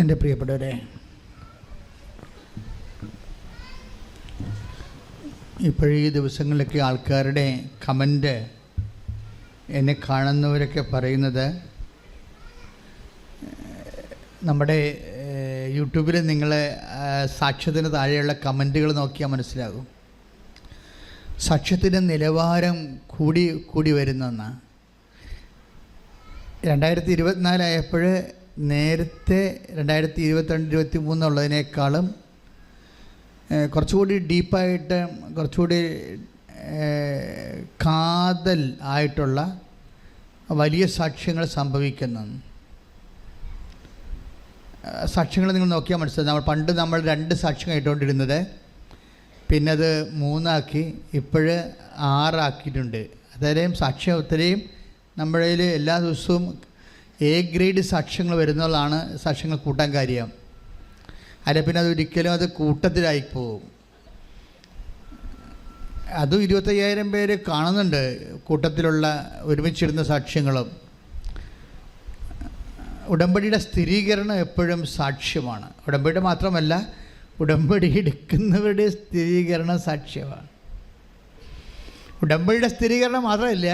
എൻ്റെ പ്രിയപ്പെട്ടവരെ, ഇപ്പോഴീ ദിവസങ്ങളിലൊക്കെ ആൾക്കാരുടെ കമൻ്റ് എന്നെ കാണുന്നവരൊക്കെ പറയുന്നത്, നമ്മുടെ യൂട്യൂബിൽ നിങ്ങൾ സാക്ഷ്യത്തിന് താഴെയുള്ള കമൻറ്റുകൾ നോക്കിയാൽ മനസ്സിലാകും. സാക്ഷ്യത്തിൻ്റെ നിലവാരം കൂടി വരുന്നെന്ന്. 2024 ആയപ്പോൾ നേരത്തെ 2022-23 ഉള്ളതിനേക്കാളും കുറച്ചുകൂടി ഡീപ്പായിട്ട്, കുറച്ചുകൂടി കാതൽ ആയിട്ടുള്ള വലിയ സാക്ഷ്യങ്ങൾ സംഭവിക്കുന്നു. സാക്ഷ്യങ്ങൾ നിങ്ങൾ നോക്കിയാൽ മനസ്സിലാവും. പണ്ട് നമ്മൾ 2 സാക്ഷ്യം കേട്ടുകൊണ്ടിരുന്നത്, പിന്നെ അത് 3 ആക്കി, ഇപ്പോൾ 6 ആക്കിയിട്ടുണ്ട്. അത്രയും സാക്ഷ്യം, ഒത്തിരിയും നമ്മുടെ കയ്യിൽ എല്ലാ ദിവസവും A ഗ്രേഡ് സാക്ഷ്യങ്ങൾ വരുന്നതാണ് സാക്ഷ്യങ്ങൾ കൂട്ടാൻ കാര്യം. അല്ല പിന്നെ അതൊരിക്കലും അത് കൂട്ടത്തിലായി പോകും. അതും 25,000 പേര് കാണുന്നുണ്ട് കൂട്ടത്തിലുള്ള ഒരുമിച്ചിരുന്ന സാക്ഷ്യങ്ങളും. ഉടമ്പടിയുടെ സ്ഥിരീകരണം എപ്പോഴും സാക്ഷ്യമാണ്. ഉടമ്പടി മാത്രമല്ല, ഉടമ്പടി എടുക്കുന്നവരുടെ സ്ഥിരീകരണം സാക്ഷ്യമാണ്. ഉടമ്പടിയുടെ സ്ഥിരീകരണം മാത്രമല്ല,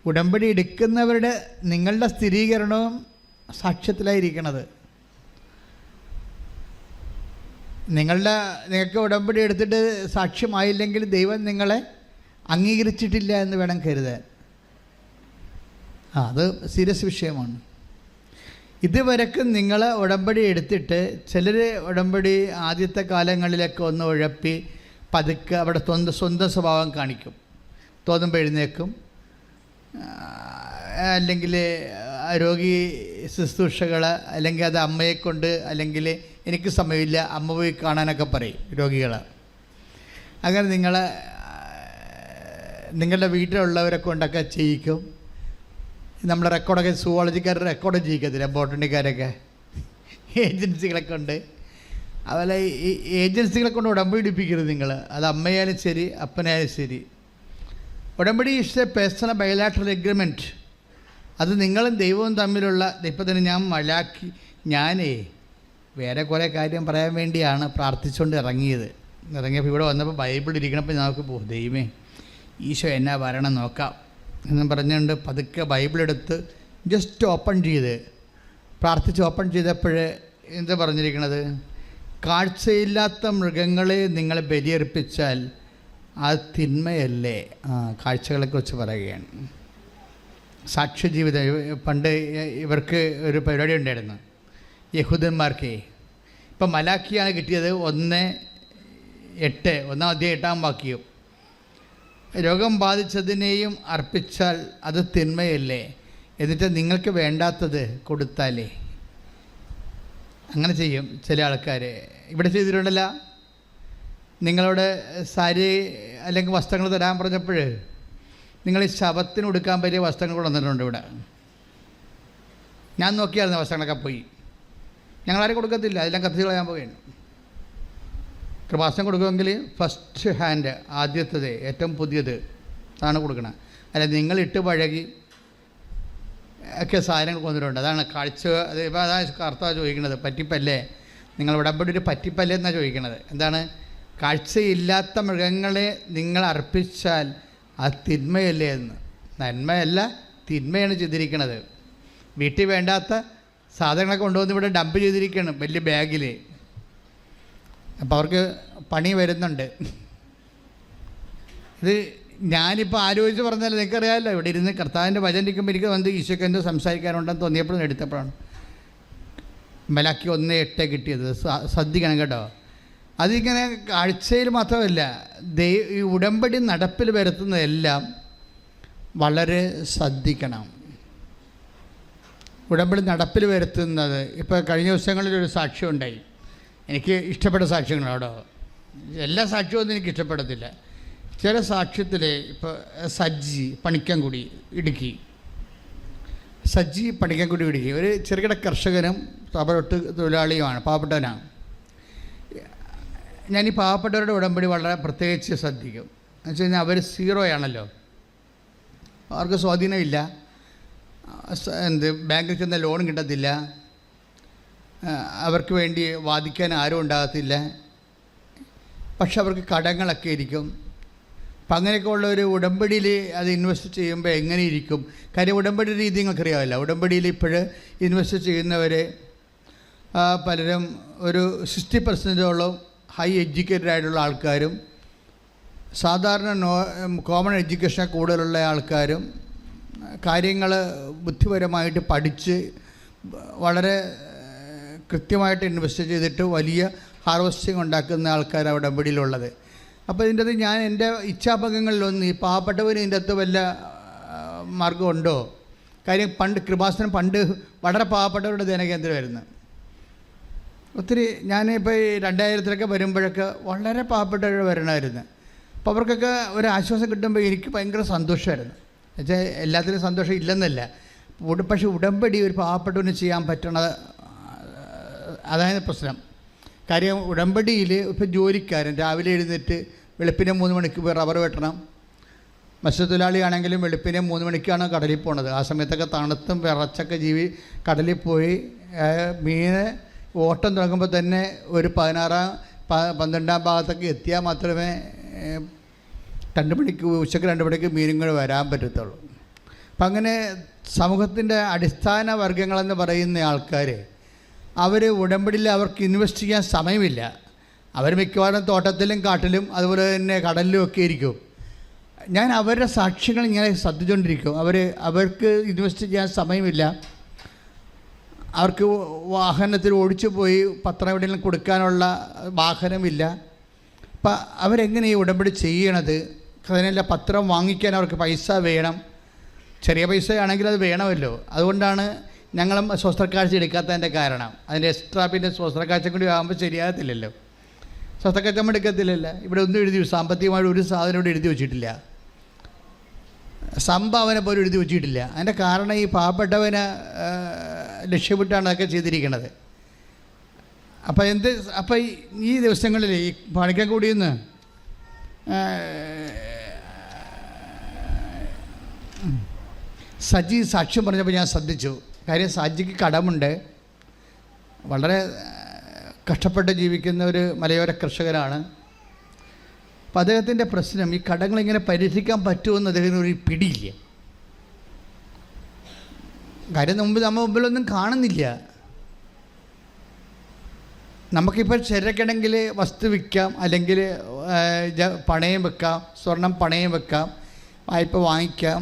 ഉടമ്പടി എടുക്കുന്നവരുടെ നിങ്ങളുടെ സ്ഥിരീകരണവും സാക്ഷ്യത്തിലായിരിക്കണത്. നിങ്ങൾക്ക് ഉടമ്പടി എടുത്തിട്ട് സാക്ഷ്യമായില്ലെങ്കിൽ ദൈവം നിങ്ങളെ അംഗീകരിച്ചിട്ടില്ല എന്ന് വേണം കരുതാൻ. അത് സീരിയസ് വിഷയമാണ്. ഇതുവരെക്കും നിങ്ങൾ ഉടമ്പടി എടുത്തിട്ട്, ചിലർ ഉടമ്പടി ആദ്യത്തെ കാലങ്ങളിലൊക്കെ ഒന്ന് ഉഴപ്പി പതുക്കെ അവിടെ സ്വന്തം സ്വഭാവം കാണിക്കും. തോന്നുമ്പോൾ എഴുന്നേക്കും, അല്ലെങ്കിൽ രോഗി ശുശ്രൂഷകൾ, അല്ലെങ്കിൽ അത് അമ്മയെക്കൊണ്ട്, അല്ലെങ്കിൽ എനിക്ക് സമയമില്ല അമ്മ പോയി കാണാനൊക്കെ പറയും രോഗികൾ. അങ്ങനെ നിങ്ങളുടെ വീട്ടിലുള്ളവരെ കൊണ്ടൊക്കെ ചെയ്യിക്കും. നമ്മൾ റെക്കോർഡൊക്കെ സുവോളജിക്കാർ റെക്കോർഡ് ചെയ്യിക്കത്തില്ല, ബോട്ടണിക്കാരൊക്കെ ഏജൻസികളൊക്കെ ഉണ്ട്. അതുപോലെ ഈ ഏജൻസികളെ കൊണ്ട് ഉടമ്പടി എടുപ്പിക്കരുത് നിങ്ങൾ. അത് അമ്മയായാലും ശരി അപ്പനായാലും ശരി. ഉടമ്പടി is A personal bilateral agreement. അത് നിങ്ങളും ദൈവവും തമ്മിലുള്ള. ഇപ്പം തന്നെ ഞാനേ വേറെ കുറേ കാര്യം പറയാൻ വേണ്ടിയാണ് പ്രാർത്ഥിച്ചുകൊണ്ട് ഇറങ്ങിയപ്പോൾ ഇവിടെ വന്നപ്പോൾ ബൈബിൾ ഇരിക്കണപ്പോൾ നമുക്ക് ദൈവമേ ഈശോ എന്നാ പറയണം നോക്കാം എന്നും പറഞ്ഞുകൊണ്ട് പതുക്കെ ബൈബിളെടുത്ത് ജസ്റ്റ് ഓപ്പൺ ചെയ്ത് പ്രാർത്ഥിച്ച് ഓപ്പൺ ചെയ്തപ്പോൾ എന്താ പറഞ്ഞിരിക്കണത്? കാഴ്ചയില്ലാത്ത മൃഗങ്ങളെ നിങ്ങൾ ബലിയർപ്പിച്ചാൽ അത് തിന്മയല്ലേ? കാഴ്ചകളെക്കുറിച്ച് പറയുകയാണ്. സാക്ഷ്യജീവിതം. പണ്ട് ഇവർക്ക് ഒരു പരിപാടി ഉണ്ടായിരുന്നു യഹൂദന്മാർക്ക്. ഇപ്പം മലാക്കിയാണ് കിട്ടിയത് 1:8, 1:8 വാക്യം. രോഗം ബാധിച്ചതിനെയും അർപ്പിച്ചാൽ അത് തിന്മയല്ലേ? എന്നിട്ട് നിങ്ങൾക്ക് വേണ്ടാത്തത് കൊടുത്താലേ. അങ്ങനെ ചെയ്യും ചില ആൾക്കാർ. ഇവിടെ ചെയ്തിട്ടുണ്ടല്ല, നിങ്ങളോട് സാരി അല്ലെങ്കിൽ വസ്ത്രങ്ങൾ തരാൻ പറഞ്ഞപ്പോൾ നിങ്ങൾ ഈ ശവത്തിന് കൊടുക്കാൻ പറ്റിയ വസ്ത്രങ്ങൾ കൊണ്ടുവന്നിട്ടുണ്ട് ഇവിടെ. ഞാൻ നോക്കിയായിരുന്നു, വസ്ത്രങ്ങളൊക്കെ പോയി. ഞങ്ങളാരും കൊടുക്കത്തില്ല, അതെല്ലാം കത്തിച്ച് കളയാൻ പോവുകയാണ്. കൃപാസനം കൊടുക്കുമെങ്കിൽ ഫസ്റ്റ് ഹാൻഡ്, ആദ്യത്തത്, ഏറ്റവും പുതിയത് അതാണ് കൊടുക്കണം. അല്ല നിങ്ങളിട്ട് പഴകി ഒക്കെ സാധനങ്ങൾ കൊണ്ടിട്ടുണ്ട്. അതാണ് കാഴ്ച. അത് ഇപ്പോൾ അതാണ് കർത്താവ് ചോദിക്കുന്നത്, പറ്റിപ്പല്ലേ? നിങ്ങൾ ഉടമ്പടി ഒരു പറ്റിപ്പല്ലേ എന്നാണ് ചോദിക്കുന്നത്. എന്താണ്? കാഴ്ചയില്ലാത്ത മൃഗങ്ങളെ നിങ്ങൾ അർപ്പിച്ചാൽ അത് തിന്മയല്ലേ എന്ന്. നന്മയല്ല, തിന്മയാണ് ചെയ്തിരിക്കുന്നത്. വീട്ടിൽ വേണ്ടാത്ത സാധനങ്ങളൊക്കെ കൊണ്ടുവന്ന് ഇവിടെ ഡംപ് ചെയ്തിരിക്കുകയാണ് വലിയ ബാഗിൽ. അപ്പോൾ അവർക്ക് പണി വരുന്നുണ്ട്. ഇത് ഞാനിപ്പോൾ ആലോചിച്ച് പറഞ്ഞാൽ നിങ്ങൾക്കറിയാമല്ലോ, ഇവിടെ ഇരുന്ന് കർത്താവിൻ്റെ വചനം ഇരിക്കുമ്പോൾ എനിക്ക് വന്ന് ഈശോയ്ക്ക് എന്തോ സംസാരിക്കാനുണ്ടെന്ന് തോന്നിയപ്പോഴും എടുത്തപ്പോഴാണ് മലാക്കി 1:8 കിട്ടിയത്. ശ്രദ്ധിക്കണം കേട്ടോ. അതിങ്ങനെ കാഴ്ചയിൽ മാത്രമല്ല, ഈ ഉടമ്പടി നടപ്പിൽ വരുത്തുന്നതെല്ലാം വളരെ ശ്രദ്ധിക്കണം. ഉടമ്പടി നടപ്പിൽ വരുത്തുന്നത്, ഇപ്പോൾ കഴിഞ്ഞ ദിവസങ്ങളിലൊരു സാക്ഷ്യം ഉണ്ടായി. എനിക്ക് ഇഷ്ടപ്പെട്ട സാക്ഷ്യങ്ങളാണോ? എല്ലാ സാക്ഷ്യവും എനിക്ക് ഇഷ്ടപ്പെടത്തില്ല. ചില സാക്ഷ്യത്തിൽ ഇപ്പോൾ സജ്ജി പണിക്കൻകുടി ഇടുക്കി ഒരു ചെറുകിട കർഷകനും റബ്ബറൊട്ട് തൊഴിലാളിയുമാണ്, പാവപ്പെട്ടവനാണ്. ഞാൻ ഈ പാവപ്പെട്ടവരുടെ ഉടമ്പടി വളരെ പ്രത്യേകിച്ച് ശ്രദ്ധിക്കും. എന്ന് വെച്ച് കഴിഞ്ഞാൽ അവർ 0 ആണല്ലോ, അവർക്ക് സ്വാധീനമില്ല. ബാങ്കിൽ ചെന്ന ലോൺ കിട്ടത്തില്ല. അവർക്ക് വേണ്ടി വാദിക്കാൻ ആരും ഉണ്ടാകത്തില്ല. പക്ഷെ അവർക്ക് കടങ്ങളൊക്കെ ഇരിക്കും. അപ്പം അങ്ങനെയൊക്കെ ഉള്ള ഒരു ഉടമ്പടിയിൽ അത് ഇൻവെസ്റ്റ് ചെയ്യുമ്പോൾ എങ്ങനെ ഇരിക്കും? കാര്യം ഉടമ്പടി രീതി നിങ്ങൾക്കറിയാമല്ലോ. ഉടമ്പടിയിൽ ഇപ്പോൾ ഇൻവെസ്റ്റ് ചെയ്യുന്നവർ പലരും ഒരു 60% ഹൈ എഡ്യൂക്കേറ്റഡ് ആയിട്ടുള്ള ആൾക്കാരും സാധാരണ കോമൺ എഡ്യൂക്കേഷൻ കൂടുതലുള്ള ആൾക്കാരും കാര്യങ്ങൾ ബുദ്ധിപരമായിട്ട് പഠിച്ച് വളരെ കൃത്യമായിട്ട് ഇൻവെസ്റ്റ് ചെയ്തിട്ട് വലിയ ഹാർവസ്റ്റിംഗ് ഉണ്ടാക്കുന്ന ആൾക്കാരാണ് ഉടമ്പടിയിലുള്ളത്. അപ്പോൾ ഇതിൻ്റെ അകത്ത് ഞാൻ എൻ്റെ ഇച്ഛാഭംഗങ്ങളിലൊന്നും ഈ പാവപ്പെട്ടവന് ഇതിൻ്റെ അകത്ത് വല്ല മാർഗമുണ്ടോ? കാര്യം കൃപാസനം പണ്ട് വളരെ പാവപ്പെട്ടവരുടെ ധ്യാനകേന്ദ്രമായിരുന്നു. ഒത്തിരി ഞാനിപ്പോൾ ഈ 2000-ലൊക്കെ വരുമ്പോഴൊക്കെ വളരെ പാവപ്പെട്ടവർ വരണമായിരുന്നു. അപ്പോൾ അവർക്കൊക്കെ ഒരു ആശ്വാസം കിട്ടുമ്പോൾ എനിക്ക് ഭയങ്കര സന്തോഷമായിരുന്നു. എന്നുവെച്ചാൽ എല്ലാത്തിനും സന്തോഷം ഇല്ലെന്നല്ല, പക്ഷേ ഉടമ്പടി ഒരു പാവപ്പെട്ടവന് ചെയ്യാൻ പറ്റണത് അതായത് പ്രശ്നം. കാര്യം ഉടമ്പടിയിൽ ഇപ്പോൾ ജോലിക്കാരൻ രാവിലെ എഴുന്നേറ്റ് വെളുപ്പിനെ 3 മണിക്ക് പോയി റബ്ബർ വെട്ടണം. മത്സ്യത്തൊഴിലാളിയാണെങ്കിലും വെളുപ്പിനെ 3 മണിക്കാണ് കടലിൽ പോണത്. ആ സമയത്തൊക്കെ തണുത്തും വിറച്ചൊക്കെ കടലിൽ പോയി മീന് ഓട്ടം തുടങ്ങുമ്പോൾ തന്നെ ഒരു 12-ാം ഭാഗത്തൊക്കെ എത്തിയാൽ മാത്രമേ 2 മണിക്ക് ഉച്ചയ്ക്ക് 2 മണിക്ക് മീനുകൾ വരാൻ പറ്റത്തുള്ളൂ. അപ്പം അങ്ങനെ സമൂഹത്തിൻ്റെ അടിസ്ഥാന വർഗ്ഗങ്ങളെന്ന് പറയുന്ന ആൾക്കാർ അവർ ഉടമ്പടിയിൽ അവർക്ക് ഇൻവെസ്റ്റ് ചെയ്യാൻ സമയമില്ല. അവർ മിക്കവാറും തോട്ടത്തിലും കാട്ടിലും അതുപോലെ തന്നെ കടലിലും ഒക്കെ ഇരിക്കും. ഞാൻ അവരുടെ സാക്ഷ്യങ്ങൾ ഇങ്ങനെ ശ്രദ്ധിച്ചുകൊണ്ടിരിക്കും. അവർക്ക് ഇൻവെസ്റ്റ് ചെയ്യാൻ സമയമില്ല. അവർക്ക് വാഹനത്തിൽ ഓടിച്ചു പോയി പത്രം എവിടെയെങ്കിലും കൊടുക്കാനുള്ള വാഹനമില്ല. അപ്പം അവരെങ്ങനെ ഈ ഉടമ്പടി ചെയ്യണത്? അതിനെല്ലാം പത്രം വാങ്ങിക്കാൻ അവർക്ക് പൈസ വേണം. ചെറിയ പൈസയാണെങ്കിൽ അത് വേണമല്ലോ. അതുകൊണ്ടാണ് ഞങ്ങളും സ്വസ്ത്രക്കാഴ്ച എടുക്കാത്തതിൻ്റെ കാരണം. അതിൻ്റെ എക്സ്ട്രാ പിന്നെ സ്വസ്ത്രക്കാഴ്ച കൂടി ആകുമ്പോൾ ശരിയാകത്തില്ലല്ലോ. സ്വസ്ത്രക്കാഴ്ച നമ്മൾ എടുക്കത്തില്ലല്ലോ. ഇവിടെ ഒന്നും എഴുതി സാമ്പത്തികമായിട്ട് ഒരു സാധനം ഇവിടെ എഴുതി വെച്ചിട്ടില്ല. സംഭാവന പോലും എഴുതി വെച്ചിട്ടില്ല. അതിൻ്റെ കാരണം ഈ പാവപ്പെട്ടവനെ ലക്ഷ്യമിട്ടാണ് അതൊക്കെ ചെയ്തിരിക്കുന്നത്. അപ്പോൾ ഈ ദിവസങ്ങളിൽ ഈ പണിക്കൻകുടിയിൽ നിന്ന് സജി സാക്ഷ്യം പറഞ്ഞപ്പോൾ ഞാൻ ശ്രദ്ധിച്ചു. കാര്യം സജിക്ക് കടമുണ്ട്. വളരെ കഷ്ടപ്പെട്ട് ജീവിക്കുന്ന ഒരു മലയോര കർഷകനാണ്. അപ്പോൾ അദ്ദേഹത്തിൻ്റെ പ്രശ്നം ഈ കടങ്ങളിങ്ങനെ പരിഹരിക്കാൻ പറ്റുമെന്ന് അദ്ദേഹത്തിന് ഒരു പിടിയില്ല. കാര്യം നമ്മൾ മുമ്പിലൊന്നും കാണുന്നില്ല. നമുക്കിപ്പോൾ ശരിക്കണമെങ്കിൽ വസ്തു വിൽക്കാം, അല്ലെങ്കിൽ പണയം വെക്കാം, സ്വർണം പണയം വെക്കാം, വായ്പ വാങ്ങിക്കാം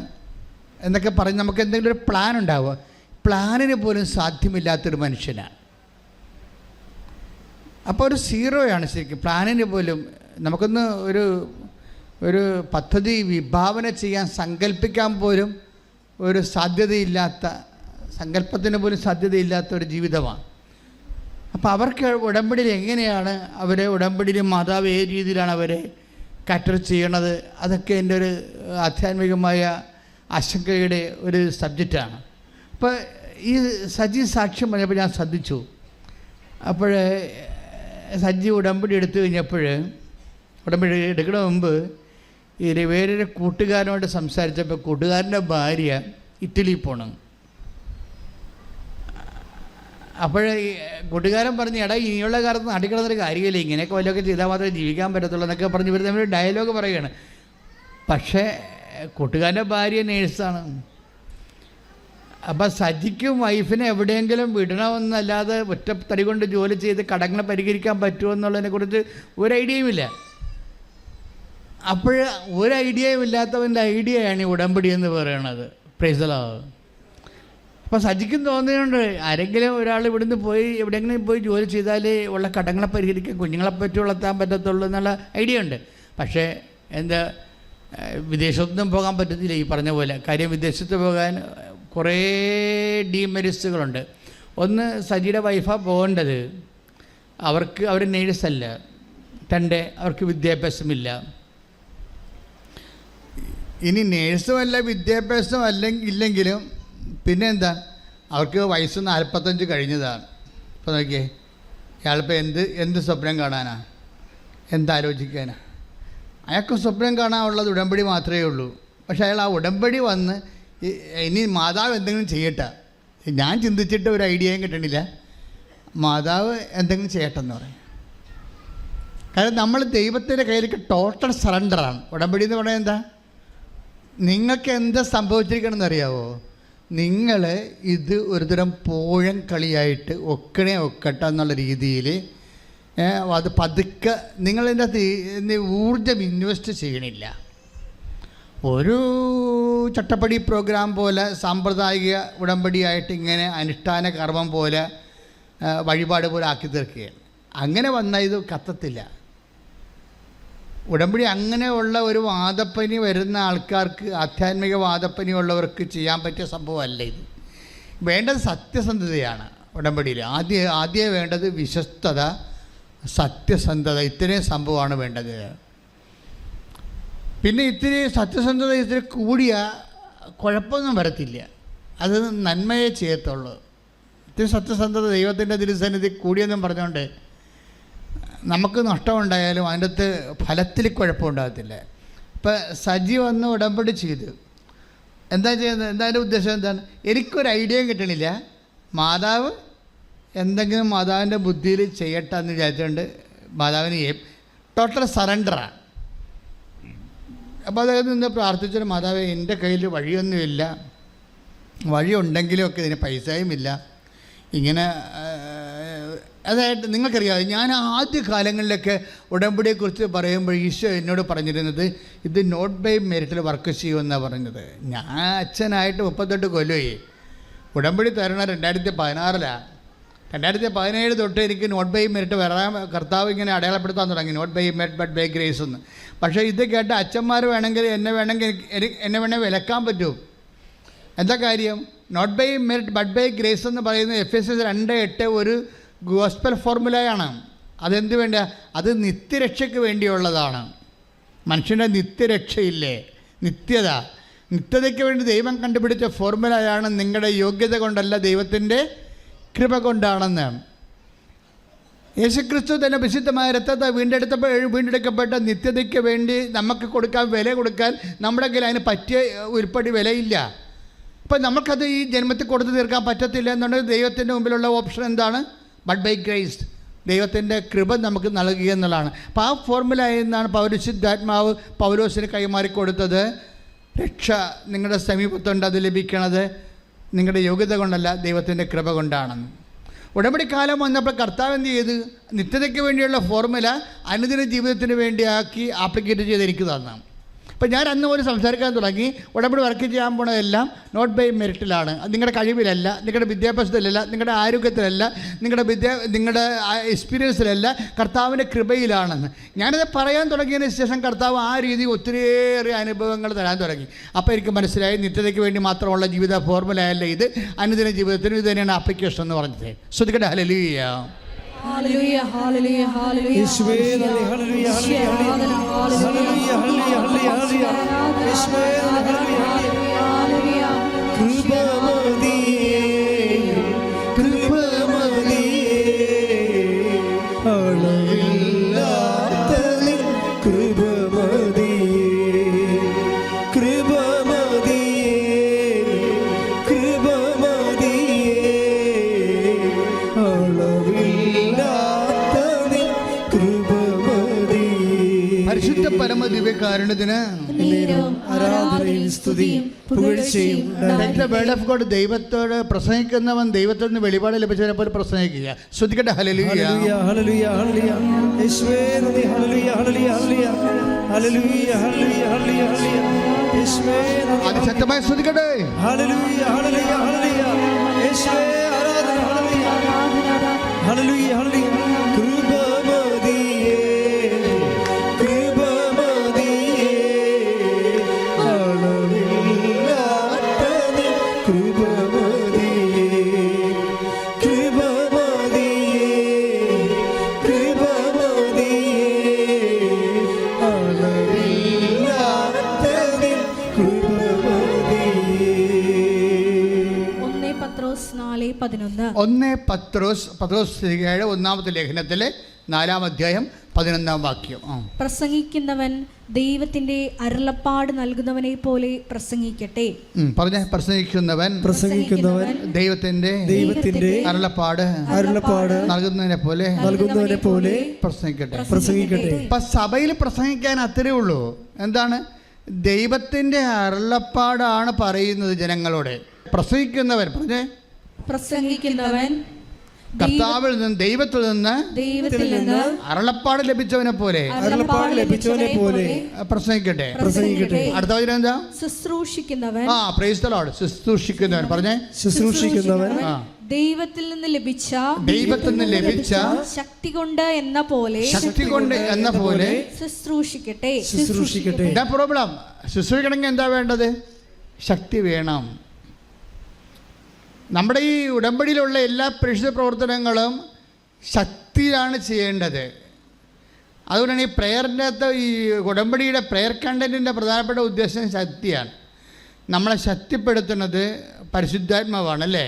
എന്നൊക്കെ പറഞ്ഞ് നമുക്ക് എന്തെങ്കിലും ഒരു പ്ലാൻ ഉണ്ടാവുക. പ്ലാനിന് പോലും സാധ്യമില്ലാത്തൊരു മനുഷ്യനാണ്. അപ്പോൾ ഒരു സീറോയാണ് ശരിക്കും. പ്ലാനിന് പോലും നമുക്കൊന്ന് ഒരു പദ്ധതി വിഭാവന ചെയ്യാൻ സങ്കല്പിക്കാൻ പോലും ഒരു സാധ്യതയില്ലാത്ത, സങ്കല്പത്തിന് പോലും സാധ്യതയില്ലാത്ത ഒരു ജീവിതമാണ്. അപ്പോൾ അവർക്ക് ഉടമ്പടിയിൽ എങ്ങനെയാണ് ഉടമ്പടിയിൽ മാതാവ് ഏത് രീതിയിലാണ് അവരെ കാറ്റർ ചെയ്യണത്, അതൊക്കെ എൻ്റെ ഒരു ആധ്യാത്മികമായ ആശങ്കയുടെ ഒരു സബ്ജക്റ്റാണ്. അപ്പോൾ ഈ സജി സാക്ഷ്യം പറഞ്ഞപ്പോൾ ഞാൻ ശ്രദ്ധിച്ചു. അപ്പോൾ സജി ഉടമ്പടി എടുത്തു കഴിഞ്ഞപ്പോൾ, ഉടമ്പടി എടുക്കണ മുമ്പ് വേറൊരു കൂട്ടുകാരനോട് സംസാരിച്ചപ്പോൾ കൂട്ടുകാരൻ്റെ ഭാര്യ ഇറ്റലിയിൽ പോകണം. അപ്പോൾ കൂട്ടുകാരൻ പറഞ്ഞു, എടാ ഇനിയുള്ള കാലത്ത് നാട്ടിക്കിടന്നൊരു കാര്യമില്ല, ഇങ്ങനെയൊക്കെ വല്ലതൊക്കെ ചെയ്താൽ മാത്രമേ ജീവിക്കാൻ പറ്റത്തുള്ളൂ എന്നൊക്കെ പറഞ്ഞ് ഇവർ തമ്മിൽ ഡയലോഗ് പറയുകയാണ്. പക്ഷേ കൂട്ടുകാരൻ്റെ ഭാര്യ നേഴ്സാണ്. അപ്പം സജിക്കും വൈഫിനെ എവിടെയെങ്കിലും വിടണമെന്നല്ലാതെ ഒറ്റത്തടി കൊണ്ട് ജോലി ചെയ്ത് കടങ്ങളെ പരിഹരിക്കാൻ പറ്റുമോ എന്നുള്ളതിനെക്കുറിച്ച് ഒരു ഐഡിയയുമില്ല. അപ്പോൾ ഒരു ഐഡിയയും ഇല്ലാത്തവൻ്റെ ഐഡിയയാണ് ഈ ഉടമ്പടി എന്ന് പറയണത്. Price the Lord. അപ്പോൾ സജിക്കും തോന്നിയുണ്ട്, ആരെങ്കിലും ഒരാൾ ഇവിടുന്ന് പോയി എവിടെയെങ്കിലും പോയി ജോലി ചെയ്താലേ ഉള്ള കടങ്ങളെ പരിഹരിക്കാൻ, കുഞ്ഞുങ്ങളെ പറ്റി വളർത്താൻ പറ്റത്തുള്ളൂ എന്നുള്ള ഐഡിയ ഉണ്ട്. പക്ഷേ വിദേശത്തൊന്നും പോകാൻ പറ്റത്തില്ല ഈ പറഞ്ഞ പോലെ. കാര്യം വിദേശത്ത് പോകാൻ കുറേ ഡീമെറിറ്റ്സുകളുണ്ട്. ഒന്ന്, സജിയുടെ വൈഫാണ് പോകേണ്ടത്. അവർ നേഴ്സല്ല. 2, അവർക്ക് വിദ്യാഭ്യാസമില്ല. ഇനി നേഴ്സുമല്ല, വിദ്യാഭ്യാസം ഇല്ലെങ്കിലും പിന്നെ എന്താ, അവർക്ക് വയസ്സ് 45 കഴിഞ്ഞതാണ്. അപ്പോൾ നോക്കിയേ, ഇയാളിപ്പോൾ എന്ത് സ്വപ്നം കാണാനാ, എന്താലോചിക്കാനാ? അയാൾക്ക് സ്വപ്നം കാണാനുള്ളത് ഉടമ്പടി മാത്രമേ ഉള്ളൂ. പക്ഷേ അയാൾ ആ ഉടമ്പടി വന്ന് ഇനി മാതാവ് എന്തെങ്കിലും ചെയ്യട്ടെ, ഞാൻ ചിന്തിച്ചിട്ട് ഒരു ഐഡിയയും കിട്ടണില്ല, മാതാവ് എന്തെങ്കിലും ചെയ്യട്ടെന്ന് പറയും. കാരണം നമ്മൾ ദൈവത്തിൻ്റെ കയ്യിലേക്ക് ടോട്ടൽ സറണ്ടറാണ്. ഉടമ്പടി എന്ന് പറയുന്നത് എന്താ? നിങ്ങൾക്ക് എന്താ സംഭവിച്ചിരിക്കണമെന്ന് അറിയാവോ? നിങ്ങൾ ഇത് ഒരുതരം പോഴം കളിയായിട്ട് ഒക്കട്ടെ എന്നുള്ള രീതിയിൽ അത് പതുക്കെ നിങ്ങളിതിൻ്റെ അകത്ത് ഊർജം ഇൻവെസ്റ്റ് ചെയ്യണില്ല. ഒരു ചട്ടപ്പടി പ്രോഗ്രാം പോലെ സാമ്പ്രദായിക ഉടമ്പടിയായിട്ട് ഇങ്ങനെ അനുഷ്ഠാന കർമ്മം പോലെ വഴിപാട് പോലെ ആക്കി തീർക്കുകയാണ്. അങ്ങനെ വന്നാൽ ഇത് കത്തത്തില്ല. ഉടമ്പടി അങ്ങനെയുള്ള ഒരു വാദപ്പനി വരുന്ന ആൾക്കാർക്ക്, ആധ്യാത്മിക വാദപ്പനി ഉള്ളവർക്ക് ചെയ്യാൻ പറ്റിയ സംഭവമല്ല ഇത്. വേണ്ടത് സത്യസന്ധതയാണ്. ഉടമ്പടിയിൽ ആദ്യം വേണ്ടത് വിശ്വസ്തത, സത്യസന്ധത. ഇത്രയും സംഭവമാണ് വേണ്ടത്. പിന്നെ ഇത്തിരി സത്യസന്ധത ഇത്തിരി കൂടിയ കുഴപ്പമൊന്നും വരത്തില്ല. അത് നന്മയെ ചെയ്യത്തുള്ളൂ. ഇത്തിരി സത്യസന്ധത ദൈവത്തിൻ്റെ തിരുസന്നിധി കൂടിയെന്നും പറഞ്ഞുകൊണ്ട് നമുക്ക് നഷ്ടമുണ്ടായാലും അതിൻ്റെ അകത്ത് ഫലത്തിൽ കുഴപ്പമുണ്ടാകത്തില്ല. ഇപ്പം സജി വന്ന് ഉടമ്പടി ചെയ്തു. എന്താ ചെയ്യുന്നത്? എന്താ ഉദ്ദേശം എന്താണ്? എനിക്കൊരു ഐഡിയയും കിട്ടണില്ല. മാതാവ് എന്തെങ്കിലും മാതാവിൻ്റെ ബുദ്ധിയിൽ ചെയ്യട്ടെ എന്ന് വിചാരിച്ചുകൊണ്ട് മാതാവിന് ടോട്ടൽ സറണ്ടറാണ്. അപ്പോൾ അതായത് നിന്ന് പ്രാർത്ഥിച്ചൊരു മാതാവേ, എൻ്റെ കയ്യിൽ വഴിയൊന്നുമില്ല, വഴിയുണ്ടെങ്കിലും ഒക്കെ ഇതിന് പൈസയും ഇല്ല, ഇങ്ങനെ അതായത് നിങ്ങൾക്കറിയാതെ ഞാൻ ആദ്യ കാലങ്ങളിലൊക്കെ ഉടമ്പടിയെക്കുറിച്ച് പറയുമ്പോൾ ഈശോ എന്നോട് പറഞ്ഞിരുന്നത് ഇത് നോട്ട് ബൈ മെറിറ്റിൽ വർക്ക് ചെയ്യുമെന്നാണ് പറഞ്ഞത്. ഞാൻ അച്ഛനായിട്ട് 38 കൊല്ലമായി. ഉടമ്പടി തരണ 2016 2017 തൊട്ട് എനിക്ക് നോട്ട് ബൈ മെറിറ്റ് വരാൻ കർത്താവ് ഇങ്ങനെ അടയാളപ്പെടുത്താൻ തുടങ്ങി, not by merit but by grace എന്ന്. പക്ഷേ ഇത് കേട്ട് അച്ഛന്മാർ വേണമെങ്കിൽ എന്നെ വേണമെങ്കിൽ വിലക്കാൻ പറ്റും. എന്താ കാര്യം? Not by merit but by grace എന്ന് പറയുന്നത് Ephesians 2:8 ഒരു ഗോസ്പൽ ഫോർമുലയാണ്. അതെന്ത് വേണ്ട? അത് നിത്യരക്ഷയ്ക്ക് വേണ്ടിയുള്ളതാണ്. മനുഷ്യൻ്റെ നിത്യരക്ഷയില്ലേ, നിത്യതയ്ക്ക് വേണ്ടി ദൈവം കണ്ടുപിടിച്ച ഫോർമുലയാണ്. നിങ്ങളുടെ യോഗ്യത കൊണ്ടല്ല, ദൈവത്തിൻ്റെ കൃപ കൊണ്ടാണെന്ന്. യേശുക്രിസ്തു തന്നെ വിശുദ്ധമായ രക്തത്തെ വീണ്ടെടുക്കപ്പെട്ട നിത്യതയ്ക്ക് വേണ്ടി നമുക്ക് വില കൊടുക്കാൻ നമ്മുടെ കയ്യിൽ അതിന് പറ്റിയ ഉരുപ്പടി വിലയില്ല. അപ്പം നമുക്കത് ഈ ജന്മത്തിൽ കൊടുത്തു തീർക്കാൻ പറ്റത്തില്ല എന്നുണ്ടെങ്കിൽ ദൈവത്തിൻ്റെ മുമ്പിലുള്ള ഓപ്ഷൻ എന്താണ്? ബട്ട് ബൈ ഗ്രേസ്, ദൈവത്തിൻ്റെ കൃപ നമുക്ക് നൽകുക എന്നുള്ളതാണ്. അപ്പോൾ ആ ഫോർമുലയിൽ നിന്നാണ് പരിശുദ്ധാത്മാവ് പൗലോസിന് കൈമാറിക്കൊടുത്തത്. രക്ഷ നിങ്ങളുടെ സമീപത്തുണ്ട്, അത് ലഭിക്കണത് നിങ്ങളുടെ യോഗ്യത കൊണ്ടല്ല, ദൈവത്തിൻ്റെ കൃപ കൊണ്ടാണെന്ന്. ഉടമ്പടി കാലം വന്നപ്പോൾ കർത്താവ് എന്ത് ചെയ്ത്? നിത്യതയ്ക്ക് വേണ്ടിയുള്ള ഫോർമുല അനുദിന ജീവിതത്തിന് വേണ്ടിയാക്കി ആപ്ലിക്കേറ്റ് ചെയ്ത് എനിക്ക് തന്നാണ്. അപ്പോൾ ഞാൻ അന്ന് പോലും സംസാരിക്കാൻ തുടങ്ങി. ഉടമ്പടി വർക്ക് ചെയ്യാൻ പോണതെല്ലാം നോട്ട് ബൈ മെറിറ്റിലാണ്. നിങ്ങളുടെ കഴിവിലല്ല, നിങ്ങളുടെ വിദ്യാഭ്യാസത്തിലല്ല, നിങ്ങളുടെ ആരോഗ്യത്തിലല്ല, നിങ്ങളുടെ എക്സ്പീരിയൻസിലല്ല, കർത്താവിൻ്റെ കൃപയിലാണെന്ന്. ഞാനത് പറയാൻ തുടങ്ങിയതിന് ശേഷം കർത്താവ് ആ രീതി ഒത്തിരിയേറെ അനുഭവങ്ങൾ തരാൻ തുടങ്ങി. അപ്പോൾ എനിക്ക് മനസ്സിലായി നിത്യതയ്ക്ക് വേണ്ടി മാത്രമുള്ള ജീവിത ഫോർമുലയല്ല ഇത്, അനുദിന ജീവിതത്തിനും ഇത് തന്നെയാണ് ആപ്ലിക്കേഷൻ എന്ന് പറഞ്ഞത്. ശ്രദ്ധിക്കട്ടെ. Hallelujah. Hallelujah, hallelujah, hallelujah. Yeshua, hallelujah, hallelujah, hallelujah, hallelujah, hallelujah. Yeshua, hallelujah, hallelujah. Krupamadiye, krupamadiye, alavillathil krupamadiye, krupamadiye, krupamadiye, പരിശുദ്ധ പരമ ദിവ്യകാരുണ്യത്തിന് ആരാധനയും സ്തുതിയും പുകഴ്ചയും. വേർഡ് ഓഫ് ഗോഡ് ദൈവത്തോട് പ്രസംഗിക്കുന്നവൻ ദൈവത്തിൽ നിന്ന് വെളിപാട് ലഭിച്ചവനെ പോലെ പ്രസംഗിക്കുക. ശ്രദ്ധിക്കട്ടെ. ഹല്ലേലൂയ, ഹല്ലേലൂയ, ഹല്ലേലൂയ. യേശുവേ നന്ദി. ഹല്ലേലൂയ, ഹല്ലേലൂയ, ഹല്ലേലൂയ, ഹല്ലേലൂയ, ഹല്ലേലൂയ, ഹല്ലേലൂയ. യേശുവേ അതിശക്തമായി ശ്രദ്ധിക്കട്ടെ. ഹല്ലേലൂയ, ഹല്ലേലൂയ, ഹല്ലേലൂയ. യേശുവേ ആരാധന. ഹല്ലേലൂയ, ഹല്ലേലൂയ, ഹല്ലേലൂയ. കൃപമതിയേ, കൃപമതിയേ, അളവില്ലാത്തതിൻ കൃപമതിയേ, കൃപമതിയേ, കൃപമതിയേ, അളവില്ലാത്തതിൻ കൃപമതിയേ. 1 പത്രോസ് 4:11. 1 പത്രോസ് 1 ലേഖനത്തിലെ 4-ാം അധ്യായം 11-ാം വാക്യം. പ്രസംഗിക്കുന്നവൻ ദൈവത്തിന്റെ അരുളപ്പാട് നൽകുന്നവനെ പോലെ പ്രസംഗിക്കട്ടെ. പറഞ്ഞ പ്രസംഗിക്കുന്നവൻ ദൈവത്തിന്റെ അരുളപ്പാട് നൽകുന്നതിനെ പോലെ പ്രസംഗിക്കട്ടെ. അപ്പൊ സഭയിൽ പ്രസംഗിക്കാൻ അത്രേ ഉള്ളൂ. എന്താണ്? ദൈവത്തിന്റെ അരുളപ്പാടാണ് പറയുന്നത് ജനങ്ങളോട്. പ്രസംഗിക്കുന്നവൻ കർത്താവിൽ നിന്ന് ദൈവത്തിൽ നിന്ന് അരുളപ്പാട് ലഭിച്ചവനെ പോലെ പ്രസംഗിക്കട്ടെ. അടുത്ത വചനം എന്താ? ശുശ്രൂഷിക്കുന്നവൻ. Praise the Lord. ശുശ്രൂഷിക്കുന്നവൻ. പറഞ്ഞേ, ശുശ്രൂഷിക്കുന്നവൻ ദൈവത്തിൽ നിന്ന് ലഭിച്ച ശക്തി കൊണ്ട് എന്ന പോലെ ശുശ്രൂഷിക്കട്ടെ. എന്താ പ്രോബ്ലം? ശുശ്രൂഷിക്കണമെങ്കിൽ എന്താ വേണ്ടത്? ശക്തി വേണം. നമ്മുടെ ഈ ഉടമ്പടിയിലുള്ള എല്ലാ പരിശുദ്ധ പ്രവർത്തനങ്ങളും ശക്തിയിലാണ് ചെയ്യേണ്ടത്. അതുകൊണ്ടാണ് ഈ പ്രയറിൻ്റെ അകത്ത് ഈ ഉടമ്പടിയുടെ പ്രയർ കണ്ടൻറ്റിൻ്റെ പ്രധാനപ്പെട്ട ഉദ്ദേശം ശക്തിയാണ്. നമ്മളെ ശക്തിപ്പെടുത്തുന്നത് പരിശുദ്ധാത്മാവാണ്, അല്ലേ?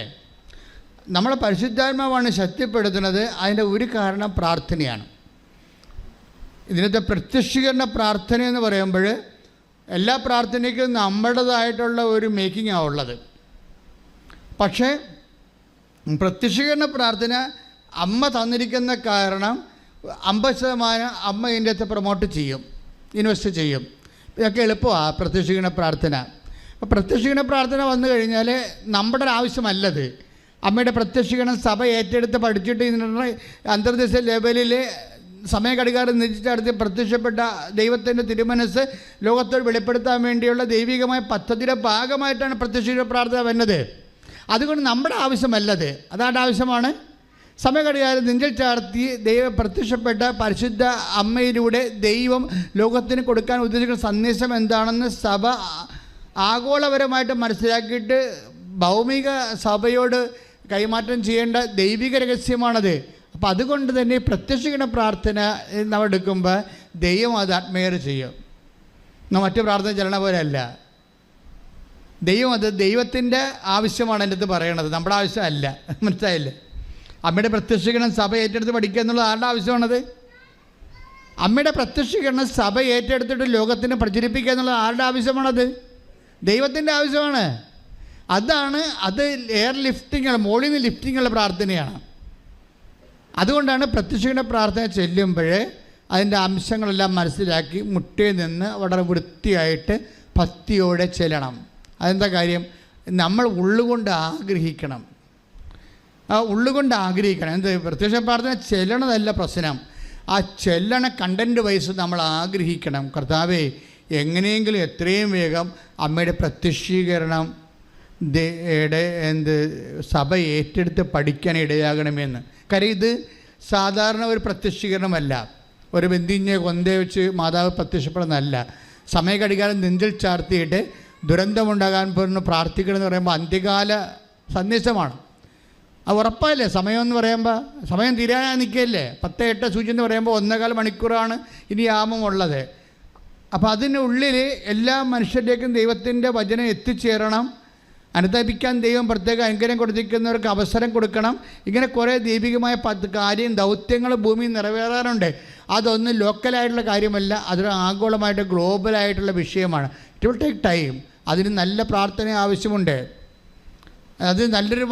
നമ്മളെ പരിശുദ്ധാത്മാവാണ് ശക്തിപ്പെടുത്തുന്നത്. അതിൻ്റെ ഒരു കാരണം പ്രാർത്ഥനയാണ്. ഇതിനകത്ത് പ്രത്യക്ഷീകരണ പ്രാർത്ഥന എന്ന് പറയുമ്പോൾ എല്ലാ പ്രാർത്ഥനയ്ക്കും നമ്മുടേതായിട്ടുള്ള ഒരു മേക്കിങ്ങാണ് ഉള്ളത്. പക്ഷേ പ്രത്യക്ഷീകരണ പ്രാർത്ഥന അമ്മ തന്നിരിക്കുന്ന കാരണം 50% അമ്മ ഇതിൻ്റെ അകത്ത് പ്രൊമോട്ട് ചെയ്യും, ഇൻവെസ്റ്റ് ചെയ്യും. ഇതൊക്കെ എളുപ്പമാണ് പ്രത്യക്ഷീകരണ പ്രാർത്ഥന. അപ്പോൾ പ്രത്യക്ഷീകരണ പ്രാർത്ഥന വന്നു കഴിഞ്ഞാൽ നമ്മുടെ ഒരു ആവശ്യമല്ലത്. അമ്മയുടെ പ്രത്യക്ഷീകരണം സഭ ഏറ്റെടുത്ത് പഠിച്ചിട്ട് ഇതിനുള്ള അന്തർദേശ ലെവലിൽ സമയഘടികാരം നിശ്ചയിച്ചടുത്ത് പ്രത്യക്ഷപ്പെട്ട ദൈവത്തിൻ്റെ തിരുമനസ് ലോകത്തോട് വെളിപ്പെടുത്താൻ വേണ്ടിയുള്ള ദൈവികമായ പദ്ധതിയുടെ ഭാഗമായിട്ടാണ് പ്രത്യക്ഷീകരണ പ്രാർത്ഥന വരുന്നത്. അതുകൊണ്ട് നമ്മുടെ ആവശ്യമല്ലത്, അതാണ്ട് ആവശ്യമാണ്. സമയഘടികാരം നെഞ്ചിൽ ചാർത്തി പ്രത്യക്ഷപ്പെട്ട പരിശുദ്ധ അമ്മയിലൂടെ ദൈവം ലോകത്തിന് കൊടുക്കാൻ ഉദ്ദേശിക്കുന്ന സന്ദേശം എന്താണെന്ന് സഭ ആഗോളപരമായിട്ട് മനസ്സിലാക്കിയിട്ട് ഭൗമിക സഭയോട് കൈമാറ്റം ചെയ്യേണ്ട ദൈവിക രഹസ്യമാണത്. അപ്പോൾ അതുകൊണ്ട് തന്നെ പ്രത്യക്ഷീകരണ പ്രാർത്ഥന നമ്മൾ എടുക്കുമ്പോൾ ദൈവം അത് അഡ്മയർ ചെയ്യും. മറ്റു പ്രാർത്ഥന ചെല്ലണ പോലെ അല്ല. അത് ദൈവത്തിൻ്റെ ആവശ്യമാണ് എൻ്റെ അടുത്ത് പറയണത്, നമ്മുടെ ആവശ്യമല്ല. മനസ്സിലായില്ലേ? അമ്മയുടെ പ്രത്യക്ഷീകരണം സഭ ഏറ്റെടുത്ത് പഠിക്കുക എന്നുള്ളത് ആരുടെ ആവശ്യമാണത്? അമ്മയുടെ പ്രത്യക്ഷീകരണം സഭ ഏറ്റെടുത്തിട്ട് ലോകത്തിന് പ്രചരിപ്പിക്കുക എന്നുള്ളത് ആരുടെ ആവശ്യമാണത്? ദൈവത്തിൻ്റെ ആവശ്യമാണ്. അത് എയർ ലിഫ്റ്റിങ്ങുള്ള, മോളിൽ നിന്ന് ലിഫ്റ്റിങ്ങുള്ള പ്രാർത്ഥനയാണ്. അതുകൊണ്ടാണ് പ്രത്യക്ഷീകരണ പ്രാർത്ഥന ചെല്ലുമ്പോൾ അതിൻ്റെ അംശങ്ങളെല്ലാം മനസ്സിലാക്കി മുട്ടയിൽ നിന്ന് വളരെ വൃത്തിയായിട്ട് ഭക്തിയോടെ ചെല്ലണം. അതെന്താ കാര്യം? നമ്മൾ ഉള്ളുകൊണ്ട് ആഗ്രഹിക്കണം. ഉള്ളുകൊണ്ട് ആഗ്രഹിക്കണം. എന്ത്? പ്രത്യക്ഷ പ്രാർത്ഥന ചെല്ലണതല്ല പ്രശ്നം, ആ ചെല്ലണ കണ്ടൻറ്റ് വൈസ് നമ്മൾ ആഗ്രഹിക്കണം. കർത്താവേ, എങ്ങനെയെങ്കിലും എത്രയും വേഗം അമ്മയുടെ പ്രത്യക്ഷീകരണം സഭ ഏറ്റെടുത്ത് പഠിക്കാൻ ഇടയാകണമെന്ന്. കാര്യം ഇത് സാധാരണ ഒരു പ്രത്യക്ഷീകരണമല്ല. ഒരു ബന്ധിഞ്ഞ കൊന്തയെ വെച്ച് മാതാവ് പ്രത്യക്ഷപ്പെടുന്നതല്ല. സമയഘടികാരം നെഞ്ചിൽ ചാർത്തിയിട്ട് ദുരന്തമുണ്ടാകാൻ പോലും പ്രാർത്ഥിക്കണമെന്ന് പറയുമ്പോൾ അന്ത്യകാല സന്ദേശമാണ്. അത് ഉറപ്പല്ലേ? സമയം എന്ന് പറയുമ്പോൾ സമയം തീരാൻ നിൽക്കുകയല്ലേ. 10:08 സൂചി എന്ന് പറയുമ്പോൾ 1.25 മണിക്കൂറാണ് ഇനി യാമമുള്ളത്. അപ്പോൾ അതിനുള്ളിൽ എല്ലാ മനുഷ്യരിലേക്കും ദൈവത്തിൻ്റെ വചനം എത്തിച്ചേരണം. അനുദപിക്കാൻ ദൈവം പ്രത്യേക അനുഗ്രഹം കൊടുത്തിരിക്കുന്നവർക്ക് അവസരം കൊടുക്കണം. ഇങ്ങനെ കുറേ ദൈവികമായ ദൗത്യങ്ങൾ ഭൂമിയിൽ നിറവേറാറുണ്ട്. അതൊന്നും ലോക്കലായിട്ടുള്ള കാര്യമല്ല, അതൊരു ആഗോളമായിട്ട് ഗ്ലോബലായിട്ടുള്ള വിഷയമാണ്. It will take time. അതിന് നല്ല പ്രാർത്ഥന ആവശ്യമുണ്ട്, അത് നല്ലൊരു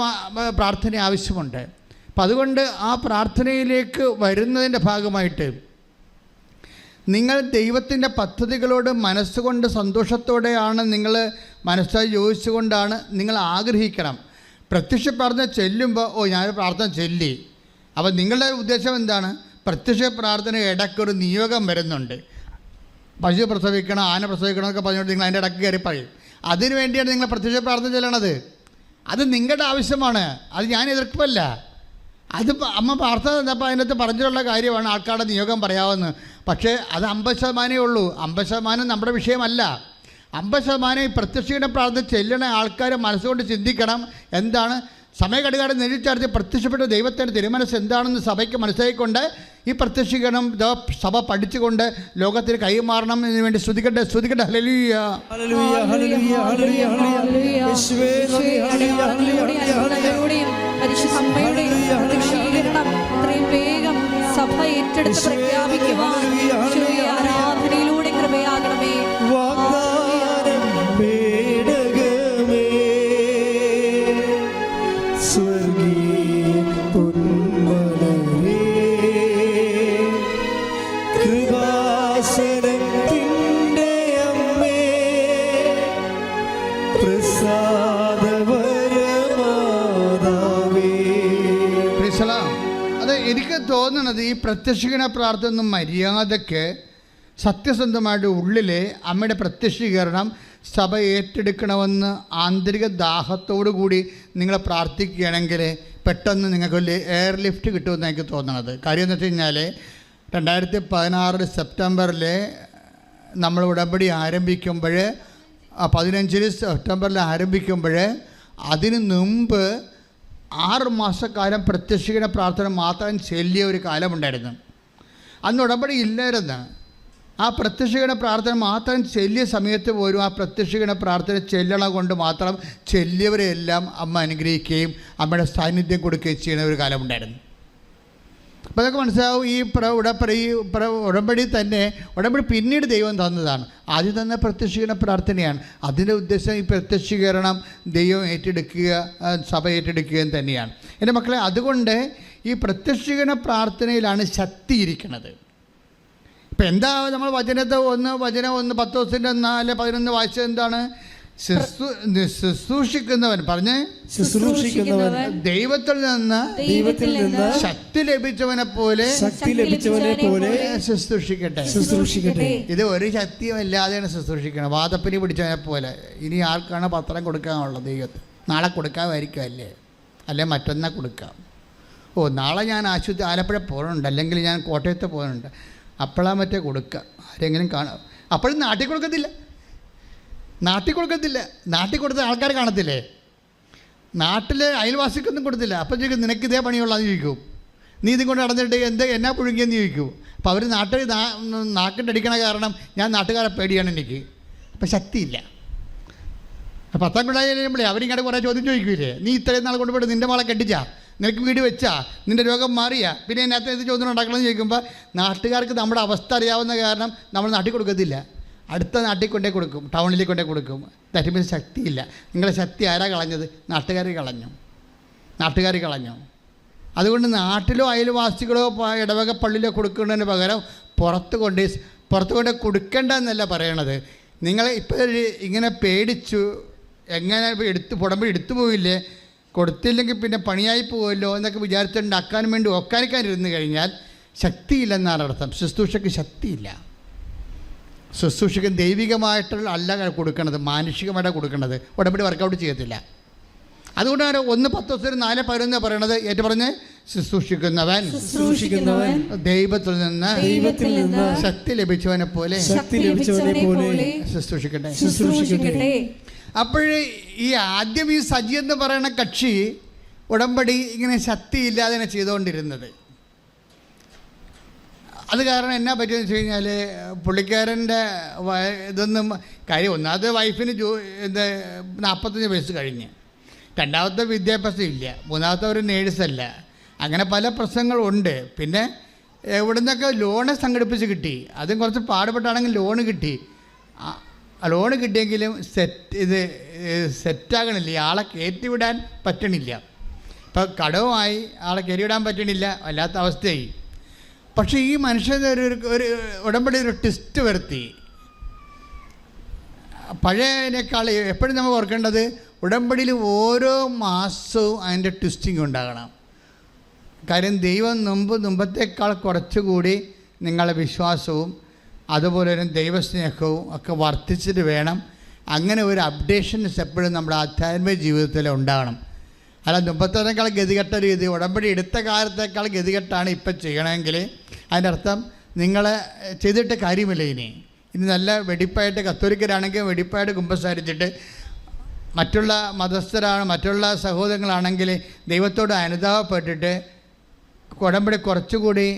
പ്രാർത്ഥന ആവശ്യമുണ്ട്. അപ്പം അതുകൊണ്ട് ആ പ്രാർത്ഥനയിലേക്ക് വരുന്നതിൻ്റെ ഭാഗമായിട്ട് നിങ്ങൾ ദൈവത്തിൻ്റെ പദ്ധതികളോട് മനസ്സുകൊണ്ട് സന്തോഷത്തോടെയാണ് നിങ്ങൾ മനസ്സായി യോജിച്ചുകൊണ്ടാണ് നിങ്ങൾ ആഗ്രഹിക്കണം. പ്രത്യക്ഷ പ്രാർത്ഥന ചെല്ലുമ്പോൾ ഞാനൊരു പ്രാർത്ഥന ചൊല്ലി. അപ്പോൾ നിങ്ങളുടെ ഉദ്ദേശം എന്താണ്? പ്രത്യക്ഷ പ്രാർത്ഥന ഇടയ്ക്കൊരു നിയോഗം വരുന്നുണ്ട്. പശു പ്രസവിക്കണം, ആന പ്രസവിക്കണം എന്നൊക്കെ പറഞ്ഞുകൊണ്ട് നിങ്ങൾ അതിൻ്റെ ഇടയ്ക്ക് കയറി പറയും. അതിനു വേണ്ടിയാണ് നിങ്ങൾ പ്രത്യക്ഷ പ്രാർത്ഥന ചെല്ലണത്. അത് നിങ്ങളുടെ ആവശ്യമാണ്, അത് ഞാൻ എതിർപ്പല്ല. അത് അമ്മ പ്രാർത്ഥന തന്നപ്പോൾ അതിനകത്ത് പറഞ്ഞിട്ടുള്ള കാര്യമാണ് ആൾക്കാരുടെ നിയോഗം പറയാമെന്ന്. പക്ഷേ അത് 50% ഉള്ളൂ. 50% നമ്മുടെ വിഷയമല്ല. 50% ഈ പ്രത്യക്ഷീകരണ പ്രാർത്ഥന ചെല്ലണ ആൾക്കാർ മനസ്സുകൊണ്ട് ചിന്തിക്കണം. എന്താണ്? സമയഘടികാരം നെല്ലിച്ചാർത്തി പ്രത്യക്ഷപ്പെട്ട ദൈവത്തിൻ്റെ തിരുമനസ് എന്താണെന്ന് സഭയ്ക്ക് മനസ്സിലാക്കിക്കൊണ്ട് ഈ പ്രത്യക്ഷീകരണം സഭ പഠിച്ചുകൊണ്ട് ലോകത്തിന് കൈമാറണം എന്ന് വേണ്ടി സ്തുതിക്കട്ടെ. ഹല്ലേലൂയ, ഹല്ലേലൂയ, ഹല്ലേലൂയ, ഹല്ലേലൂയ, ഹല്ലേലൂയ. യേശുവേ നന്ദി, ഹല്ലേലൂയ, ഹല്ലേലൂയ, ഹല്ലേലൂയ. പരിശുദ്ധ അമ്മയുടെ പ്രത്യക്ഷീകരണം എത്രയും വേഗം സഭ ഏറ്റെടുത്ത് പ്രഖ്യാപിക്കുവാൻ ഈശോയെ ആരാധനയിലൂടെ കൃപയാകണമേ. വാഗ്ദാനം പേടകമേ, സ്വർഗീയ പൊന്മലരേ, കൃപാസനത്തിൻ്റെ അമ്മേ, പ്രസാദവരമാതാവേ. അത് എനിക്ക് തോന്നുന്നത് ഈ പ്രത്യക്ഷീകരണ പ്രാർത്ഥന മര്യാദയ്ക്ക് സത്യസന്ധമായിട്ട് ഉള്ളിലെ അമ്മയുടെ പ്രത്യക്ഷീകരണം സഭ ഏറ്റെടുക്കണമെന്ന് ആന്തരിക ദാഹത്തോടു കൂടി നിങ്ങൾ പ്രാർത്ഥിക്കുകയാണെങ്കിൽ പെട്ടെന്ന് നിങ്ങൾക്ക് എയർ ലിഫ്റ്റ് കിട്ടുമെന്ന് എനിക്ക് തോന്നണത്. കാര്യം എന്ന് വെച്ച് കഴിഞ്ഞാൽ 2016 സെപ്റ്റംബറിൽ നമ്മൾ ഉടമ്പടി ആരംഭിക്കുമ്പോൾ 15 സെപ്റ്റംബറിൽ ആരംഭിക്കുമ്പോൾ അതിന് മുമ്പ് 6 മാസക്കാലം പ്രത്യക്ഷീകരണ പ്രാർത്ഥന മാത്രം ചെല്ലിയ ഒരു കാലമുണ്ടായിരുന്നു. അന്ന് ഉടമ്പടി ഇല്ലായിരുന്നു. ആ പ്രത്യക്ഷീകരണ പ്രാർത്ഥന മാത്രം ചെല്ലിയ സമയത്ത് പോലും ആ പ്രത്യക്ഷീകരണ പ്രാർത്ഥന ചെല്ലണം കൊണ്ട് മാത്രം ചെല്ലിയവരെയെല്ലാം അമ്മ അനുഗ്രഹിക്കുകയും അമ്മയുടെ സാന്നിധ്യം കൊടുക്കുകയും ചെയ്യുന്ന ഒരു കാലമുണ്ടായിരുന്നു. അപ്പോൾ അതൊക്കെ മനസ്സിലാവും. ഈ ഉടമ്പടി തന്നെ ഉടമ്പടി പിന്നീട് ദൈവം തന്നതാണ്. ആദ്യം തന്ന പ്രത്യക്ഷീകരണ പ്രാർത്ഥനയാണ്. അതിൻ്റെ ഉദ്ദേശം ഈ പ്രത്യക്ഷീകരണം ദൈവം ഏറ്റെടുക്കുക, സഭ ഏറ്റെടുക്കുകയും തന്നെയാണ്. എൻ്റെ മക്കളെ, അതുകൊണ്ട് ഈ പ്രത്യക്ഷീകരണ പ്രാർത്ഥനയിലാണ് ശക്തി ഇരിക്കുന്നത്. ഇപ്പം എന്താ നമ്മൾ വചനം 10 ദിവസത്തിൻ്റെ 4-11 വായിച്ചത് എന്താണ്? ശുശ്രൂഷിക്കുന്നവൻ പറഞ്ഞ് ശുശ്രൂഷിക്കുന്നവൻ ദൈവത്തിൽ നിന്ന് ശക്തി ലഭിച്ചവനെ പോലെ ശുശ്രൂഷിക്കട്ടെ. ഇത് ഒരു ശക്തിയും ഇല്ലാതെയാണ് ശുശ്രൂഷിക്കണം. വാദപ്പനി പിടിച്ചവനെ പോലെ. ഇനി ആർക്കാണ് പത്രം കൊടുക്കാനുള്ളത്? ദൈവത്തിന് നാളെ കൊടുക്കാമായിരിക്കും, അല്ലേ മറ്റന്നാൾ കൊടുക്കാം. നാളെ ഞാൻ ആലപ്പുഴ പോകുന്നുണ്ട്, അല്ലെങ്കിൽ ഞാൻ കോട്ടയത്ത് പോകുന്നുണ്ട്, അപ്പോഴാ മറ്റേ കൊടുക്കുക. ആരെങ്കിലും കാണാം. അപ്പോഴും നാട്ടിൽ കൊടുക്കത്തില്ല. നാട്ടിൽ കൊടുത്ത ആൾക്കാർ കാണത്തില്ലേ? നാട്ടിലെ അയൽവാസിക്കൊന്നും കൊടുത്തില്ല. അപ്പം ചോദിക്കും, നിനക്ക് ഇതേ പണിയുള്ളതെന്ന് ചോദിക്കും. നീ ഇതും കൊണ്ട് നടന്നിട്ട് എന്നാ പുഴുങ്ങിയെന്ന് ചോദിക്കും. അപ്പോൾ അവർ നാക്കിട്ടടിക്കണ കാരണം ഞാൻ നാട്ടുകാരെ പേടിയാണ് എനിക്ക്. അപ്പം ശക്തിയില്ല. 10 കൊണ്ടായി കഴിയുമ്പോഴേ അവരിങ്ങോട്ട് കുറേ ചോദ്യം ചോദിക്കൂലേ? നീ ഇത്രയും നാൾ കൊണ്ടുപോയിട്ട് നിൻ്റെ മോളെ കെട്ടിച്ചാ, നിനക്ക് വീട് വെച്ചാ, നിൻ്റെ രോഗം മാറിയാ, പിന്നെ അതിനകത്ത് ഇത് ചോദ്യം ഉണ്ടാക്കണമെന്ന് ചോദിക്കുമ്പോൾ നാട്ടുകാർക്ക് നമ്മുടെ അവസ്ഥ അറിയാവുന്ന കാരണം നമ്മൾ നാട്ടിൽ കൊടുക്കത്തില്ല. അടുത്ത നാട്ടിൽ കൊണ്ടേ കൊടുക്കും, ടൗണിലേക്ക് കൊണ്ടേ കൊടുക്കും. ദാറ്റ് മീൻസ് ശക്തിയില്ല. നിങ്ങളുടെ ശക്തി ആരാ കളഞ്ഞത്? നാട്ടുകാർ കളഞ്ഞു. അതുകൊണ്ട് നാട്ടിലോ അയൽവാസികളോ ഇടവക പള്ളിയിലോ കൊടുക്കുന്നതിന് പകരം പുറത്ത് കൊണ്ട് കൊടുക്കേണ്ടെന്നല്ല പറയണത്. നിങ്ങൾ ഇപ്പോൾ ഇങ്ങനെ പേടിച്ചു, എങ്ങനെ ഉടമ്പടി എടുത്തു പോയില്ലേ, കൊടുത്തില്ലെങ്കിൽ പിന്നെ പണിയായി പോകുമല്ലോ എന്നൊക്കെ വിചാരിച്ചുണ്ടാക്കാൻ വേണ്ടി ഒക്കാനിക്കാനിരുന്ന് കഴിഞ്ഞാൽ ശക്തിയില്ലെന്നാണ് അർത്ഥം. ശുശ്രൂഷയ്ക്ക് ശക്തിയില്ല. ശുശ്രൂഷയ്ക്ക് ദൈവികമായിട്ടുള്ള അല്ല കൊടുക്കണത്, മാനുഷികമായിട്ടാണ് കൊടുക്കുന്നത്. ഉടമ്പടി വർക്കൗട്ട് ചെയ്യത്തില്ല. അതുകൊണ്ടാണ് 1-10 4-11 പറയണത്. ഏറ്റു പറഞ്ഞ് ശുശ്രൂഷിക്കുന്നവൻ ദൈവത്തിൽ നിന്ന് ശക്തി ലഭിച്ചവനെ പോലെ ശുശ്രൂഷിക്കട്ടെ. അപ്പോഴേ ഈ ആദ്യം ഈ സജി എന്ന് പറയുന്ന കക്ഷി ഉടമ്പടി ഇങ്ങനെ ശക്തിയില്ലാതെ ചെയ്തുകൊണ്ടിരുന്നത്. അത് കാരണം എന്നാ പറ്റിയെന്ന് വെച്ച് കഴിഞ്ഞാൽ പുള്ളിക്കാരൻ്റെ ഇതൊന്നും കാര്യം. ഒന്നാമത് വൈഫിന് 45 വയസ്സ് കഴിഞ്ഞ്, രണ്ടാമത്തെ വിദ്യാഭ്യാസം ഇല്ല, മൂന്നാമത്തെ ഒരു നേഴ്സല്ല, അങ്ങനെ പല പ്രശ്നങ്ങളുണ്ട്. പിന്നെ എവിടെ നിന്നൊക്കെ ലോണ് സംഘടിപ്പിച്ച് കിട്ടി, അതും കുറച്ച് പാടുപെട്ടാണെങ്കിൽ ലോണ് കിട്ടി. ലോണ് കിട്ടിയെങ്കിലും സെറ്റാകണില്ല, ആളെ കയറ്റിവിടാൻ പറ്റണില്ല. ഇപ്പം കടവുമായി ആളെ കയറിവിടാൻ പറ്റണില്ല, വല്ലാത്ത അവസ്ഥയായി. പക്ഷേ ഈ മനുഷ്യന് ഒരു ഉടമ്പടി ഒരു ട്വിസ്റ്റ് വരുത്തി. പഴയതിനേക്കാൾ എപ്പോഴും നമ്മൾ ഓർക്കേണ്ടത് ഉടമ്പടിയിൽ ഓരോ മാസവും അതിൻ്റെ ട്വിസ്റ്റിംഗ് ഉണ്ടാകണം. കാര്യം ദൈവം മുമ്പത്തേക്കാൾ കുറച്ചുകൂടി നിങ്ങളുടെ വിശ്വാസവും അതുപോലെ തന്നെ ദൈവസ്നേഹവും ഒക്കെ വർദ്ധിച്ചിട്ട് വേണം. അങ്ങനെ ഒരു അപ്ഡേഷൻസ് എപ്പോഴും നമ്മുടെ ആധ്യാത്മിക ജീവിതത്തിൽ ഉണ്ടാകണം. അല്ല മുമ്പത്തേക്കാൾ ഗതികെട്ട രീതി, ഉടമ്പടി എടുത്ത കാലത്തേക്കാൾ ഗതികെട്ടാണ് ഇപ്പം ചെയ്യണമെങ്കിൽ അതിൻ്റെ അർത്ഥം നിങ്ങൾ ചെയ്തിട്ട് കാര്യമില്ല. ഇനി നല്ല വെടിപ്പായിട്ട് കത്തോലിക്കരാണെങ്കിൽ വെടിപ്പായിട്ട് കുമ്പസാരിച്ചിട്ട്, മറ്റുള്ള മതസ്ഥരാണ് മറ്റുള്ള സഹോദരങ്ങളാണെങ്കിൽ ദൈവത്തോട് അനുതാപപ്പെട്ടിട്ട് ഉടമ്പടി കുറച്ചുകൂടി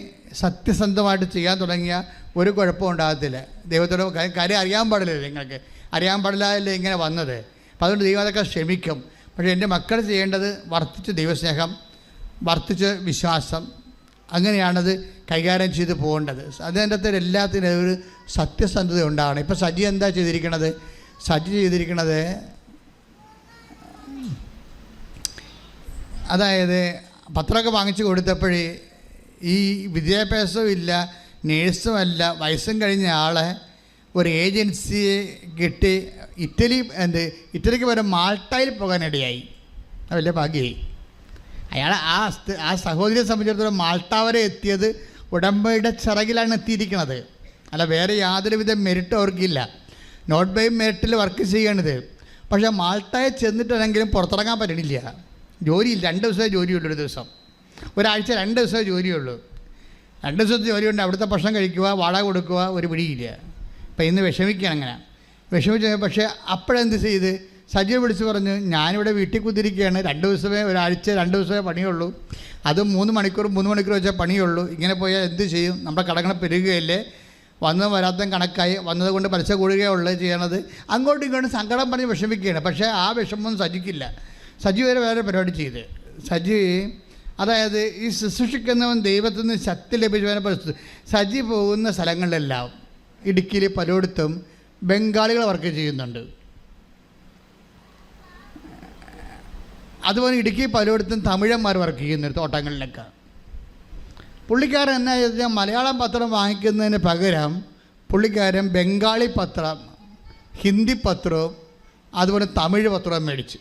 സത്യസന്ധമായിട്ട് ചെയ്യാൻ തുടങ്ങിയ ഒരു കുഴപ്പവും ഉണ്ടാകത്തില്ല. ദൈവത്തോട് കാര്യം അറിയാൻ പാടില്ല, നിങ്ങൾക്ക് അറിയാൻ പാടില്ലല്ലേ ഇങ്ങനെ വന്നത്. അപ്പോൾ അതുകൊണ്ട് ദൈവം അതൊക്കെ ക്ഷമിക്കും. പക്ഷേ എൻ്റെ മക്കൾ ചെയ്യേണ്ടത് വർദ്ധിച്ച് ദൈവസ്നേഹം, വർദ്ധിച്ച് വിശ്വാസം, അങ്ങനെയാണത് കൈകാര്യം ചെയ്ത് പോകേണ്ടത്. അതിൻ്റെ അകത്ത് എല്ലാത്തിനും ഒരു സത്യസന്ധത ഉണ്ടാകണം. ഇപ്പോൾ സജി എന്താ ചെയ്തിരിക്കണത്? സജി ചെയ്തിരിക്കണത് അതായത് പത്രമൊക്കെ വാങ്ങിച്ചു കൊടുത്തപ്പോഴേ ഈ വിദ്യാഭ്യാസവും ഇല്ല, നേഴ്സുമല്ല, വയസ്സും കഴിഞ്ഞ ആളെ ഒരു ഏജൻസിയെ കിട്ടി ഇറ്റലിക്ക് വരെ മാൾട്ടയിൽ പോകാനിടയായി. അത് വലിയ ഭാഗ്യമായി. അയാൾ ആ സഹോദരിയെ സംബന്ധിച്ചിടത്തോളം മാൾട്ട വരെ എത്തിയത് ഉടമ്പടിയുടെ ചിറകിലാണ് എത്തിയിരിക്കുന്നത്. അല്ല വേറെ യാതൊരുവിധ മെറിറ്റും അവർക്കില്ല. നോട്ട് ബൈ മെറിറ്റിൽ വർക്ക് ചെയ്യണത്. പക്ഷേ മാൾട്ടയെ ചെന്നിട്ടാണെങ്കിലും പുറത്തിറങ്ങാൻ പറ്റണില്ല. ജോലിയില്ല. 2 ദിവസമേ ജോലിയുള്ളൂ. ഒരു ദിവസം, ഒരാഴ്ച 2 ദിവസമേ ജോലിയുള്ളൂ. 2 ദിവസത്തെ ജോലിയുണ്ട്. അവിടുത്തെ ഭക്ഷണം കഴിക്കുക, വാടക കൊടുക്കുക, ഒരു പിടിയില്ല. അപ്പം ഇന്ന് വിഷമിക്കുകയാണ്. അങ്ങനെ വിഷമിച്ച് പക്ഷേ അപ്പോഴെന്ത് ചെയ്ത് സജിയെ വിളിച്ച് പറഞ്ഞു, ഞാനിവിടെ വീട്ടിൽ കുത്തിരിക്കുകയാണ്, 2 ദിവസമേ, ഒരാഴ്ച 2 ദിവസമേ പണിയുള്ളൂ, അതും 3 മണിക്കൂർ വെച്ചാൽ പണിയുള്ളൂ. ഇങ്ങനെ പോയാൽ എന്ത് ചെയ്യും? നമ്മുടെ കടങ്ങൾ പെരുകുകയല്ലേ, വന്നതും വരാത്തതും കണക്കായി, വന്നത് കൊണ്ട് പലിശ കൂടുകയുള്ളത് ചെയ്യണത്. അങ്ങോട്ടും ഇങ്ങോട്ടും സങ്കടം പറഞ്ഞ് വിഷമിക്കുകയാണ്. പക്ഷേ ആ വിഷമൊന്നും സജിക്കില്ല. സജി വേറെ പരിപാടി ചെയ്ത് സജി അതായത് ഈ ശുശ്രൂഷിക്കുന്നവൻ ദൈവത്തിൽ നിന്ന് ശക്തി ലഭിച്ചവനെ പരിസ്ഥിതി. സജി പോകുന്ന സ്ഥലങ്ങളിലെല്ലാം ഇടുക്കിയിൽ പലയിടത്തും ബംഗാളികൾ വർക്ക് ചെയ്യുന്നുണ്ട്. അതുപോലെ ഇടുക്കി പലയിടത്തും തമിഴന്മാർ വർക്ക് ചെയ്യുന്നുണ്ട് തോട്ടങ്ങളിലൊക്കെ. പുള്ളിക്കാരൻ എന്നാ ചോദിച്ചാൽ മലയാളം പത്രം വാങ്ങിക്കുന്നതിന് പകരം പുള്ളിക്കാരൻ ബംഗാളി പത്രം, ഹിന്ദി പത്രവും അതുപോലെ തമിഴ് പത്രവും മേടിച്ചു.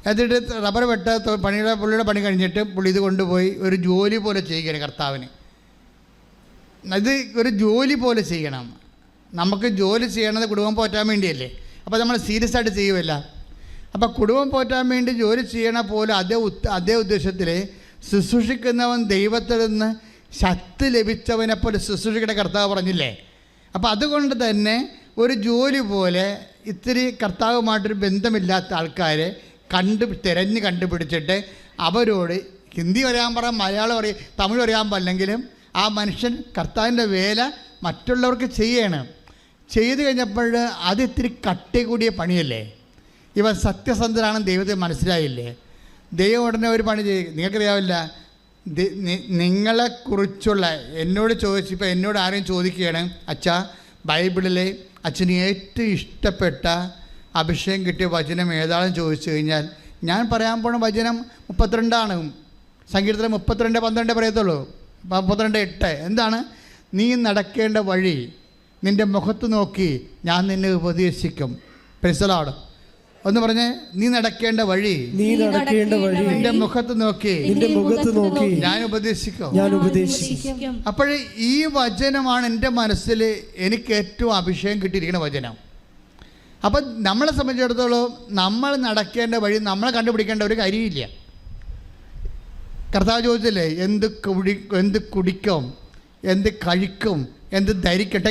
എന്നിട്ട് റബ്ബർ പുള്ളിയുടെ പണി കഴിഞ്ഞിട്ട് പുള്ളി ഇത് കൊണ്ടുപോയി ഒരു ജോലി പോലെ ചെയ്യുകയാണ് കർത്താവിന്. ഇത് ഒരു ജോലി പോലെ ചെയ്യണം. നമുക്ക് ജോലി ചെയ്യണത് കുടുംബം പോറ്റാൻ വേണ്ടിയല്ലേ. അപ്പോൾ നമ്മൾ സീരിയസ് ആയിട്ട് ചെയ്യുമല്ല. അപ്പോൾ കുടുംബം പോറ്റാൻ വേണ്ടി ജോലി ചെയ്യണ പോലെ അതേ ഉദ്ദേശത്തിൽ ശുശ്രൂഷിക്കുന്നവൻ ദൈവത്തിൽ നിന്ന് ശക്തി ലഭിച്ചവനെപ്പോലെ ശുശ്രൂഷിക്കുന്ന കർത്താവ് പറഞ്ഞില്ലേ. അപ്പോൾ അതുകൊണ്ട് തന്നെ ഒരു ജോലി പോലെ ഇത്തിരി കർത്താവുമായിട്ടൊരു ബന്ധമില്ലാത്ത ആൾക്കാരെ തിരഞ്ഞ് കണ്ടുപിടിച്ചിട്ട് അവരോട് ഹിന്ദി പറയാൻ പറയാം, മലയാളം പറയാം, തമിഴ് പറയാൻ പാടില്ലെങ്കിലും ആ മനുഷ്യൻ കർത്താവിൻ്റെ വേല മറ്റുള്ളവർക്ക് ചെയ്യണം. ചെയ്തു കഴിഞ്ഞപ്പോൾ അത് ഇത്തിരി കട്ടി കൂടിയ പണിയല്ലേ. ഇവൻ സത്യസന്ധനാണെന്ന് ദൈവത്തെ മനസ്സിലായില്ലേ. ദൈവം ഉടനെ ഒരു പണി ചെയ്യും. നിങ്ങൾക്കറിയാവില്ല, നിങ്ങളെക്കുറിച്ചുള്ള എന്നോട് ചോദിച്ചപ്പോൾ എന്നോട് ആരെയും ചോദിക്കുകയാണ്, അച്ഛാ ബൈബിളിലെ അച്ഛന് ഏറ്റവും ഇഷ്ടപ്പെട്ട അഭിഷേകം കിട്ടിയ വചനം ഏതാണെന്ന് ചോദിച്ചു കഴിഞ്ഞാൽ ഞാൻ പറയാൻ പോണ വചനം 32 സങ്കീർത്തനം 32:12 പറയത്തുള്ളൂ. 32:8 എന്താണ്? നീ നടക്കേണ്ട വഴി നിൻ്റെ മുഖത്ത് നോക്കി ഞാൻ നിന്നെ ഉപദേശിക്കും. Price the Lord. ഒന്ന് പറഞ്ഞേ, നീ നടക്കേണ്ട വഴി നിന്റെ മുഖത്ത് നോക്കി ഞാൻ ഉപദേശിക്കും. അപ്പോഴേ ഈ വചനമാണ് എൻ്റെ മനസ്സിൽ എനിക്ക് ഏറ്റവും അഭിഷേകം കിട്ടിയിരിക്കുന്ന വചനം. അപ്പം നമ്മളെ സംബന്ധിച്ചിടത്തോളം നമ്മൾ നടക്കേണ്ട വഴി നമ്മൾ കണ്ടുപിടിക്കേണ്ട ഒരു കാര്യമില്ല. കർത്താവ് ചോദിച്ചില്ലേ, എന്ത് കുടിക്കും, എന്ത് കഴിക്കും, എന്ത് ധരിക്കട്ടെ.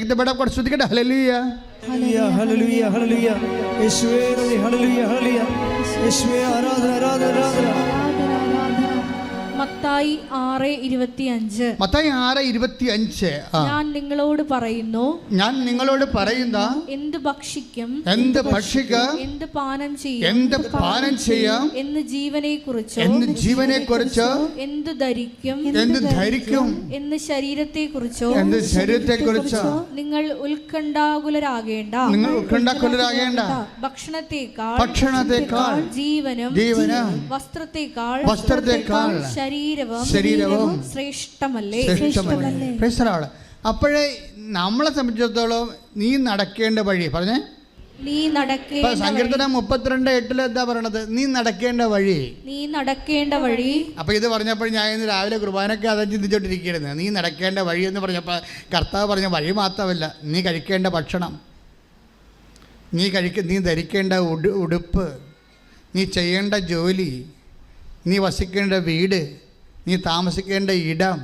ശ്രദ്ധിക്കട്ടെ. ഹല്ലേലൂയ, ഹല്ലേലൂയ, ഹല്ലേലൂയ, യേശുവേ നന്ദി, ഹല്ലേലൂയ, ഹല്ലേലൂയ, യേശുവേ ആരാധന, ആരാധന, ആരാധന. മത്തായി 6:25 ഞാൻ നിങ്ങളോട് പറയുന്ന എന്ത് ഭക്ഷിക്കും, എന്ത് പാനം ചെയ്യാം, എന്ന് ജീവനെക്കുറിച്ചോ എന്ത് ധരിക്കും, എന്ന് ശരീരത്തെക്കുറിച്ചോ നിങ്ങൾ ഉത്കണ്ഠാകുലരാകേണ്ട. ഭക്ഷണത്തെക്കാൾ ജീവനും വസ്ത്രത്തെക്കാൾ ശരീരവും ശ്രേഷ്ഠമല്ലേ. അപ്പോഴേ നമ്മളെ സംബന്ധിച്ചിടത്തോളം നീ നടക്കേണ്ട വഴി പറഞ്ഞേ, സങ്കീർത്തനം 32:8 എന്താ പറയണത്? നീ നടക്കേണ്ട വഴി. അപ്പൊ ഇത് പറഞ്ഞപ്പോൾ ഞാൻ ഇന്ന് രാവിലെ കുർബാനൊക്കെ അത് ചിന്തിച്ചോണ്ടിരിക്കുകയായിരുന്നു. നീ നടക്കേണ്ട വഴി എന്ന് പറഞ്ഞപ്പോൾ കർത്താവ് പറഞ്ഞ വഴി മാത്രമല്ല, നീ കഴിക്കേണ്ട ഭക്ഷണം, നീ ധരിക്കേണ്ട ഉടുപ്പ്, നീ ചെയ്യേണ്ട ജോലി, നീ വസിക്കേണ്ട വീട്, നീ താമസിക്കേണ്ട ഇടം,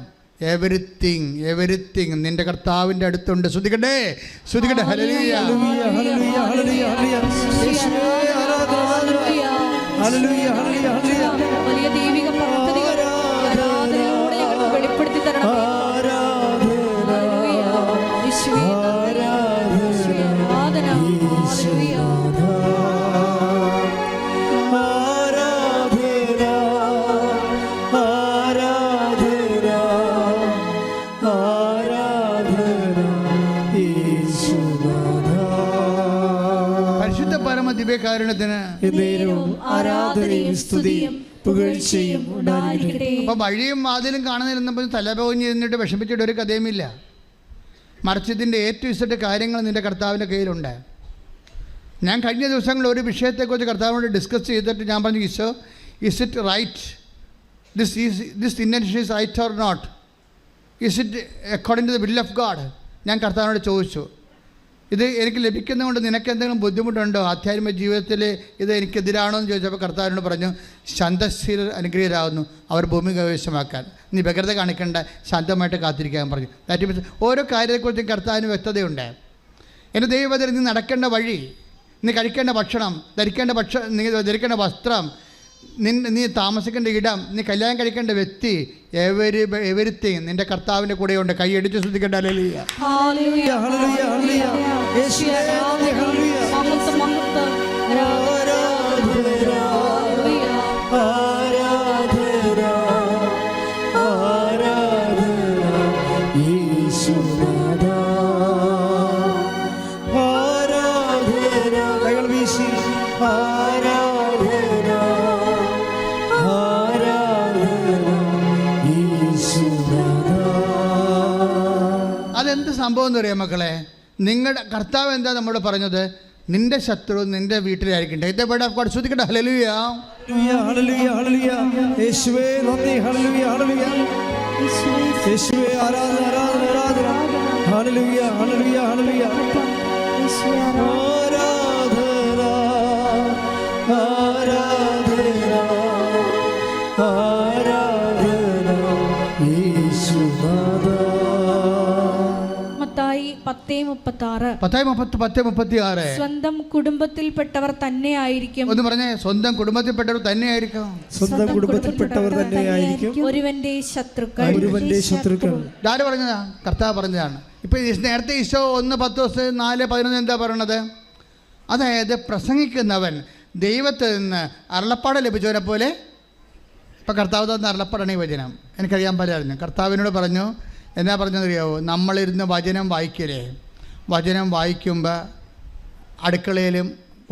എവരിത്തിങ് നിന്റെ കർത്താവിൻ്റെ അടുത്തുണ്ട്. ശ്രദ്ധിക്കട്ടെ. ഹല്ലേലൂയ, ഹല്ലേലൂയ, ഹല്ലേലൂയ, ഹല്ലേലൂയ, ഹല്ലേലൂയ. വലിയ ദൈവിക പദ്ധതികൾ ആരാധനയിലൂടെ ഞങ്ങൾക്ക് വെളിപ്പെടുത്തി തരണം. ദിവ്യകാരുണ്യത്തിന് എന്നേരവും ആരാധനയും സ്തുതിയും പുകഴ്ചയും ഉണ്ടായിരിക്കട്ടെ. അപ്പോൾ വഴിയും വാതിലും കാണുന്നില്ലെന്നപ്പോൾ തലപോഞ്ഞ് ഇരുന്നിട്ട് വിഷമിച്ചിട്ട് ഒരു കഥയുമില്ല. മറിച്ച് ഇതിൻ്റെ ഏറ്റവും ഇഷ്ട കാര്യങ്ങൾ നിൻ്റെ കർത്താവിൻ്റെ കയ്യിലുണ്ട്. ഞാൻ കഴിഞ്ഞ ദിവസങ്ങളിൽ ഒരു വിഷയത്തെക്കുറിച്ച് കർത്താവിനോട് ഡിസ്കസ് ചെയ്തിട്ട് ഞാൻ പറഞ്ഞു, Isho, is it right, this intention is right or not, is it according to the will of God? ഞാൻ കർത്താവിനോട് ചോദിച്ചു, ഇത് എനിക്ക് ലഭിക്കുന്നതുകൊണ്ട് നിനക്ക് എന്തെങ്കിലും ബുദ്ധിമുട്ടുണ്ടോ? ആധ്യാത്മിക ജീവിതത്തിൽ ഇത് എനിക്കെതിരാണോ എന്ന് ചോദിച്ചപ്പോൾ കർത്താവിനോട് പറഞ്ഞു, ശാന്തശീലർ അനുഗ്രഹീതരാകുന്നു, അവർ ഭൂമി കൈവശമാക്കാൻ. നീ വ്യഗ്രത കാണിക്കേണ്ട, ശാന്തമായിട്ട് കാത്തിരിക്കാൻ പറഞ്ഞു. ദാറ്റ് മീൻസ് ഓരോ കാര്യത്തെക്കുറിച്ചും കർത്താവിന് വ്യക്തതയുണ്ട്. എൻ്റെ ദൈവത്തിൽ നീ നടക്കേണ്ട വഴി, നീ കഴിക്കേണ്ട ഭക്ഷണം, നീ ധരിക്കേണ്ട വസ്ത്രം, നീ താമസിക്കേണ്ട ഇടം, നീ കല്യാണം കഴിക്കേണ്ട വ്യക്തി, എവരിത്തിങ് നിന്റെ കർത്താവിൻ്റെ കൂടെയുണ്ട്. കൈയടിച്ച് ശ്രദ്ധിക്കേണ്ട. ഹല്ലേലൂയ, ഹല്ലേലൂയ, ഹല്ലേലൂയ. യേശുവേ നന്ദി, ഹല്ലേലൂയ. കൈകൾ വീശി അതെന്ത് സംഭവം എന്ന് പറയാം മക്കളെ? നിങ്ങളുടെ കർത്താവ് എന്താ നമ്മളോട് പറഞ്ഞത്? നിന്റെ ശത്രു നിന്റെ വീട്ടിലായിരിക്കട്ടെ. ശ്രദ്ധിക്കട്ടെ. ഹല്ലേലൂയ, ഹല്ലേലൂയ, ഹല്ലേലൂയ. യേശുവേ നന്ദി, ഹല്ലേലൂയ, ഹല്ലേലൂയ. യേശുവേ ആരാധന, ആരാധന, ആരാധന. ഹല്ലേലൂയ, ഹല്ലേലൂയ, ഹല്ലേലൂയ. ആരാധന, ആരാധന, ആരാധന യേശുനാഥാ. മത്തായി 10:36. സ്വന്തം കുടുംബത്തിൽപ്പെട്ടവർ തന്നെ ആയിരിക്കും. ഒന്ന് പറഞ്ഞേ, സ്വന്തം കുടുംബത്തിൽപ്പെട്ടവർ തന്നെയായിരിക്കും. സ്വന്തം കുടുംബത്തിൽപ്പെട്ടവർ തന്നെയായിരിക്കും ഒരുവന്റെ ശത്രുക്കൾ. ആര് പറഞ്ഞതാ? കർത്താവ് പറഞ്ഞതാണ്. ഇപ്പൊ നേരത്തെ ഈശോ 1:10-4:11 എന്താ പറയണത്? അതായത് പ്രസംഗിക്കുന്നവൻ ദൈവത്തിൽ നിന്ന് അരുളപ്പാട് ലഭിച്ചവനെ പോലെ. ഇപ്പം കർത്താവ് തന്ന അരുളപ്പാടാണ് ഈ വചനം. എനിക്കറിയാൻ പറ്റായിരുന്നു. കർത്താവിനോട് പറഞ്ഞു, എന്നാ പറഞ്ഞതറിയാവോ? നമ്മളിരുന്ന് വചനം വായിക്കലേ, വചനം വായിക്കുമ്പോൾ അടുക്കളയിലും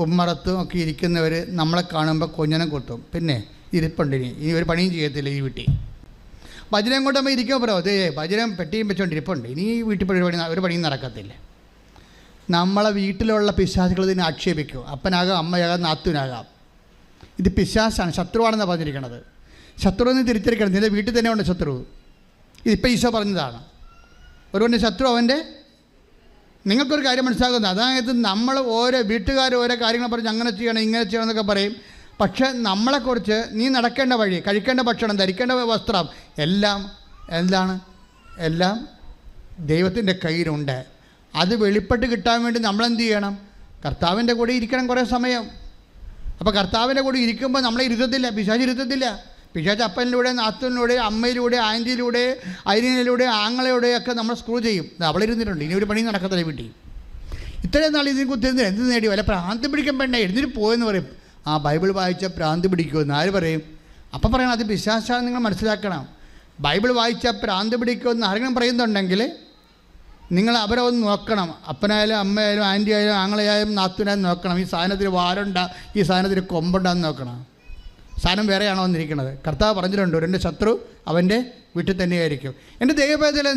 ഉമ്മറത്തും ഒക്കെ ഇരിക്കുന്നവർ നമ്മളെ കാണുമ്പോൾ കൊഞ്ഞനം കൊത്തും. പിന്നെ ഇരിപ്പുണ്ട്, ഇനി ഒരു പണിയും ചെയ്യത്തില്ല ഈ വീട്ടിൽ. വചനം കൊണ്ട് നമ്മൾ ഇരിക്കുമ്പോൾ പറയോ, അതേ വചനം പെട്ടിയും വെച്ചോണ്ടിരിപ്പുണ്ട്, ഇനി ഈ വീട്ടിൽ ഒരു പണിയും നടക്കത്തില്ല. നമ്മളെ വീട്ടിലുള്ള പിശാചുകൾ ഇതിനെ ആക്ഷേപിക്കും. അപ്പനാകാം, അമ്മയാകാം, നാത്തൂനാകാം. ഇത് പിശാചാണ്, ശത്രുവാണെന്നാണ് പറഞ്ഞിരിക്കുന്നത്. ശത്രുവിനെ തിരിച്ചറിയിക്കണം. നിന്റെ വീട്ടിൽ തന്നെ ഉണ്ട് ശത്രു. ഇതിപ്പോൾ ഈശോ പറഞ്ഞതാണ്. ഒരുവൻ്റെ ശത്രു അവൻ്റെ. നിങ്ങൾക്കൊരു കാര്യം മനസ്സിലാക്കുന്നത്, അതായത് നമ്മൾ ഓരോ വീട്ടുകാർ ഓരോ കാര്യങ്ങൾ പറഞ്ഞ് അങ്ങനെ ചെയ്യണം ഇങ്ങനെ ചെയ്യണം എന്നൊക്കെ പറയും. പക്ഷേ നമ്മളെക്കുറിച്ച് നീ നടക്കേണ്ട വഴി, കഴിക്കേണ്ട ഭക്ഷണം, ധരിക്കേണ്ട വസ്ത്രം എല്ലാം എല്ലാം ദൈവത്തിൻ്റെ കയ്യിലുണ്ട്. അത് വെളിപ്പെട്ട് കിട്ടാൻ വേണ്ടി നമ്മളെന്ത് ചെയ്യണം? കർത്താവിൻ്റെ കൂടെ ഇരിക്കണം കുറേ സമയം. അപ്പോൾ കർത്താവിൻ്റെ കൂടെ ഇരിക്കുമ്പോൾ നമ്മളെ ഇരുത്തത്തില്ല, പിശാച് ഇരുത്തത്തില്ല. പിശാച് അപ്പനിലൂടെ, നാത്തൂനിലൂടെ, അമ്മയിലൂടെ, ആൻറ്റിയിലൂടെ, അരിനിലൂടെ, ആങ്ങളയിലൂടെയൊക്കെ നമ്മൾ സ്ക്രൂ ചെയ്യും. അവളിരുന്നിട്ടുണ്ട്, ഇനി ഒരു പണി നടക്കത്തില്ല വീട്ടിൽ. ഇത്രയും നാൾ ഇതിനെ കുത്തിരുന്ന് എന്ത് നേടി? വല്ല ഭ്രാന്തി പിടിക്കാൻ വേണ്ട, എഴുന്നേറ്റ് പോയെന്ന് പറയും. ആ ബൈബിൾ വായിച്ച ഭ്രാന്തി പിടിക്കുമെന്ന് ആര് പറയും? അപ്പം പറയണം അത് പിശാചാണ്. നിങ്ങൾ മനസ്സിലാക്കണം. ബൈബിൾ വായിച്ച ഭ്രാന്തി പിടിക്കുമെന്ന് ആരെങ്കിലും പറയുന്നുണ്ടെങ്കിൽ നിങ്ങൾ അവരെ ഒന്ന് നോക്കണം. അപ്പനായാലും അമ്മയായാലും ആൻറ്റി ആയാലും ആങ്ങളയായാലും നാത്തൂനായാലും നോക്കണം. ഈ സാധനത്തിന് വാലുണ്ട, ഈ സാധനത്തിന് കൊമ്പുണ്ടെന്ന് നോക്കണം. സാധനം വേറെയാണോ വന്നിരിക്കുന്നത്? കർത്താവ് പറഞ്ഞിട്ടുണ്ട്, എൻ്റെ ശത്രു അവൻ്റെ വീട്ടിൽ തന്നെയായിരിക്കും. എൻ്റെ ദൈവപൈതലെ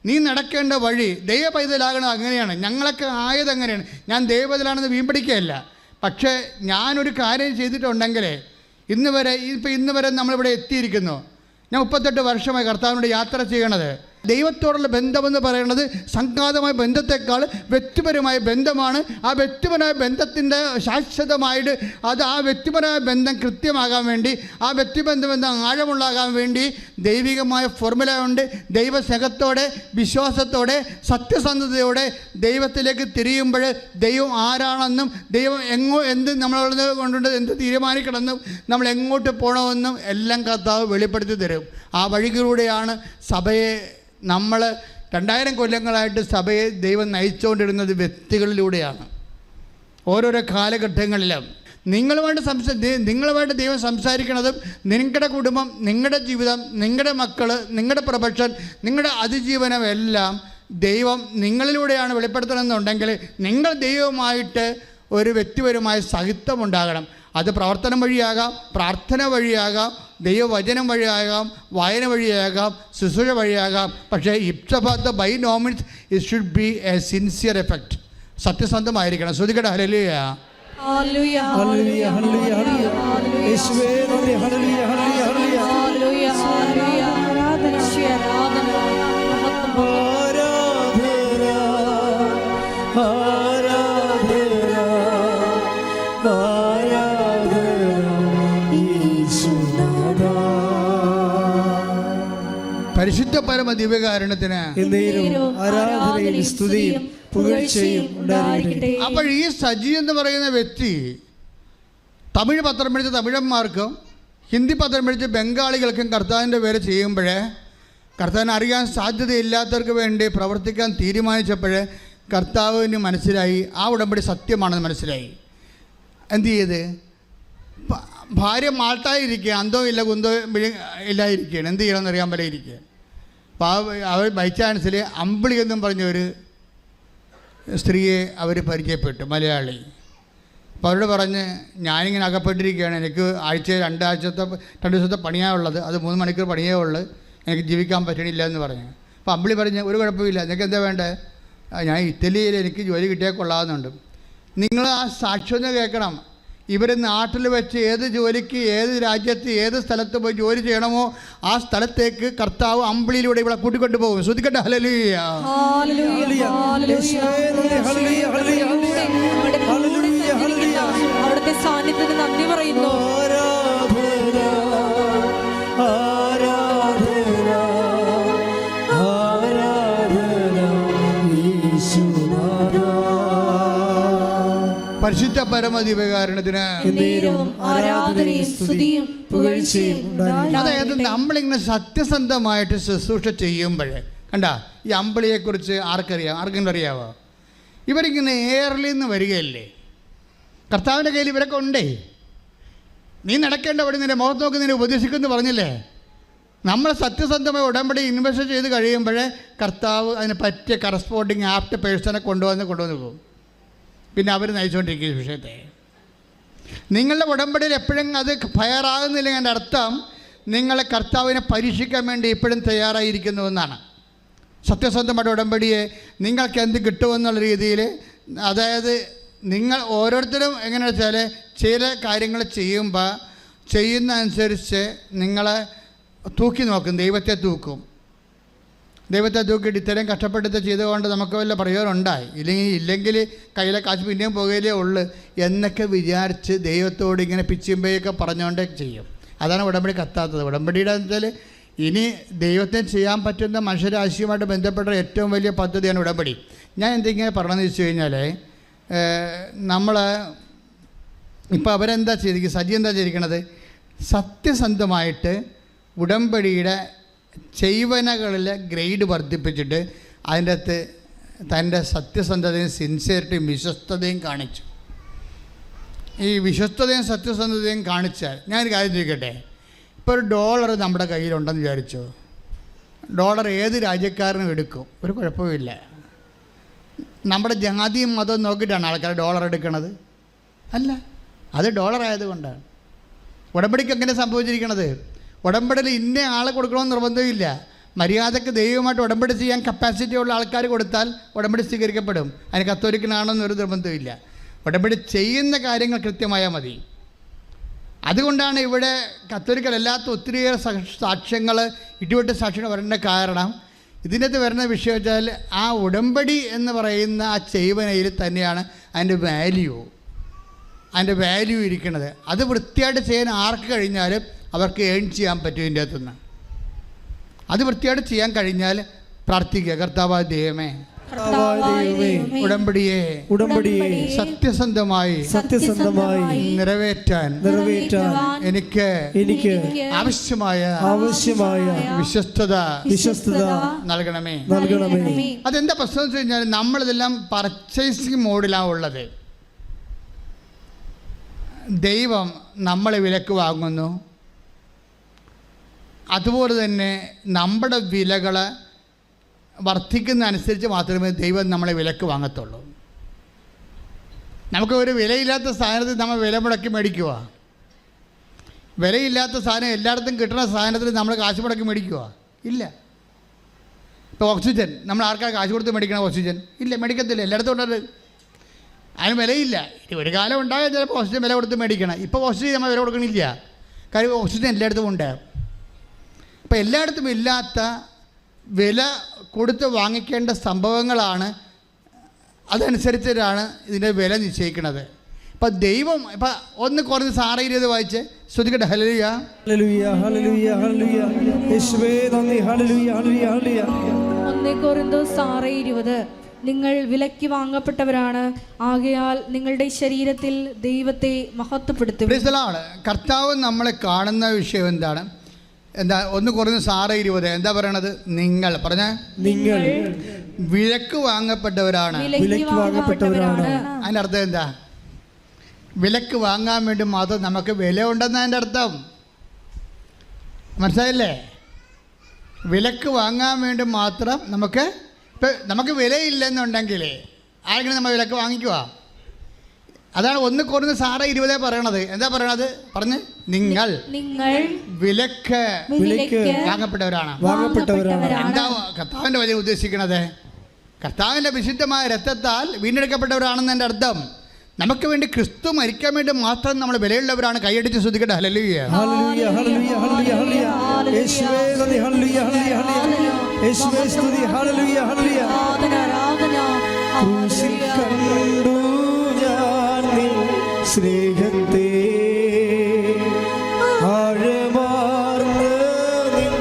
നീ നടക്കേണ്ട വഴി ദൈവപൈതലാകണത് അങ്ങനെയാണ്. ഞങ്ങളൊക്കെ ആയത് അങ്ങനെയാണ്. ഞാൻ ദൈവപൈതലാണെന്ന് വീമ്പടിക്കുകയല്ല. പക്ഷേ ഞാനൊരു കാര്യം ചെയ്തിട്ടുണ്ടെങ്കിൽ ഇന്ന് വരെ നമ്മളിവിടെ എത്തിയിരിക്കുന്നു. ഞാൻ 38 വർഷമായി കർത്താവിനോട് യാത്ര ചെയ്യണത്. ദൈവത്തോടുള്ള ബന്ധമെന്ന് പറയുന്നത് സംഘാതമായ ബന്ധത്തെക്കാൾ വ്യക്തിപരമായ ബന്ധമാണ്. ആ വ്യക്തിപരമായ ബന്ധത്തിൻ്റെ ശാശ്വതമായിട്ട് ആ വ്യക്തിപരമായ ബന്ധം കൃത്യമാകാൻ വേണ്ടി, ആ വ്യക്തിബന്ധം ആഴമുള്ളാകാൻ വേണ്ടി ദൈവികമായ ഫോർമുല ഉണ്ട്. ദൈവസ്നേഹത്തോടെ, വിശ്വാസത്തോടെ, സത്യസന്ധതയോടെ ദൈവത്തിലേക്ക് തിരിയുമ്പോൾ ദൈവം ആരാണെന്നും ദൈവം എന്ത് നമ്മളോട് കൊണ്ടുണ്ട് എന്ത് തീരുമാനിക്കണമെന്നും നമ്മൾ എങ്ങോട്ട് പോകണമെന്നും എല്ലാം കർത്താവ് വെളിപ്പെടുത്തി തരും. ആ വഴികളിലൂടെയാണ് സഭയെ നമ്മൾ 2000 കൊല്ലങ്ങളായിട്ട് സഭയെ ദൈവം നയിച്ചുകൊണ്ടിരുന്നത് വ്യക്തികളിലൂടെയാണ്. ഓരോരോ കാലഘട്ടങ്ങളിലും നിങ്ങളുമായിട്ട് ദൈവം സംസാരിക്കുന്നതും നിങ്ങളുടെ കുടുംബം, നിങ്ങളുടെ ജീവിതം, നിങ്ങളുടെ മക്കൾ, നിങ്ങളുടെ പ്രൊഫഷൻ, നിങ്ങളുടെ അതിജീവനം എല്ലാം ദൈവം നിങ്ങളിലൂടെയാണ് വെളിപ്പെടുത്തണമെന്നുണ്ടെങ്കിൽ നിങ്ങൾ ദൈവവുമായിട്ട് ഒരു വ്യക്തിപരമായ സഹിത്വം ഉണ്ടാകണം. അത് പ്രവർത്തനം വഴിയാകാം, പ്രാർത്ഥന വഴിയാകാം, ദൈവവചനം വഴിയാകാം, വായന വഴിയാകാം, ശുശ്രൂഷ വഴിയാകാം. പക്ഷേ ഇപ്സഭാത്ത by no means it should be a sincere effect. സത്യസന്ധമായിരിക്കണം. ശ്രദ്ധിക്കട്ടെ. ഹല്ലേലൂയ. ഹല്ലേലൂയ. ഹല്ലേലൂയ. ഹല്ലേലൂയ. ഹല്ലേലൂയ. യേശുവേ നന്ദി. ഹല്ലേലൂയ. ഹല്ലേലൂയ. ഹല്ലേലൂയ. ഹല്ലേലൂയ. ഹല്ലേലൂയ. ആരാധന, ആരാധന, മഹത്വം. പരിശുദ്ധ പരമ ദിവ്യകാരുണ്യത്തിന് ആരാധനയും സ്തുതിയും പുകഴ്ചയും ഉണ്ടായിരിക്കട്ടെ. അപ്പോൾ ഈ സജി എന്ന് പറയുന്ന വ്യക്തി തമിഴ് പത്രം പഠിച്ച തമിഴന്മാർക്കും ഹിന്ദി പത്രം പഠിച്ച ബംഗാളികൾക്കും കർത്താവിൻ്റെ പേര് ചെയ്യുമ്പോഴേ കർത്താവിനെ അറിയാൻ സാധ്യതയില്ലാത്തവർക്ക് വേണ്ടി പ്രവർത്തിക്കാൻ തീരുമാനിച്ചപ്പോൾ കർത്താവിന് മനസ്സിലായി ആ ഉടമ്പടി സത്യമാണെന്ന് മനസ്സിലായി. എന്ത് ചെയ്ത് ഭാര്യ മാൾട്ടായിരിക്കുക, അന്തോ ഇല്ല കുന്തോ ഇല്ലായിരിക്കുകയാണ്. എന്ത് ചെയ്യണമെന്ന് അറിയാൻ പോലെ ഇരിക്കുക. അപ്പോൾ അവർ ബൈ ചാൻസിൽ അമ്പിളി എന്നും പറഞ്ഞൊരു സ്ത്രീയെ അവർ പരിചയപ്പെട്ടു, മലയാളി. അപ്പോൾ അവരോട് പറഞ്ഞ് ഞാനിങ്ങനെ അകപ്പെട്ടിരിക്കുകയാണ്, എനിക്ക് ആഴ്ച 2 ദിവസത്തെ പണിയാണുള്ളത്, അത് 3 മണിക്കൂർ പണിയേ ഉള്ളൂ, എനിക്ക് ജീവിക്കാൻ പറ്റണില്ല എന്ന് പറഞ്ഞു. അപ്പോൾ അമ്പിളി പറഞ്ഞ് ഒരു കുഴപ്പമില്ല, നിങ്ങൾക്ക് എന്താ വേണ്ടത്? ഞാൻ ഇറ്റലിയിൽ എനിക്ക് ജോലി കിട്ടിയാൽ കൊള്ളാമെന്നുണ്ട്. നിങ്ങൾ ആ സാക്ഷ്യം കേൾക്കണം. ഇവർ നാട്ടിൽ വെച്ച് ഏത് ജോലിക്ക്, ഏത് രാജ്യത്ത്, ഏത് സ്ഥലത്ത് പോയി ജോലി ചെയ്യണമോ ആ സ്ഥലത്തേക്ക് കർത്താവ് അമ്പിളിയിലൂടെ ഇവിടെ കൂട്ടിക്കൊണ്ടു പോകും. ശ്രദ്ധിക്കട്ടെ. ഹല്ലേലൂയ. അവിടുത്തെ സാന്നിധ്യത്തിന് നന്ദി പറയുന്നു. പരിശുദ്ധ പരമ ദിവ്യകാരുണ്യത്തിന് അതായത് നമ്മളിങ്ങനെ സത്യസന്ധമായിട്ട് ശുശ്രൂഷ ചെയ്യുമ്പോഴേ കണ്ട ഈ അമ്പിളിയെക്കുറിച്ച് ആർക്കെങ്കിലും അറിയാവോ? ഇവരിങ്ങനെ എയറിൽ നിന്ന് വരികയല്ലേ, കർത്താവിൻ്റെ കയ്യിൽ ഇവരൊക്കെ ഉണ്ടേ. നീ നടക്കേണ്ട വഴി നിന്റെ മുഖത്ത് നോക്കി നിന്നെ ഉപദേശിക്കുമെന്ന് പറഞ്ഞില്ലേ? നമ്മൾ സത്യസന്ധമായി ഉടമ്പടി ഇൻവെസ്റ്റ് ചെയ്ത് കഴിയുമ്പോഴേ കർത്താവ് അതിന് പറ്റിയ കറസ്പോണ്ടിങ് ആപ്റ്റ് പേഴ്സണെ കൊണ്ടുവന്ന് പോകും. പിന്നെ അവർ നയിച്ചുകൊണ്ടിരിക്കുന്ന വിഷയത്തെ നിങ്ങളുടെ ഉടമ്പടിയിൽ എപ്പോഴും അത് ഫയറാകുന്നില്ലെങ്കിൽ എൻ്റെ അർത്ഥം നിങ്ങളെ കർത്താവിനെ പരീക്ഷിക്കാൻ വേണ്ടി എപ്പോഴും തയ്യാറായിരിക്കുന്നു എന്നാണ്. സത്യസന്ധമായ ഉടമ്പടിയെ നിങ്ങൾക്ക് എന്ത് കിട്ടുമെന്നുള്ള രീതിയിൽ, അതായത് നിങ്ങൾ ഓരോരുത്തരും എങ്ങനെയാണെന്ന് വെച്ചാൽ ചില കാര്യങ്ങൾ ചെയ്യുമ്പോൾ ചെയ്യുന്ന അനുസരിച്ച് നിങ്ങളെ തൂക്കി നോക്കും, ദൈവത്തെ തൂക്കും. ദൈവത്തെ തൂക്കിയിട്ട് ഇത്രയും കഷ്ടപ്പെട്ടിട്ട് ചെയ്തുകൊണ്ട് നമുക്ക് വല്ല പ്രയോജനം ഉണ്ടായി, ഇല്ലെങ്കിൽ കയ്യിലെ കാശ് പിന്നെയും പോകുകയിലേ ഉള്ളു എന്നൊക്കെ വിചാരിച്ച് ദൈവത്തോട് ഇങ്ങനെ പിച്ചിമ്പയൊക്കെ പറഞ്ഞുകൊണ്ടേ ചെയ്യും. അതാണ് ഉടമ്പടി കത്താത്തത്. ഉടമ്പടിയുടെ വെച്ചാൽ ഇനി ദൈവത്തിന് ചെയ്യാൻ പറ്റുന്ന മനുഷ്യരാശിയുമായിട്ട് ബന്ധപ്പെട്ട ഏറ്റവും വലിയ പദ്ധതിയാണ് ഉടമ്പടി. ഞാൻ എന്തെങ്കിലും പറയണമെന്ന് വെച്ച് കഴിഞ്ഞാൽ നമ്മൾ ഇപ്പോൾ അവരെന്താ ചെയ്തിരിക്കുന്നത്, സജി എന്താ ചെയ്തിരിക്കണത്? സത്യസന്ധമായിട്ട് ഉടമ്പടിയുടെ ചെയ്വനകളിലെ ഗ്രേഡ് വർദ്ധിപ്പിച്ചിട്ട് അതിൻ്റെ അകത്ത് തൻ്റെ സത്യസന്ധതയും സിൻസിയറിറ്റിയും വിശ്വസ്തതയും കാണിച്ചു. ഈ വിശ്വസ്തതയും സത്യസന്ധതയും കാണിച്ചാൽ ഞാനൊരു കാര്യം ചോദിക്കട്ടെ. ഇപ്പോൾ ഒരു ഡോളർ നമ്മുടെ കയ്യിലുണ്ടെന്ന് വിചാരിച്ചോ, ഡോളർ ഏത് രാജ്യക്കാരനും എടുക്കും, ഒരു കുഴപ്പമില്ല. നമ്മുടെ ജാതിയും മതവും നോക്കിയിട്ടാണ് ആൾക്കാർ ഡോളർ എടുക്കണത്? അല്ല, അത് ഡോളർ ആയതുകൊണ്ടാണ്. ഉടമ്പടിക്ക് എങ്ങനെ സംഭവിച്ചിരിക്കണത്? ഉടമ്പടിയിൽ ഇന്ന ആളെ കൊടുക്കണമെന്ന് നിർബന്ധമില്ല. മര്യാദക്ക് ദൈവമായിട്ട് ഉടമ്പടി ചെയ്യാൻ കപ്പാസിറ്റി ഉള്ള ആൾക്കാർ കൊടുത്താൽ ഉടമ്പടി സ്വീകരിക്കപ്പെടും. അതിന് കത്തോലിക്കനാണെന്നൊരു നിർബന്ധമില്ല. ഉടമ്പടി ചെയ്യുന്ന കാര്യങ്ങൾ കൃത്യമായാൽ മതി. അതുകൊണ്ടാണ് ഇവിടെ കത്തോലിക്കലല്ലാത്ത ഒത്തിരിയേറെ സാക്ഷ്യങ്ങൾ, ഇടിവെട്ട് സാക്ഷ്യങ്ങൾ വരേണ്ട കാരണം ഇതിനകത്ത് വരുന്ന വിഷയം വെച്ചാൽ ആ ഉടമ്പടി എന്ന് പറയുന്ന ആ ചെയ്വനയിൽ തന്നെയാണ് അതിൻ്റെ വാല്യൂ ഇരിക്കുന്നത്. അത് വൃത്തിയായിട്ട് ചെയ്യാൻ ആർക്ക് കഴിഞ്ഞാലും അവർക്ക് ഏൺ ചെയ്യാൻ പറ്റും. ഇതിൻ്റെ അകത്തുനിന്ന് അത് വൃത്തിയായിട്ട് ചെയ്യാൻ കഴിഞ്ഞാൽ പ്രാർത്ഥിക്കുക, കർത്താവായ ദൈവമേ ഉടമ്പടിയെ സത്യസന്ധമായി നിറവേറ്റാൻ എനിക്ക് ആവശ്യമായ വിശ്വസ്തത നൽകണമേ. അതെന്താ പ്രശ്നം വെച്ച് കഴിഞ്ഞാൽ നമ്മളിതെല്ലാം പർച്ചേസിങ് മോഡിലാണ് ഉള്ളത്. ദൈവം നമ്മളെ വിലക്ക് വാങ്ങുന്നു, അതുപോലെ തന്നെ നമ്മുടെ വിലകൾ വർദ്ധിക്കുന്ന അനുസരിച്ച് മാത്രമേ ദൈവം നമ്മളെ വിലക്ക് വാങ്ങത്തുള്ളൂ. നമുക്ക് ഒരു വിലയില്ലാത്ത സാധനത്തിൽ നമ്മൾ വില മുടക്കി മേടിക്കുക. വിലയില്ലാത്ത സാധനം എല്ലായിടത്തും കിട്ടുന്ന സാധനത്തിൽ നമ്മൾ കാശ് മുടക്കി മേടിക്കുക? ഇല്ല. ഇപ്പോൾ ഓക്സിജൻ നമ്മൾ ആർക്കാണ് കാശ് കൊടുത്ത് മേടിക്കണം? ഓക്സിജൻ ഇല്ല, മേടിക്കത്തില്ല. എല്ലായിടത്തും ഉണ്ടത്. അതിന് വിലയില്ല. ഒരു കാലം ഉണ്ടായാൽ ചിലപ്പോൾ ഓക്സിജൻ വില കൊടുത്ത് മേടിക്കണം. ഇപ്പോൾ ഓക്സിജൻ നമ്മൾ വില കൊടുക്കണില്ല. കാര്യം ഓക്സിജൻ എല്ലായിടത്തും ഉണ്ട്. അപ്പോൾ എല്ലായിടത്തും ഇല്ലാത്ത വില കൊടുത്ത് വാങ്ങിക്കേണ്ട സംഭവങ്ങളാണ്, അതനുസരിച്ചിട്ടാണ് ഇതിൻ്റെ വില നിശ്ചയിക്കുന്നത്. ഇപ്പം ദൈവം ഇപ്പം 1 Corinthians 6:20 വായിച്ച് ശ്രദ്ധിക്കട്ടെ. ഹല്ലേലൂയ ഹല്ലേലൂയ ഹല്ലേലൂയ ഹല്ലേലൂയ യേശുവേ നന്ദി. ഹല്ലേലൂയ ഹല്ലേലൂയ ഹല്ലേലൂയ. 1 Corinthians 6:20 നിങ്ങൾ വിലയ്ക്ക് വാങ്ങപ്പെട്ടവരാണ്, ആകയാൽ നിങ്ങളുടെ ശരീരത്തിൽ ദൈവത്തെ മഹത്വപ്പെടുത്തും. കർത്താവ് നമ്മളെ കാണുന്ന വിഷയം എന്താണ്? 1 Corinthians 6:20 എന്താ പറയണത്? നിങ്ങൾ പറഞ്ഞ നിങ്ങൾ വിലക്ക് വാങ്ങപ്പെട്ടവരാണ്. വിലയ്ക്ക് വാങ്ങപ്പെട്ടവരാണ്. അതിൻ്റെ അർത്ഥം എന്താ? വിലക്ക് വാങ്ങാൻ വേണ്ടി മാത്രം നമുക്ക് വില ഉണ്ടെന്ന് അതിൻ്റെ അർത്ഥം. മനസ്സിലായില്ലേ? വിലക്ക് വാങ്ങാൻ വേണ്ടി മാത്രം ഇപ്പം നമുക്ക് വിലയില്ലെന്നുണ്ടെങ്കിൽ ആരെങ്കിലും നമ്മൾ വിലക്ക് വാങ്ങിക്കുക? അതാണ് 1 Corinthians 6:20 പറയണത്. എന്താ പറയണത്? പറഞ്ഞ് നിങ്ങൾ വിലക്ക് വാങ്ങപ്പെട്ടവരാണ്. എന്താ കർത്താവിൻ്റെ വചനം ഉദ്ദേശിക്കണത്? കർത്താവിൻ്റെ വിശുദ്ധമായ രക്തത്താൽ വീണ്ടെടുക്കപ്പെട്ടവരാണെന്ന് എൻ്റെ അർത്ഥം. നമുക്ക് വേണ്ടി ക്രിസ്തു മരിക്കാൻ വേണ്ടി മാത്രം നമ്മൾ വിലയുള്ളവരാണ്. കൈയടിച്ച് ശ്രദ്ധിക്കട്ടെ. ഹല്ലേലൂയ ഹല്ലേലൂയ ഹല്ലേലൂയ ഹല്ലേലൂയ യേശുവേ നന്ദി. ഹല്ലേലൂയ ഹല്ലേലൂയ ഹല്ലേലൂയ യേശുവേ സ്തുതി. Hallelujah hallelujah. ക്രൂശിൽ കണ്ടു ഞാൻ നിൻ സ്നേഹത്തെ, ആഴമാർന്ന നിൻ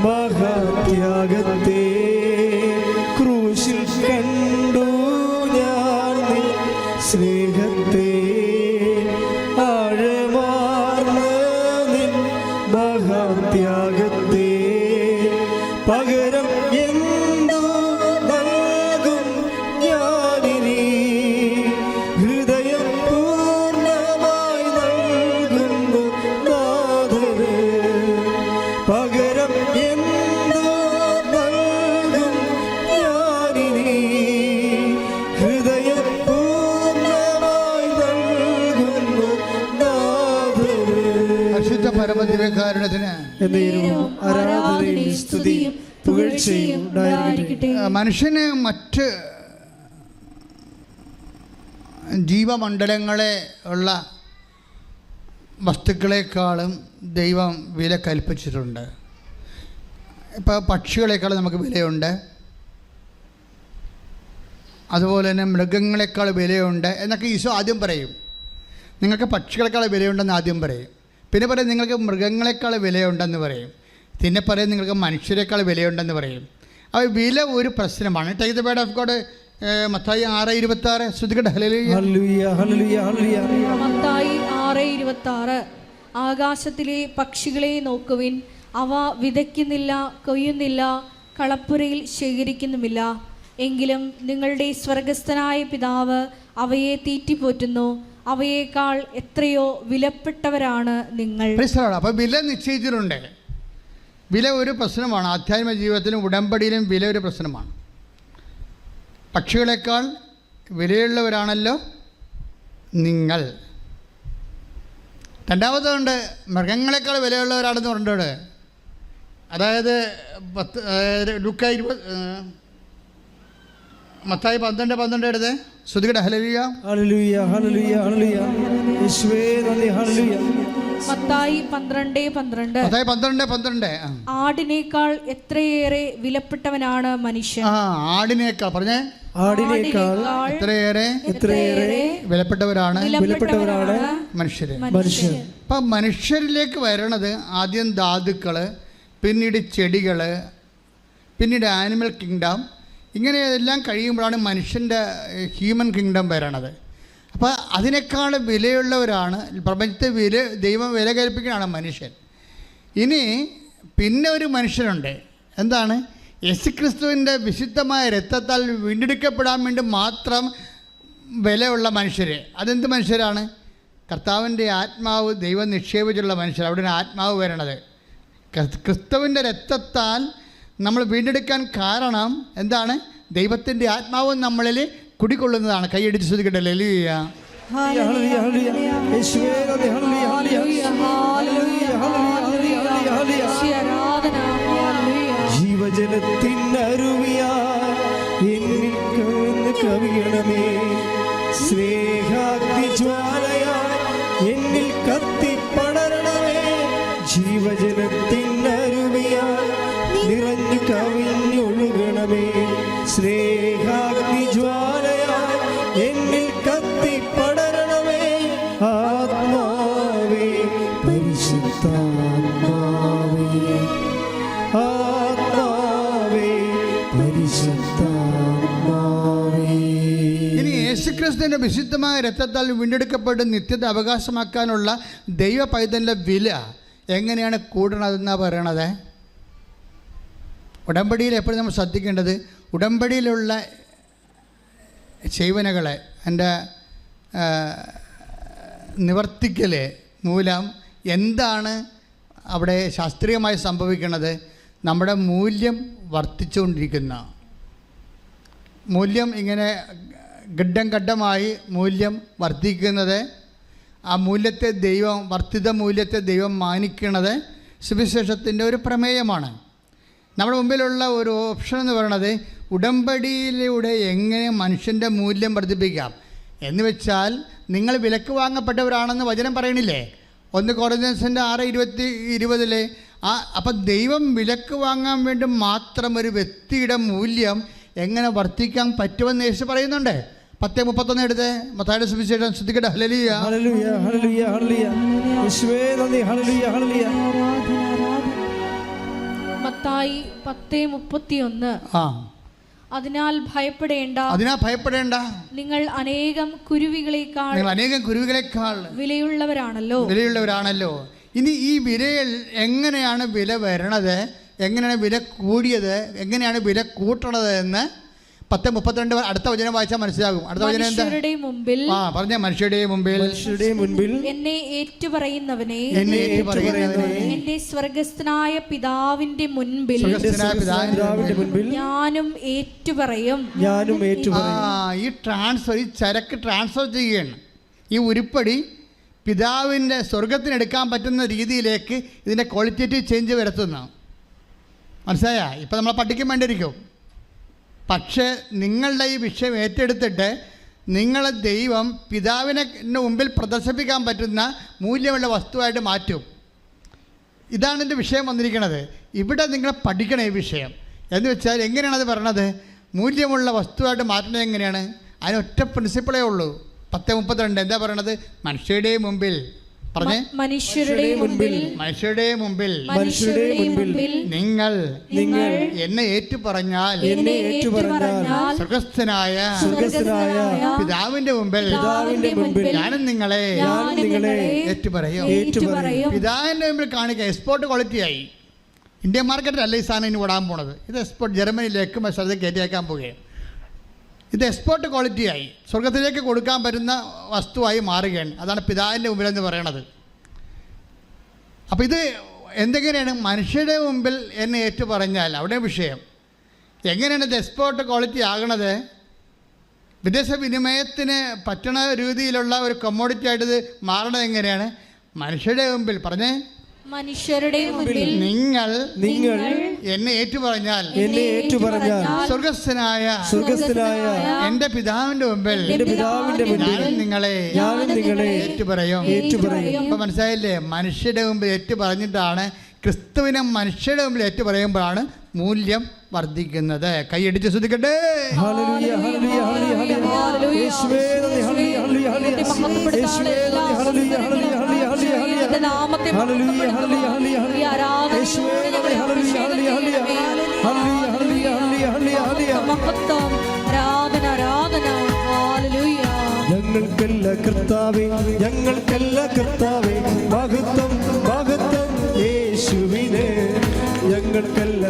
മഹാത്യാഗത്തെ. ക്രൂശിൽ കണ്ടു ഞാൻ നിൻ സ്നേഹത്തെ, ആഴമാർന്ന നിൻ മഹാത്യാഗത്തെ. പകരം എന്തു നൽകും ഞാനിനി, ഹൃദയം പൂർണ്ണമായി നൽകുന്നു നാഥന്. പകരം എന്തു നൽകും ഞാനിനി, ഹൃദയം പൂർണ്ണമായി നൽകുന്നു നാഥന്. പരിശുദ്ധ പരമദിവ്യകാരുണ്യത്തിന് ആരാധനയും സ്തുതിയും പുകഴ്ചയും ഉണ്ടായിരിക്കട്ടെ. മനുഷ്യന് മറ്റ് ജീവമണ്ഡലങ്ങളെ ഉള്ള വസ്തുക്കളെക്കാളും ദൈവം വില കൽപ്പിച്ചിട്ടുണ്ട്. ഇപ്പോൾ പക്ഷികളെക്കാളും നമുക്ക് വിലയുണ്ട്, അതുപോലെ തന്നെ മൃഗങ്ങളെക്കാൾ വിലയുണ്ട് എന്നൊക്കെ ഈശോ ആദ്യം പറയും. നിങ്ങൾക്ക് പക്ഷികളെക്കാൾ വിലയുണ്ടെന്ന് ആദ്യം പറയും. പിന്നെ പറയും നിങ്ങൾക്ക് മൃഗങ്ങളെക്കാൾ വിലയുണ്ടെന്ന് പറയും. പിന്നെ പറയും നിങ്ങൾക്ക് മനുഷ്യരെക്കാൾ വിലയുണ്ടെന്ന് പറയും. അപ്പോൾ വില ഒരു പ്രശ്നമാണ്. Take the word of God. മത്തായി 6:26 ശ്രദ്ധിക്കട്ടെ. ഹല്ലേലൂയ ഹല്ലേലൂയ ഹല്ലേലൂയ. മത്തായി 6:26 ആകാശത്തിലെ പക്ഷികളെ നോക്കുവിൻ, അവ വിതയ്ക്കുന്നില്ല, കൊയ്യുന്നില്ല, കളപ്പുരയിൽ ശേഖരിക്കുന്നുമില്ല, എങ്കിലും നിങ്ങളുടെ സ്വർഗസ്ഥനായ പിതാവ് അവയെ തീറ്റിപ്പോറ്റുന്നു. അവയേക്കാൾ എത്രയോ വിലപ്പെട്ടവരാണ് നിങ്ങൾ. അപ്പോൾ വില നിശ്ചയിച്ചിട്ടുണ്ട്. വില ഒരു പ്രശ്നമാണ്. ആധ്യാത്മിക ജീവിതത്തിലും ഉടമ്പടിയിലും വില ഒരു പ്രശ്നമാണ്. പക്ഷികളെക്കാൾ വിലയുള്ളവരാണല്ലോ നിങ്ങൾ. രണ്ടാമതുണ്ട് മൃഗങ്ങളെക്കാൾ വിലയുള്ളവരാണെന്ന് പറഞ്ഞിട്ടുണ്ട്. അതായത് മത്തായി 12:12 എടുത്ത് ശ്രുതികട. ഹല്ലേലൂയ ഹല്ലേലൂയ ഹല്ലേലൂയ ഹല്ലേലൂയ യേശുവേ നന്ദി. ഹല്ലേലൂയ. മത്തായി 12:12 ആടിനേക്കാൾ എത്രയേറെ വിലപ്പെട്ടവനാണ് മനുഷ്യൻ. ആടിനേക്കാൾ പറഞ്ഞേ. ആടിനേക്കാൾ എത്രയേറെ വിലപ്പെട്ടവരാണ് മനുഷ്യർ. അപ്പം മനുഷ്യരിലേക്ക് വരണത് ആദ്യം ധാതുക്കൾ, പിന്നീട് ചെടികൾ, പിന്നീട് ആനിമൽ കിങ്ഡം. ഇങ്ങനെ എല്ലാം കഴിയുമ്പോഴാണ് മനുഷ്യൻ്റെ ഹ്യൂമൻ കിങ്ഡം വരണത്. അപ്പോൾ അതിനേക്കാൾ വിലയുള്ളവരാണ് പ്രപഞ്ചത്തെ. ദൈവം വില കൽപ്പിക്കുകയാണ് മനുഷ്യൻ. ഇനി പിന്നെ ഒരു മനുഷ്യനുണ്ട്. എന്താണ്? യേശുക്രിസ്തുവിൻ്റെ വിശുദ്ധമായ രക്തത്താൽ വീണ്ടെടുക്കപ്പെടാൻ വേണ്ടി മാത്രം വിലയുള്ള മനുഷ്യർ. അതെന്ത് മനുഷ്യരാണ്? കർത്താവിൻ്റെ ആത്മാവ് ദൈവം നിക്ഷേപിച്ചുള്ള മനുഷ്യർ. അവിടെയാണ് ആത്മാവ് വരണത്. ക്രിസ്തുവിൻ്റെ രക്തത്താൽ നമ്മൾ വീണ്ടെടുക്കാൻ കാരണം എന്താണ്? ദൈവത്തിൻ്റെ ആത്മാവ് നമ്മളിൽ കുടികൊള്ളുന്നതാണ്. കൈയടിച്ച് ശ്രദ്ധിക്കട്ടെ. ഹല്ലേലൂയ. ഹല്ലേലൂയ ഹല്ലേലൂയ യേശുവേ നന്ദി ഹല്ലേലൂയ ഹല്ലേലൂയ ഹല്ലേലൂയ ഹല്ലേലൂയ ആരാധന ഹല്ലേലൂയ ജീവജലത്തിനരുവിയാ എന്നിൽ കവിഞ്ഞ് കവിയണമേ സ്നേഹാഗ്നി ജ്വാലയായി എന്നിൽ കത്തിപ്പടരണമേ ജീവജലത്തിനരുവിയായി നിറഞ്ഞു കവിഞ്ഞൊഴുകണമേ സ്നേഹാഗ്നി ജ്വാലയായി എന്നിൽ കത്തിപ്പടരണമേ ആത്മാവേ പരിശുദ്ധാത്മാവേ ആത്മാവേ പരിശുദ്ധാത്മാവേ. ഇനി യേശുക്രിസ്തുവിന്റെ വിശുദ്ധമായ രക്തത്താൽ വീണ്ടെടുക്കപ്പെട്ട് നിത്യത അവകാശമാക്കാനുള്ള ദൈവ പൈതലിൻ്റെ വില എങ്ങനെയാണ് കൂടണതെന്നാണ് പറയണത്. ഉടമ്പടിയിൽ എപ്പോഴും നമ്മൾ ശ്രദ്ധിക്കേണ്ടത് ഉടമ്പടിയിലുള്ള സേവനകളെ എൻ്റെ നിവർത്തിക്കൽ മൂലം എന്താണ് അവിടെ ശാസ്ത്രീയമായി സംഭവിക്കുന്നത്? നമ്മുടെ മൂല്യം വർദ്ധിച്ചുകൊണ്ടിരിക്കുന്ന മൂല്യം ഇങ്ങനെ ഘട്ടം ഘട്ടമായി മൂല്യം വർദ്ധിക്കുന്നത്, ആ മൂല്യത്തെ ദൈവം വർദ്ധിത മൂല്യത്തെ ദൈവം മാനിക്കുന്നത് സുവിശേഷത്തിൻ്റെ ഒരു പ്രമേയമാണ്. നമ്മുടെ മുമ്പിലുള്ള ഒരു ഓപ്ഷൻ എന്ന് പറയുന്നത് ഉടമ്പടിയിലൂടെ എങ്ങനെ മനുഷ്യൻ്റെ മൂല്യം വർദ്ധിപ്പിക്കാം എന്ന് വെച്ചാൽ, നിങ്ങൾ വിലക്ക് വാങ്ങപ്പെട്ടവരാണെന്ന് വചനം പറയണില്ലേ? 1 കൊരിന്ത്യൻസിൻ്റെ 6:20 അപ്പം ദൈവം വിലക്ക് വാങ്ങാൻ വേണ്ടി മാത്രം ഒരു വ്യക്തിയുടെ മൂല്യം എങ്ങനെ വർദ്ധിക്കാൻ പറ്റുമെന്ന് യേശു പറയുന്നുണ്ട്. 10:31 എടുത്ത് മത്തായിയുടെ സുവിശേഷം ശ്രദ്ധിക്കട്ടെ. ഹല്ലേലൂയ ഹല്ലേലൂയ ഹല്ലേലൂയ ഹല്ലേലൂയ യേശുവേ നന്ദി ഹല്ലേലൂയ ഹല്ലേലൂയ. മത്തായി 10:31 അതിനാൽ ഭയപ്പെടേണ്ട നിങ്ങൾ അനേകം കുരുവികളെക്കാൾ വിലയുള്ളവരാണല്ലോ. ഇനി ഈ വിലയിൽ എങ്ങനെയാണ് വില വരണത്, എങ്ങനെയാണ് വില കൂടിയത്, എങ്ങനെയാണ് വില കൂട്ടണത് എന്ന് 10:32 അടുത്ത വചനം വായിച്ചാൽ മനസ്സിലാകും. അടുത്ത വചനം എന്താ? പറഞ്ഞ മനുഷ്യരുടെ മുമ്പിൽ എന്നെ ഏറ്റുപറയുന്നവനെ എന്റെ സ്വർഗ്ഗസ്ഥനായ പിതാവിന്റെ മുൻപിൽ ഞാനും ഏറ്റുപറയും. ഈ ട്രാൻസ്ഫർ, ഈ ചരക്ക് ട്രാൻസ്ഫർ ചെയ്യുകയാണ്. ഈ ഉരുപ്പടി പിതാവിൻ്റെ സ്വർഗത്തിനെടുക്കാൻ പറ്റുന്ന രീതിയിലേക്ക് ഇതിൻ്റെ ക്വാളിറ്റേറ്റീവ് ചേഞ്ച് വരുത്തുന്ന മനസ്സിലായ? ഇപ്പം നമ്മൾ പഠിക്കാൻ വേണ്ടിയിരിക്കും. പക്ഷേ നിങ്ങളുടെ ഈ വിഷയം ഏറ്റെടുത്തിട്ട് നിങ്ങളെ ദൈവം പിതാവിനെ മുമ്പിൽ പ്രദർശിപ്പിക്കാൻ പറ്റുന്ന മൂല്യമുള്ള വസ്തുവായിട്ട് മാറ്റും. ഇതാണ് എൻ്റെ വിഷയം വന്നിരിക്കുന്നത്. ഇവിടെ നിങ്ങൾ പഠിക്കണം ഈ വിഷയം. എന്ന് വെച്ചാൽ എങ്ങനെയാണത് പറയണത്? മൂല്യമുള്ള വസ്തുവായിട്ട് മാറ്റുന്നത് എങ്ങനെയാണ്? അതിനൊറ്റ പ്രിൻസിപ്പിളേ ഉള്ളൂ. 10:32 എന്താ പറയണത്? മനുഷ്യരുടെ മുമ്പിൽ പറഞ്ഞേ, മനുഷ്യരുടെ മുമ്പിൽ നിങ്ങൾ എന്നെ ഏറ്റുപറഞ്ഞാൽ സ്വർഗ്ഗസ്ഥനായ പിതാവിന്റെ മുമ്പിൽ ഞാനും നിങ്ങളെ ഏറ്റുപറയും. പിതാവിന്റെ മുമ്പിൽ കാണിക്കുക. എക്സ്പോർട്ട് ക്വാളിറ്റി ആയി. ഇന്ത്യൻ മാർക്കറ്റിലല്ല ഈ സാധനം ഇനി ഓടാൻ പോണത്. ഇത് എക്സ്പോർട്ട് ജർമ്മനിയിലേക്ക് മത്സരത്തിൽ കയറ്റിയേക്കാൻ പോവുകയാണ്. ഇത് എക്സ്പോർട്ട് ക്വാളിറ്റിയായി സ്വർഗത്തിലേക്ക് കൊടുക്കാൻ പറ്റുന്ന വസ്തുവായി മാറുകയാണ്. അതാണ് പിതാവിൻ്റെ മുമ്പിലെന്ന് പറയണത്. അപ്പോൾ ഇത് എന്തെങ്ങനെയാണ്? മനുഷ്യരുടെ മുമ്പിൽ എന്നെ ഏറ്റു പറഞ്ഞാൽ അവിടെ വിഷയം എങ്ങനെയാണ് ഇത് എക്സ്പോർട്ട് ക്വാളിറ്റി ആകണത്? വിദേശ വിനിമയത്തിന് പറ്റണ രീതിയിലുള്ള ഒരു കമ്മോഡിറ്റി ആയിട്ട് ഇത് മാറണത് എങ്ങനെയാണ്? മനുഷ്യരുടെ മുമ്പിൽ പറഞ്ഞേ, മനുഷ്യരുടെ മുമ്പിൽ നിങ്ങൾ എന്നെ ഏറ്റുപറഞ്ഞാൽ സ്വർഗ്ഗസ്ഥനായ എന്റെ പിതാവിന്റെ മുമ്പിൽ ഞാനും നിങ്ങളെ ഏറ്റുപറയും. അപ്പൊ മനസ്സിലായില്ലേ? മനുഷ്യരുടെ മുമ്പിൽ ഏറ്റുപറഞ്ഞിട്ടാണ്, ക്രിസ്തുവിനെ മനുഷ്യരുടെ മുമ്പിൽ ഏറ്റുപറയുമ്പോഴാണ് മൂല്യം വർദ്ധിക്കുന്നത്. കൈയടിച്ച് ശ്രദ്ധിക്കട്ടെ. നാമത്തെ ഞങ്ങൾക്കല്ല കർത്താവേ മഹത്വം മഹത്വം യേശുവിനെ. ഞങ്ങൾക്കല്ല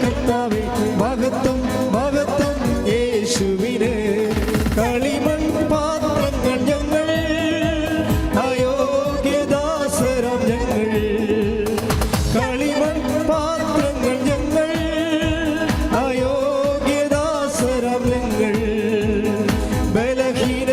കർത്താവേ മഹത്വം മഹത്വം യേശുവിനെ. കളിമൺ പാത്രങ്ങൾ ഞങ്ങൾ, അയോഗ്യദാസരം ഞങ്ങൾ. കളിമൺ പാത്രങ്ങൾ ഞങ്ങൾ, അയോഗ്യദാസരം ഞങ്ങൾ. ബലഹീന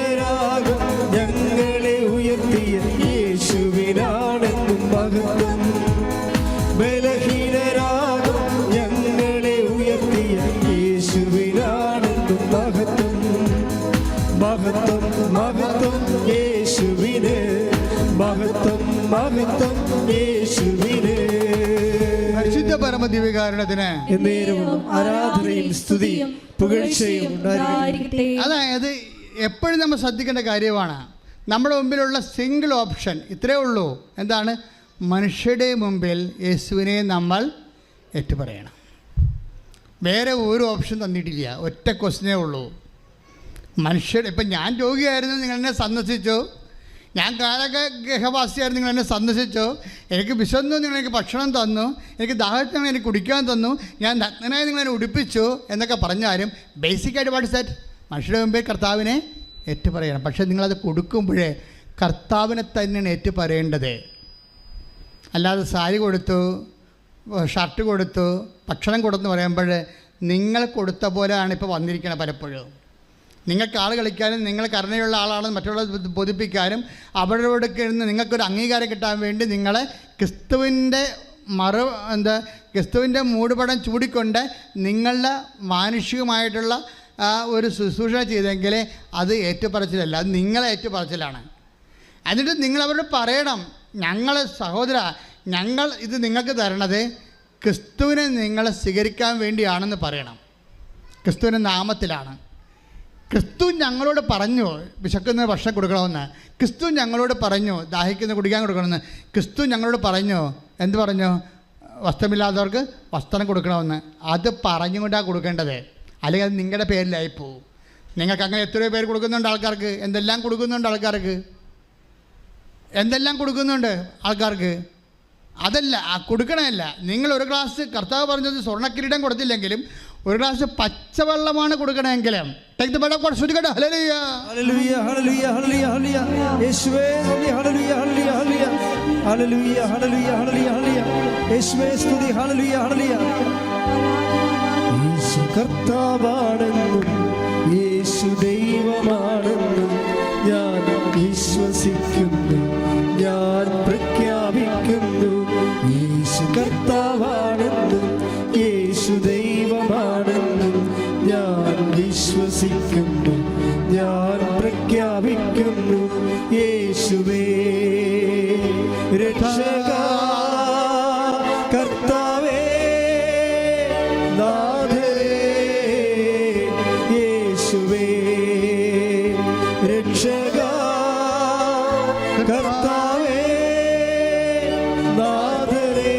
പരിശുദ്ധ പരമദിവ്യകാരുണ്യത്തിന് എന്നേരവും ആരാധനയും സ്തുതിയും പുകഴ്ചയും ഉണ്ടായിരിക്കട്ടെ. അതായത് എപ്പോഴും നമ്മൾ ശ്രദ്ധിക്കേണ്ട കാര്യമാണ്, നമ്മുടെ മുമ്പിലുള്ള സിംഗിൾ ഓപ്ഷൻ ഇത്രയേ ഉള്ളൂ. എന്താണ്? മനുഷ്യരുടെ മുമ്പിൽ യേശുവിനെ നമ്മൾ ഏറ്റുപറയണം. വേറെ ഒരു ഓപ്ഷൻ തന്നിട്ടില്ല. ഒറ്റ ക്വസ്റ്റ്യനേ ഉള്ളൂ. മനുഷ്യർ ഇപ്പം ഞാൻ രോഗിയായിരുന്നു, നിങ്ങൾ എന്നെ സന്ദർശിച്ചു. ഞാൻ ഗൃഹവാസിയായിരുന്നു, നിങ്ങൾ എന്നെ സന്ദർശിച്ചു. എനിക്ക് വിശന്നു, നിങ്ങൾ എനിക്ക് ഭക്ഷണം തന്നു. എനിക്ക് ദാഹത്തിന് എനിക്ക് കുടിക്കാൻ തന്നു. ഞാൻ നഗ്നനായി നിങ്ങൾ എന്നെ ഉടുപ്പിച്ചു എന്നൊക്കെ പറഞ്ഞാലും ബേസിക്കായിട്ട് വാട്ട് ഇസ് ദാറ്റ്? മനുഷ്യരുടെ മുമ്പിൽ കർത്താവിനെ ഏറ്റുപറയണം. പക്ഷേ നിങ്ങളത് കൊടുക്കുമ്പോഴേ കർത്താവിനെ തന്നെയാണ് ഏറ്റുപറയേണ്ടത്. അല്ലാതെ സാരി കൊടുത്തു, ഷർട്ട് കൊടുത്തു, ഭക്ഷണം കൊടുത്തെന്ന് പറയുമ്പോൾ നിങ്ങൾ കൊടുത്ത പോലെയാണ് ഇപ്പോൾ വന്നിരിക്കുന്നത്. പലപ്പോഴും നിങ്ങൾക്ക് ആൾ കളിക്കാനും നിങ്ങൾ കരുണയുള്ള ആളാണെന്ന് മറ്റുള്ളവരെ ബോധിപ്പിക്കാനും അവരോട് നിങ്ങൾക്കൊരു അംഗീകാരം കിട്ടാൻ വേണ്ടി നിങ്ങളെ ക്രിസ്തുവിൻ്റെ മൂടുപടം ചൂടിക്കൊണ്ട് നിങ്ങളുടെ മാനുഷികമായിട്ടുള്ള ഒരു ശുശ്രൂഷ ചെയ്തെങ്കിൽ അത് ഏറ്റുപറച്ചിലല്ല, അത് നിങ്ങളെ ഏറ്റുപറച്ചിലാണ്. എന്നിട്ട് നിങ്ങളവരോട് പറയണം, ഞങ്ങൾ സഹോദര, ഞങ്ങൾ ഇത് നിങ്ങൾക്ക് തരണത് ക്രിസ്തുവിനെ നിങ്ങൾ സ്വീകരിക്കാൻ വേണ്ടിയാണെന്ന് പറയണം. ക്രിസ്തുവിൻ്റെ നാമത്തിലാണ്. ക്രിസ്തു ഞങ്ങളോട് പറഞ്ഞു വിശക്കുന്ന ഭക്ഷണം കൊടുക്കണമെന്ന്. ക്രിസ്തു ഞങ്ങളോട് പറഞ്ഞു ദാഹിക്കുന്ന കുടിക്കാൻ കൊടുക്കണമെന്ന്. ക്രിസ്തു ഞങ്ങളോട് പറഞ്ഞു എന്ത് പറഞ്ഞു? വസ്ത്രമില്ലാത്തവർക്ക് വസ്ത്രം കൊടുക്കണമെന്ന്. അത് പറഞ്ഞുകൊണ്ടാണ് കൊടുക്കേണ്ടത്. അല്ലെങ്കിൽ അത് നിങ്ങളുടെ പേരിലായിപ്പോവും. നിങ്ങൾക്ക് അങ്ങനെ എത്രയോ പേര് കൊടുക്കുന്നുണ്ട് ആൾക്കാർക്ക്. എന്തെല്ലാം കൊടുക്കുന്നുണ്ട് ആൾക്കാർക്ക്, എന്തെല്ലാം കൊടുക്കുന്നുണ്ട് ആൾക്കാർക്ക്. അതല്ല, കൊടുക്കണമല്ല. നിങ്ങൾ ഒരു ഗ്ലാസ്, കർത്താവ് പറഞ്ഞത് സ്വർണ്ണക്കിരീടം കൊടുത്തില്ലെങ്കിലും ഒരു ഗ്ലാസ് പച്ചവെള്ളമാണ് കൊടുക്കണമെങ്കിലും കർത്താവാണെന്നും യേശു ദൈവമാണെന്നും ഞാൻ വിശ്വസിക്കുന്നു, ഞാൻ പ്രഖ്യാപിക്കുന്നു. യേശു കർത്താവാണെന്നും യേശു ദൈവമാണെന്നും ഞാൻ വിശ്വസിക്കുന്നു, ഞാൻ പ്രഖ്യാപിക്കുന്നു. യേശുവേ രക്ഷക കർത്താവേ നാഥരേ, യേശുവേ രക്ഷക കർത്താവേ നാഥരേ.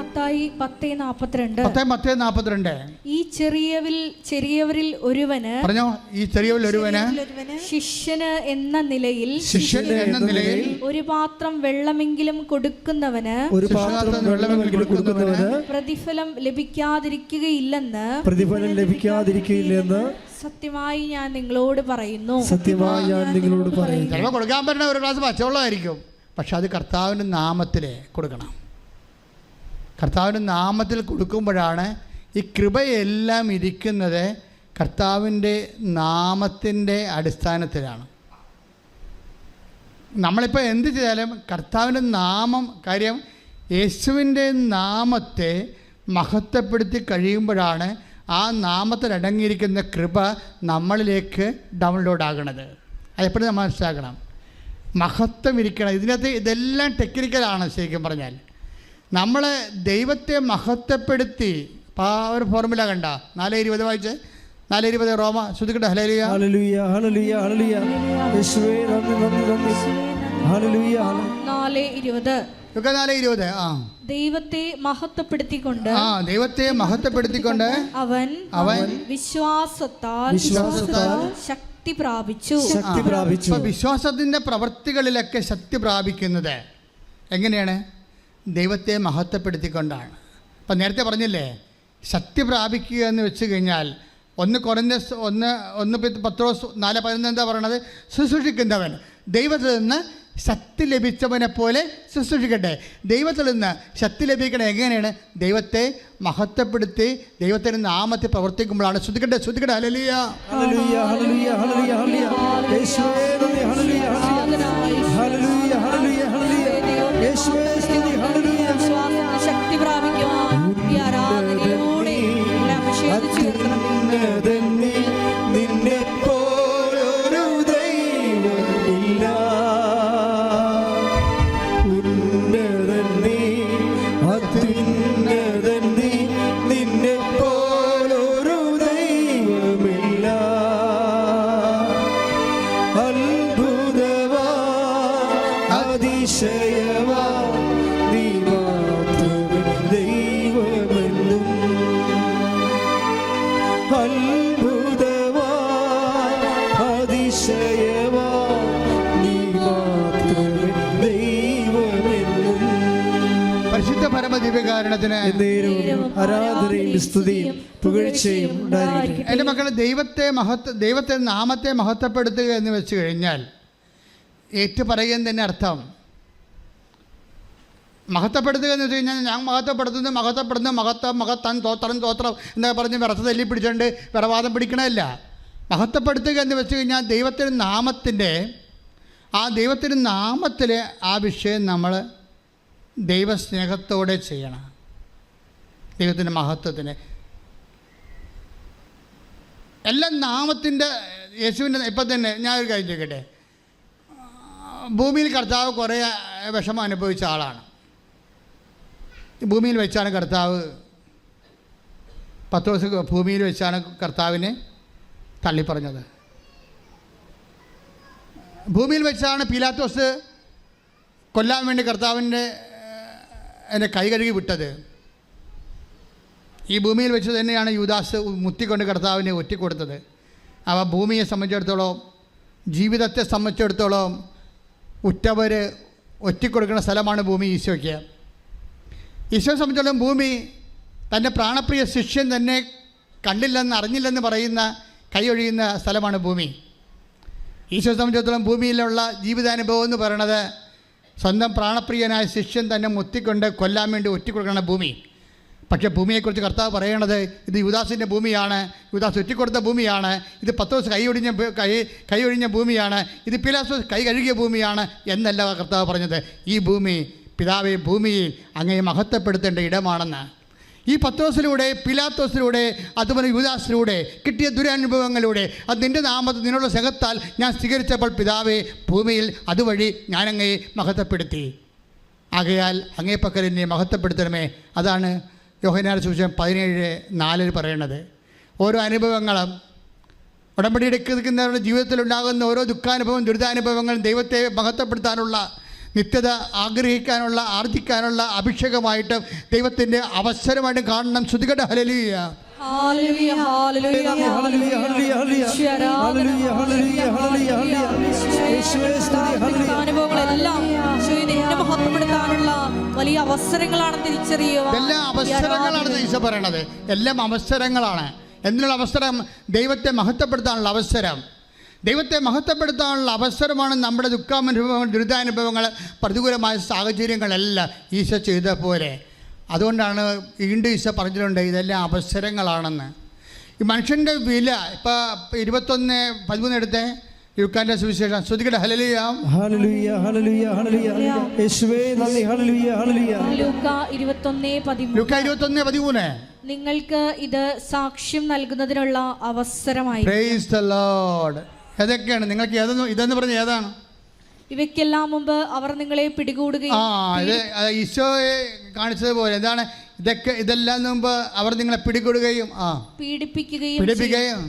മത്തായി 10:42. ഈ ചെറിയവരിൽ ഒരുവന് പറഞ്ഞോ, ഈ ചെറിയവരിൽ ഒരുവന് ശിഷ്യന് എന്ന നിലയിൽ ഒരു പാത്രം വെള്ളമെങ്കിലും കൊടുക്കുന്നവന് പ്രതിഫലം ലഭിക്കാതിരിക്കുകയില്ലെന്ന് സത്യമായി ഞാൻ നിങ്ങളോട് പറയുന്നു. ചിലപ്പോൾ കൊടുക്കാൻ പറ്റുന്ന ഒരു ഗ്ലാസ് പച്ചവെള്ളമായിരിക്കും, പക്ഷെ അത് കർത്താവിൻ്റെ നാമത്തിൽ കൊടുക്കണം. കർത്താവിൻ്റെ നാമത്തിൽ കൊടുക്കുമ്പോഴാണ് ഈ കൃപയെല്ലാം ഇരിക്കുന്നത് കർത്താവിൻ്റെ നാമത്തിൻ്റെ അടിസ്ഥാനത്തിലാണ്. നമ്മളിപ്പോൾ എന്ത് ചെയ്താലും കർത്താവിൻ്റെ നാമം, കാര്യം യേശുവിൻ്റെ നാമത്തെ മഹത്വപ്പെടുത്തി കഴിയുമ്പോഴാണ് ആ നാമത്തിൽ അടങ്ങിയിരിക്കുന്ന കൃപ നമ്മളിലേക്ക് ഡൗൺലോഡ് ആകണത്. അതെപ്പോഴും നമ്മൾ മനസ്സിലാക്കണം. മഹത്വം ഇരിക്കണം ഇതിനകത്ത്. ഇതെല്ലാം ടെക്നിക്കലാണ് ശരിക്കും പറഞ്ഞാൽ. നമ്മൾ ദൈവത്തെ മഹത്വപ്പെടുത്തി ഒരു ഫോർമുല കണ്ട 4:20 വായിച്ച് 4:20 റോമ ശ്രുതിക്കട്ടെ. ഹല്ലേലൂയ ഹല്ലേലൂയ ഹല്ലേലൂയ ഹല്ലേലൂയ യേശുവേ നന്ദി നന്ദി നന്ദി. ഹല്ലേലൂയ 4:20 ദൈവത്തെ മഹത്വപ്പെടുത്തിക്കൊണ്ട് അവൻ വിശ്വാസത്താൽ ശക്തി പ്രാപിച്ചു. വിശ്വാസത്തിന്റെ പ്രവൃത്തികളിലൊക്കെ ശക്തി പ്രാപിക്കുന്നത് എങ്ങനെയാണ്? ദൈവത്തെ മഹത്വപ്പെടുത്തിക്കൊണ്ടാണ്. അപ്പം നേരത്തെ പറഞ്ഞില്ലേ, ശക്തി പ്രാപിക്കുക എന്ന് വെച്ച് കഴിഞ്ഞാൽ 1 കൊരിന്ത്യർ 1 4:11 എന്താ പറയണത്? ശുശ്രൂഷിക്കുന്നവൻ ദൈവത്തിൽ നിന്ന് ശക്തി ലഭിച്ചവനെ പോലെ ശുശ്രൂഷിക്കട്ടെ. ദൈവത്തിൽ നിന്ന് ശക്തി ലഭിക്കണം എങ്ങനെയാണ്? ദൈവത്തെ മഹത്വപ്പെടുത്തി ദൈവത്തിൻ്റെ നാമത്തിൽ പ്രവർത്തിക്കുമ്പോഴാണ്. ശ്രുതിക്കട്ടെ ഹല്ലേലൂയ ഹല്ലേലൂയ ഹല്ലേലൂയ ഹല്ലേലൂയ ഹല്ലേലൂയ യേശുവേ നന്ദി. ഹല്ലേലൂയ ഹല്ലേലൂയ ഹല്ലേലൂയ ഹല്ലേലൂയ യേശുവേ സ്തുതി. ഹല്ലേലൂയ ശക്തി പ്രാപിക്കുവാൻ ഈ ആരാധനയിലൂടെ അഭിഷേകിച്ചു നിന്നെ പോലൊരു ദൈവമില്ല. ഉന്നതനേ പരമദിവ്യകാരണത്തിന് എന്നേരവും ആരാധനയും സ്തുതിയും പുകഴ്ചയും ഉണ്ടായിരിക്കട്ടെ. എൻ്റെ മക്കളെ, ദൈവത്തെ നാമത്തെ മഹത്വപ്പെടുത്തുക എന്ന് വെച്ച് കഴിഞ്ഞാൽ ഏറ്റുപറയുക തന്നെ അർത്ഥം. മഹത്വപ്പെടുത്തുക എന്ന് വെച്ച് കഴിഞ്ഞാൽ ഞാൻ മഹത്വം തോത്രം എന്നൊക്കെ പറഞ്ഞ് വിറത്ത് തല്ലി പിടിച്ചുകൊണ്ട് വിറവാദം പിടിക്കണമല്ല. മഹത്വപ്പെടുത്തുക എന്ന് വെച്ച് കഴിഞ്ഞാൽ ദൈവത്തിൻ്റെ നാമത്തിലെ ആ വിഷയം നമ്മൾ ദൈവസ്നേഹത്തോടെ ചെയ്യണം. ദൈവത്തിൻ്റെ മഹത്വത്തിന് എല്ലാം നാമത്തിൻ്റെ യേശുവിൻ്റെ. ഇപ്പം തന്നെ ഞാനൊരു കാര്യം ചോദിക്കട്ടെ, ഭൂമിയിൽ കർത്താവ് കുറേ വിഷമം അനുഭവിച്ച ആളാണ്. ഭൂമിയിൽ വെച്ചാണ് കർത്താവ് 10 ദിവസം ഭൂമിയിൽ വെച്ചാണ് കർത്താവിനെ തള്ളിപ്പറഞ്ഞത്. ഭൂമിയിൽ വെച്ചാണ് പീലാത്തോസ് കൊല്ലാൻ വേണ്ടി കർത്താവിൻ്റെ കൈ കഴുകി വിട്ടത്. ഈ ഭൂമിയിൽ വെച്ച് തന്നെയാണ് യൂദാസ് മുത്തിക്കൊണ്ട് കർത്താവിനെ ഒറ്റിക്കൊടുത്തത്. അവ ഭൂമിയെ സംബന്ധിച്ചിടത്തോളം, ജീവിതത്തെ സംബന്ധിച്ചിടത്തോളം ഉറ്റവർ ഒറ്റിക്കൊടുക്കുന്ന സ്ഥലമാണ് ഭൂമി ഈശോയ്ക്ക്. ഈശോയെ സംബന്ധിച്ചിടത്തോളം ഭൂമി തൻ്റെ പ്രാണപ്രിയ ശിഷ്യൻ തന്നെ കണ്ടില്ലെന്ന് അറിഞ്ഞില്ലെന്ന് പറയുന്ന കൈയൊഴിയുന്ന സ്ഥലമാണ് ഭൂമി. ഈശോയെ സംബന്ധിച്ചിടത്തോളം ഭൂമിയിലുള്ള ജീവിതാനുഭവം എന്ന് പറയുന്നത് സ്വന്തം പ്രാണപ്രിയനായ ശിഷ്യൻ തന്നെ മുത്തിക്കൊണ്ട് കൊല്ലാൻ വേണ്ടി ഒറ്റിക്കൊടുക്കുന്ന ഭൂമി. പക്ഷേ ഭൂമിയെക്കുറിച്ച് കർത്താവ് പറയണത് ഇത് യൂദാസിൻ്റെ ഭൂമിയാണ്, യൂദാസ് ഒറ്റിക്കൊടുത്ത ഭൂമിയാണ്, ഇത് 10 ദിവസം കൈ ഒഴിഞ്ഞ ഭൂമിയാണ്, ഇത് പീലാത്തോസ് കൈ കഴുകിയ ഭൂമിയാണ് എന്നല്ല കർത്താവ് പറഞ്ഞത്. ഈ ഭൂമി പിതാവെ ഭൂമിയിൽ അങ്ങയെ മഹത്വപ്പെടുത്തേണ്ട ഇടമാണെന്ന്. ഈ 10 ദിവസത്തിലൂടെ, പീലാത്തോസിലൂടെ, അതുപോലെ യൂദാസിലൂടെ കിട്ടിയ ദുരനുഭവങ്ങളിലൂടെ അത് നിൻ്റെ നാമത്തിൽ നിന്നുള്ള സ്നേഹത്താൽ ഞാൻ സ്വീകരിച്ചപ്പോൾ പിതാവെ ഭൂമിയിൽ അതുവഴി ഞാൻ അങ്ങയെ മഹത്വപ്പെടുത്തി. ആകയാൽ അങ്ങേ പക്കൽ എന്നെ മഹത്വപ്പെടുത്തണമേ. അതാണ് യോഹന്നാന്റെ സുവിശേഷം 17:4 പറയണത്. ഓരോ അനുഭവങ്ങളും ഉടമ്പടി എടുക്കുന്നവരുടെ ജീവിതത്തിലുണ്ടാകുന്ന ഓരോ ദുഃഖാനുഭവം, ദുരിതാനുഭവങ്ങളും ദൈവത്തെ മഹത്വപ്പെടുത്താനുള്ള, നിത്യത ആഗ്രഹിക്കാനുള്ള, ആർജിക്കാനുള്ള അഭിഷേകമായിട്ട് ദൈവത്തിൻ്റെ അവസരമായിട്ട് കാണണം. ശ്രുതികട ഹല്ലേലൂയ. ഹല്ലേലൂയ ഹല്ലേലൂയ ഹല്ലേലൂയ ഹല്ലേലൂയ ഹല്ലേലൂയ. അനുഭവങ്ങളെല്ലാം നിന്നെ മഹത്വപ്പെടുത്താനുള്ള വലിയ അവസരങ്ങളാണ് തിരിച്ചറിയുക. എല്ലാം അവസരങ്ങളാണ് ഈശോ പറയണത്. എല്ലാം അവസരങ്ങളാണ്. എന്തിനുള്ള അവസരം? ദൈവത്തെ മഹത്വപ്പെടുത്താനുള്ള അവസരം. ദൈവത്തെ മഹത്വപ്പെടുത്താനുള്ള അവസരമാണ് നമ്മുടെ ദുഃഖാനുഭവങ്ങൾ, ദുരിതാനുഭവങ്ങൾ, പ്രതികൂലമായ സാഹചര്യങ്ങളെല്ലാം ഈശോ ചെയ്ത പോലെ. അതുകൊണ്ടാണ് വീണ്ടും ഈശോ പറഞ്ഞിട്ടുണ്ട് ഇതെല്ലാം അവസരങ്ങളാണെന്ന്. ഈ മനുഷ്യൻ്റെ വില ഇപ്പോൾ 21:13 എടുത്തേ, ലുക്കാന്റെ സുവിശേഷം. ശ്രുതികട ഹല്ലേലൂയ ഹല്ലേലൂയ ഹല്ലേലൂയ ഹല്ലേലൂയ. യേശുവേ നന്ദി. ഹല്ലേലൂയ ഹല്ലേലൂയ. ലൂക്കാ 21:13 നിങ്ങൾക്ക് ഇത് സാക്ഷ്യം നൽകുന്നതിനുള്ള അവസരമായി. Price the Lord. ഏതൊക്കെയാണ് നിങ്ങൾക്ക് ഇതെന്ന് പറഞ്ഞ ഏതാണ്? ഇവയ്ക്കെല്ലാം മുമ്പ് അവർ നിങ്ങളെ പിടികൂടുകയും ഈശോയെ കാണിച്ചതുപോലെ എന്താണ് ഇതെല്ലാം മുമ്പ് അവർ നിങ്ങളെ പിടികൂടുകയും പീഡിപ്പിക്കുകയും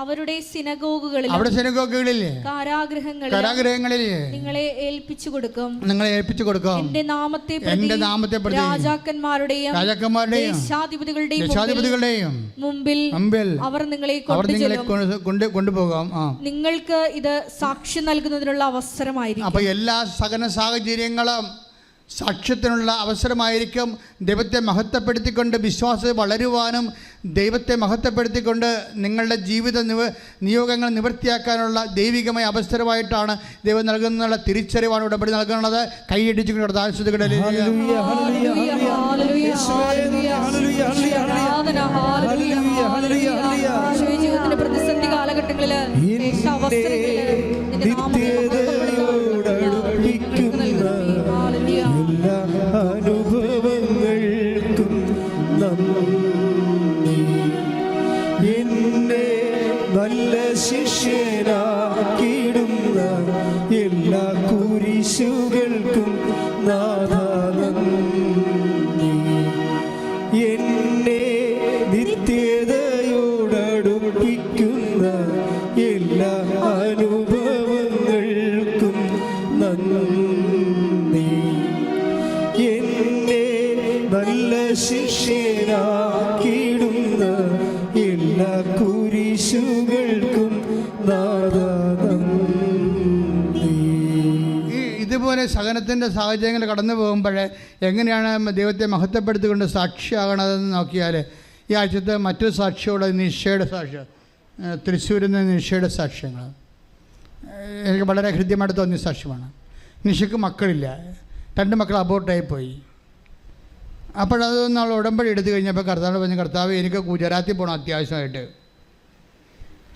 അവരുടെ സിനഗോഗുകളിൽ കാരാഗൃഹങ്ങളിൽ നിങ്ങളെ ഏൽപ്പിച്ചു കൊടുക്കും. എന്റെ നാമത്തെ പ്രതി രാജാക്കന്മാരുടെയും ദേശാധിപതികളുടെയും മുമ്പിൽ അവർ നിങ്ങളെ കൊണ്ടുപോകാം. നിങ്ങൾക്ക് ഇത് സാക്ഷ്യം നൽകുന്നതിനുള്ള അവസരമായിരിക്കും. അപ്പൊ എല്ലാ സകല സാഹചര്യങ്ങളും സാക്ഷ്യത്തിനുള്ള അവസരമായിരിക്കും. ദൈവത്തെ മഹത്വപ്പെടുത്തിക്കൊണ്ട് വിശ്വാസത്തെ വളരുവാനും ദൈവത്തെ മഹത്വപ്പെടുത്തിക്കൊണ്ട് നിങ്ങളുടെ ജീവിത നിയോഗങ്ങൾ നിവൃത്തിയാക്കാനുള്ള ദൈവികമായ അവസരമായിട്ടാണ് ദൈവം നൽകുന്നുള്ള തിരിച്ചറിവാണ് ഉടമ്പടി നൽകുന്നത്. കൈയടിച്ചുകൊണ്ട് ആശ്വസിക്കട്ടെ. ജീവിതത്തിന്റെ പ്രതിസന്ധി കാലഘട്ടങ്ങളില് അനുഭവങ്ങൾക്കും നന്ദി. എന്നെ നല്ല ശിഷ്യനാക്കിയിടുന്ന എല്ലാ കുരിശുകൾക്കും നാഥാ നന്ദി. എന്നെ നിത്യതയോടടുപ്പിക്കുന്ന എല്ലാ അനുഭവങ്ങൾക്കും നന്ദി. എന്നെ നല്ല ശിഷ്യനാക്കിയിടുന്ന എല്ലാ കുരിശുകൾക്കും നാഥാ നന്ദി. ഇതുപോലെ സഹനത്തിൻ്റെ സാഹചര്യങ്ങൾ കടന്നു പോകുമ്പോൾ എങ്ങനെയാണ് ദൈവത്തെ മഹത്വപ്പെടുത്തിക്കൊണ്ട് സാക്ഷിയാകണതെന്ന് നോക്കിയാൽ ഈ ആഴ്ചത്തെ മറ്റൊരു സാക്ഷിയോട് നിഷയുടെ സാക്ഷ്യം, തൃശ്ശൂരിൽ നിന്ന് നിഷയുടെ സാക്ഷ്യങ്ങൾ എനിക്ക് വളരെ ഹൃദ്യമായിട്ട് തോന്നിയ സാക്ഷ്യമാണ്. നിഷയ്ക്ക് മക്കളില്ല, 2 മക്കൾ അബോർട്ടായി പോയി. അപ്പോഴതൊന്നും അവൾ ഉടമ്പടി എടുത്തു കഴിഞ്ഞപ്പോൾ കർത്താവ് പറഞ്ഞു, കർത്താവ് എനിക്ക് ഗുജറാത്തിൽ പോകണം അത്യാവശ്യമായിട്ട്.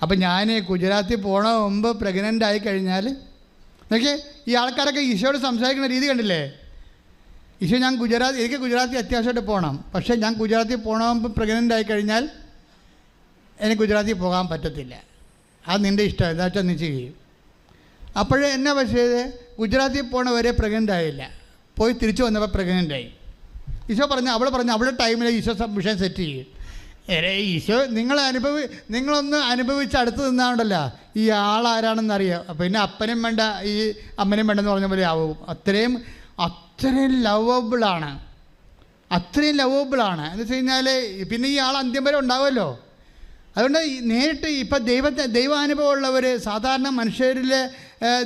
അപ്പം ഞാൻ ഗുജറാത്തിൽ പോണ മുമ്പ് പ്രഗ്നൻ്റ് ആയി കഴിഞ്ഞാൽ നോക്കിയേ, ഈ ആൾക്കാരൊക്കെ ഈശോയോട് സംസാരിക്കുന്ന രീതി കണ്ടില്ലേ? ഈശോ എനിക്ക് ഗുജറാത്തിൽ അത്യാവശ്യമായിട്ട് പോകണം, പക്ഷേ ഞാൻ ഗുജറാത്തിൽ പോണ മുമ്പ് പ്രഗ്നൻ്റ് ആയി കഴിഞ്ഞാൽ എനിക്ക് ഗുജറാത്തിൽ പോകാൻ പറ്റത്തില്ല, അത് നിൻ്റെ ഇഷ്ടം, എന്താ വെച്ചാൽ നീ ചെയ്യും. അപ്പോഴേ എന്നാ പക്ഷേ ഗുജറാത്തിൽ പോണവരെ പ്രഗ്നൻ്റ് ആയില്ല, പോയി തിരിച്ചു വന്നപ്പോൾ പ്രഗ്നൻ്റ് ആയി. ഈശോ പറഞ്ഞു, അവളുടെ ടൈമിൽ ഈശോ വിഷയം സെറ്റ് ചെയ്യും. ഈശോ നിങ്ങളൊന്ന് അനുഭവിച്ച് അടുത്ത് നിന്നാണ്ടല്ലോ ഈ ആളാരാണെന്നറിയാം. പിന്നെ അപ്പനും വേണ്ട ഈ അമ്മനും വേണ്ടെന്ന് പറഞ്ഞ പോലെ ആവും. അത്രയും ലവബിളാണ്, എന്ന് വെച്ച് കഴിഞ്ഞാൽ പിന്നെ ഈ ആൾ അന്ത്യം വരെ ഉണ്ടാവുമല്ലോ. അതുകൊണ്ട് നേരിട്ട് ഇപ്പം ദൈവാനുഭവമുള്ളവർ സാധാരണ മനുഷ്യരിലെ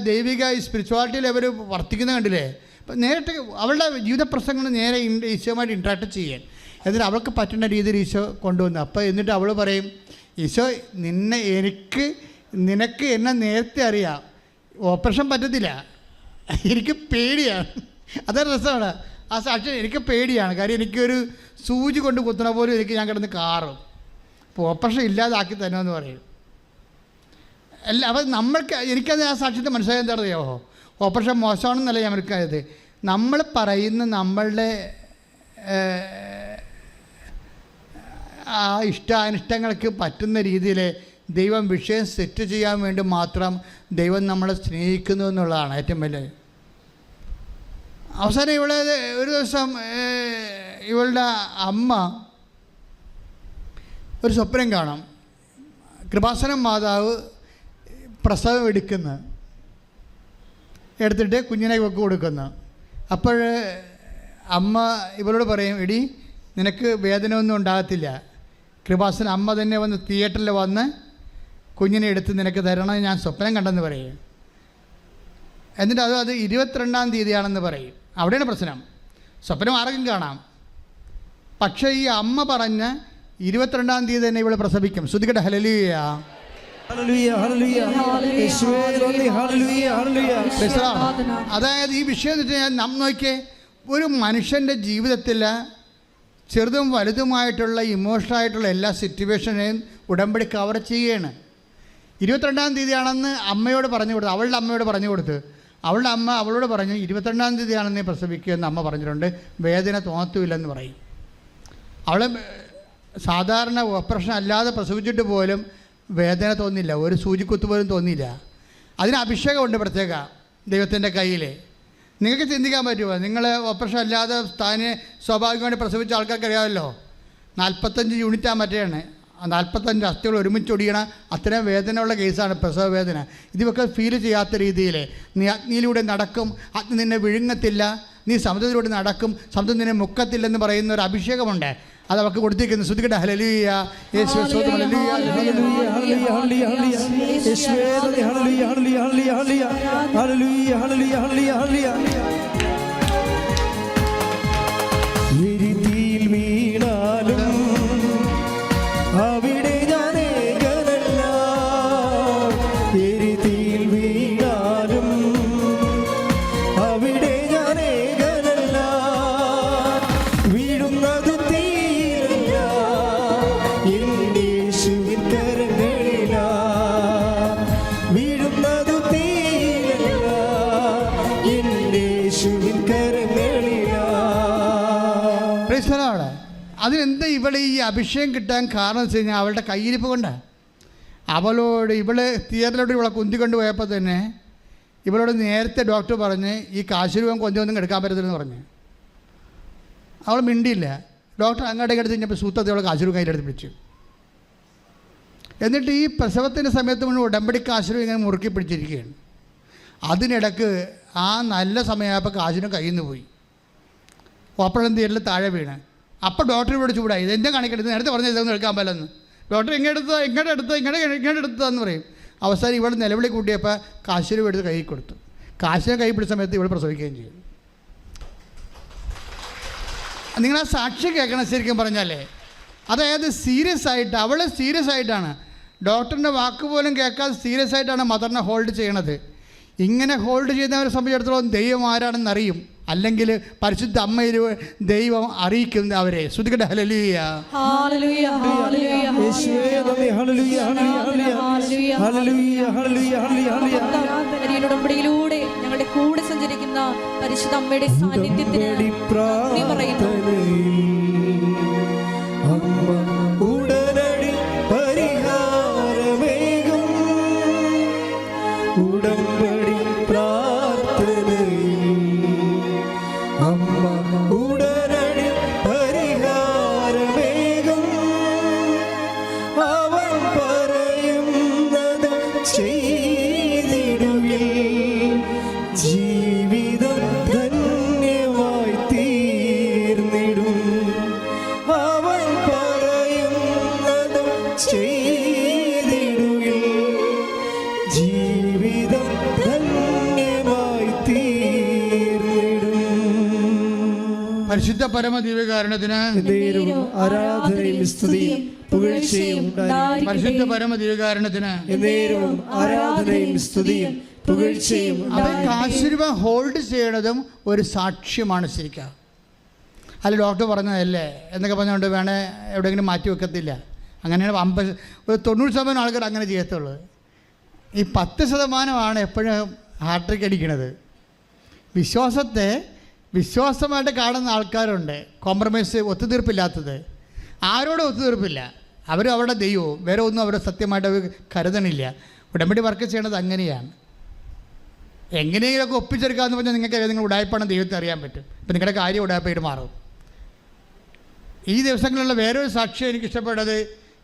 ദൈവിക സ്പിരിച്വാലിറ്റിയിൽ അവർ വർത്തിക്കുന്ന കണ്ടില്ലേ? ഇപ്പം നേരിട്ട് അവളുടെ ജീവിത പ്രശ്നങ്ങൾ നേരെ ഈശോയുമായിട്ട് ഇൻട്രാക്ട് ചെയ്യാൻ, എന്നിട്ട് അവൾക്ക് പറ്റുന്ന രീതിയിൽ ഈശോ കൊണ്ടുവന്നു. അപ്പോൾ എന്നിട്ട് അവൾ പറയും, ഈശോ നിനക്ക് എന്നെ നേരത്തെ അറിയാം, ഓപ്പറേഷൻ പറ്റത്തില്ല, എനിക്ക് പേടിയാണ്. അതൊരു രസമാണ് ആ സാക്ഷ്യം. എനിക്ക് പേടിയാണ്, കാര്യം എനിക്കൊരു സൂചി കൊണ്ട് കുത്തണ പോലും ഞാൻ കിടന്ന് കാറും, അപ്പോൾ ഓപ്പറേഷൻ ഇല്ലാതാക്കി തരുമെന്ന് പറയും. അപ്പം എനിക്കത് ആ സാക്ഷ്യത്തെ മനസ്സിലായത് എന്താ അറിയാമോ? ഓപ്പറേഷൻ മോശമാണെന്നല്ല ഞാൻ മനസ്സിലായത്. നമ്മൾ പറയുന്ന നമ്മളുടെ ആ ഇഷ്ടാനിഷ്ടങ്ങൾക്ക് പറ്റുന്ന രീതിയിൽ ദൈവം വിഷയം സെറ്റ് ചെയ്യാൻ വേണ്ടി മാത്രം ദൈവം നമ്മളെ സ്നേഹിക്കുന്നു എന്നുള്ളതാണ് ഏറ്റവും വലിയ. അവസാനം ഒരു ദിവസം ഇവളുടെ അമ്മ ഒരു സ്വപ്നം കാണാം. കൃപാസനം മാതാവ് പ്രസവം എടുത്തിട്ട് കുഞ്ഞിനെ ഇവൾക്ക് കൊടുക്കുന്നു. അപ്പോൾ അമ്മ ഇവളോട് പറയും, എടി നിനക്ക് വേദന ഒന്നും ഉണ്ടാകത്തില്ല, കൃപാസനം അമ്മ തന്നെ വന്ന് തിയേറ്ററിൽ വന്ന് കുഞ്ഞിനെ എടുത്ത് നിനക്ക് തരണമെന്ന് ഞാൻ സ്വപ്നം കണ്ടെന്ന് പറയും. എന്നിട്ട് അത് 22-ാം തീയതിയാണെന്ന് പറയും. അവിടെയാണ് പ്രശ്നം. സ്വപ്നം ആർക്കും കാണാം, പക്ഷേ ഈ അമ്മ പറഞ്ഞ് 22-ാം തീയതി തന്നെ ഇവളെ പ്രസവിക്കും. ശ്രുതികട്ടെ ഹല്ലേലൂയ. അതായത് ഈ വിഷയം എന്ന് വെച്ച് കഴിഞ്ഞാൽ നാം നോക്കിയേ, ഒരു മനുഷ്യൻ്റെ ജീവിതത്തിൽ ചെറുതും വലുതുമായിട്ടുള്ള ഇമോഷണലായിട്ടുള്ള എല്ലാ സിറ്റുവേഷനെയും ഉടമ്പടി കവർ ചെയ്യുകയാണ്. 22-ാം തീയതിയാണെന്ന് അമ്മയോട് പറഞ്ഞു കൊടുത്തു, അവളുടെ അമ്മയോട് പറഞ്ഞു കൊടുത്ത്, അവളുടെ അമ്മ അവളോട് പറഞ്ഞു 22-ാം തീയതിയാണെന്ന് പ്രസവിക്കുമെന്ന് അമ്മ പറഞ്ഞിട്ടുണ്ട്, വേദന തോന്നത്തുമില്ലെന്ന് പറയും. അവൾ സാധാരണ ഓപ്പറേഷൻ അല്ലാതെ പ്രസവിച്ചിട്ട് പോലും വേദന തോന്നില്ല, ഒരു സൂചിക്കുത്ത് പോലും തോന്നിയില്ല. അതിന് അഭിഷേകമുണ്ട് പ്രത്യേക ദൈവത്തിൻ്റെ കയ്യിൽ. നിങ്ങൾക്ക് ചിന്തിക്കാൻ പറ്റുമോ? നിങ്ങൾ ഓപ്പറേഷൻ അല്ലാതെ താനെ സ്വാഭാവികമായിട്ട് പ്രസവിച്ച ആൾക്കാർക്ക് അറിയാമല്ലോ, 45 യൂണിറ്റാണ് മറ്റേയാണ്, 45 അസ്ഥികൾ ഒരുമിച്ച് ഒടിയണ അത്രയും വേദനയുള്ള കേസാണ് പ്രസവ വേദന. ഇതൊക്കെ ഫീൽ ചെയ്യാത്ത രീതിയിൽ നീ അഗ്നിയിലൂടെ നടക്കും, അഗ്നി നിന്നെ വിഴുങ്ങത്തില്ല, നീ സമുദ്രത്തിലൂടെ നടക്കും, സമുദ്രം നിന്നെ മുക്കത്തില്ലെന്ന് പറയുന്ന ഒരു അഭിഷേകമുണ്ട്. അത് അവർക്ക് കൊടുത്തിരിക്കുന്നു. ശ്രുതികട്ടെ ഹല്ലേലൂയ. യേശുവേ സ്തോത്രം. ഹല്ലേലൂയ ഹല്ലേലൂയ ഹല്ലേലൂയ യേശുവേ ഹല്ലേലൂയ ഹല്ലേലൂയ ഹല്ലേലൂയ ഹല്ലേലൂയ ഹല്ലേലൂയ. വിരിതിയിൽ വീണാലും അവിടെ ഞാൻ ഏകനല്ല, വിരിതിയിൽ വീണാലും അവിടെ ഞാൻ ഏകനല്ല, വീഴുന്നത് തീരല്ല എൻ്റെ യേശുവിൻ കരങ്ങളില, വീഴുന്നത് തീരല്ല എൻ്റെ യേശുവിൻ കരങ്ങളില. അതിനെന്താ ഇവളെ ഈ അഭിഷേകം കിട്ടാൻ കാരണം വെച്ച് കഴിഞ്ഞാൽ അവളുടെ കയ്യിരിപ്പ് കൊണ്ടാണ്. ഇവള് തിയേറ്ററിലോട്ട് ഇവളെ കുന്തിക്കൊണ്ട് പോയപ്പോൾ തന്നെ ഇവളോട് നേരത്തെ ഡോക്ടർ പറഞ്ഞ് ഈ കാശുരൂപം കൊഞ്ചൊന്നും എടുക്കാൻ പറ്റത്തില്ലെന്ന് പറഞ്ഞ്. അവൾ മിണ്ടിയില്ല. ഡോക്ടർ അങ്ങോട്ടേക്ക് എടുത്ത് കഴിഞ്ഞപ്പോൾ സൂത്രത്തെ അവളെ കാശുരൂപം കയ്യിലെടുത്ത് പിടിച്ചു. എന്നിട്ട് ഈ പ്രസവത്തിൻ്റെ സമയത്ത് മുഴുവൻ ഉടമ്പടി കാശുരൂപം ഇങ്ങനെ മുറുക്കി പിടിച്ചിരിക്കുകയാണ്. അതിനിടക്ക് ആ നല്ല സമയമായപ്പോൾ കാശുരൂപം കയ്യിൽ നിന്ന് പോയി, ഓപ്പറേഷൻ തിയേറ്ററിൽ താഴെ വീണ്. അപ്പോൾ ഡോക്ടർ ഇവിടെ ചൂടായി, ഇതെന്താ കാണിക്കരുത്, നേരത്തെ പറഞ്ഞ ഇതൊന്നും എടുക്കാൻ പറ്റില്ലെന്ന്. ഡോക്ടർ ഇങ്ങോട്ട് എടുത്തതെന്ന് പറയും. അവസാനം ഇവിടെ നിലവിളി കൂട്ടിയപ്പോൾ കാശുരൂപം എടുത്ത് കൈ കൊടുത്തു. കാശിനെ കൈപ്പിടിച്ച സമയത്ത് ഇവൾ പ്രസവിക്കുകയും ചെയ്തു. നിങ്ങൾ ആ സാക്ഷ്യം കേൾക്കണം ശരിക്കും പറഞ്ഞാലേ. അതായത് സീരിയസ് ആയിട്ട്, അവൾ സീരിയസ് ആയിട്ടാണ്, ഡോക്ടറിൻ്റെ വാക്ക് പോലും കേൾക്കാതെ സീരിയസ് ആയിട്ടാണ് മദറിനെ ഹോൾഡ് ചെയ്യണത്. ഇങ്ങനെ ഹോൾഡ് ചെയ്യുന്നവരെ സംബന്ധിച്ചിടത്തോളം ദൈവം ആരാണെന്ന് അറിയും, അല്ലെങ്കിൽ പരിശുദ്ധ അമ്മയിൽ ദൈവം അറിയിക്കും അവരെ. ശ്രുതിക്കട്ടെ ഹല്ലേലൂയ. ഹല്ലേലൂയ ഹല്ലേലൂയ യേശുവേ നന്ദി. ഹല്ലേലൂയ ഹല്ലേലൂയ ഹല്ലേലൂയ ഹല്ലേലൂയ ഹല്ലേലൂയ. ഉടമ്പടിയിലൂടെ ഞങ്ങളുടെ കൂടെ സഞ്ചരിക്കുന്ന പരിശുദ്ധ അമ്മയുടെ സാന്നിധ്യത്തിന് നന്ദി പറയുന്നു. അമ്മ ഉടനടി പരിഹാരമേകും ഉടമ്പടി പ്രാർത്ഥനയിൽ. അമ്മ ഉടനടി പരിഹാരമേകും അവൻ പറയുന്നത് ചെയ്തിടുകിൽ ജീവിതം ധന്യമായി തീർന്നിടും. അവൻ പറയുന്നത് ചെയ്തിടുകിൽ ജീവിതം ധന്യമായി തീർന്നിടും. പരിശുദ്ധ പരമ ദിവ്യകാരുണ്യത്തിന് എന്നേരവും ആരാധനയും സ്തുതിയും പുകഴ്ചയും ഉണ്ടായിരിക്കട്ടെ. പരിശുദ്ധ പരമ ദിവ്യകാരുണ്യത്തിന് എന്നേരവും ആരാധനയും സ്തുതിയും പുകഴ്ചയും അവൻ കാശുരൂപ ഹോൾഡ് ചെയ്യണതും ഒരു സാക്ഷ്യമാണ് ശരിക്കും. അല്ല ഡോക്ടർ പറഞ്ഞതല്ലേ എന്നൊക്കെ പറഞ്ഞുകൊണ്ട് വേണേൽ എവിടെയെങ്കിലും മാറ്റി വെക്കത്തില്ല. അങ്ങനെയാണ് ഒരു 90% ആൾക്കാർ അങ്ങനെ ചെയ്യത്തുള്ളൂ. ഈ 10% എപ്പോഴും ഹാർട്രിക്ക് അടിക്കണത്. വിശ്വാസത്തെ വിശ്വാസമായിട്ട് കാണുന്ന ആൾക്കാരുണ്ട്, കോംപ്രമൈസ്, ഒത്തുതീർപ്പില്ലാത്തത്. ആരോടും ഒത്തുതീർപ്പില്ല. അവർ അവരുടെ ദൈവവും വേറെ ഒന്നും അവരുടെ സത്യമായിട്ട് അവർ കരുതണില്ല. ഉടമ്പടി വർക്ക് ചെയ്യണത് അങ്ങനെയാണ്. എങ്ങനെയെങ്കിലുമൊക്കെ ഒപ്പിച്ചെടുക്കാമെന്ന് പറഞ്ഞാൽ നിങ്ങൾക്ക് നിങ്ങൾ ഉടായ്പാണ് ദൈവത്തെ അറിയാൻ പറ്റും. ഇപ്പം നിങ്ങളുടെ കാര്യം ഉടായ്പായിട്ട് മാറും. ഈ ദിവസങ്ങളിലുള്ള വേറൊരു സാക്ഷ്യം എനിക്കിഷ്ടപ്പെട്ടത്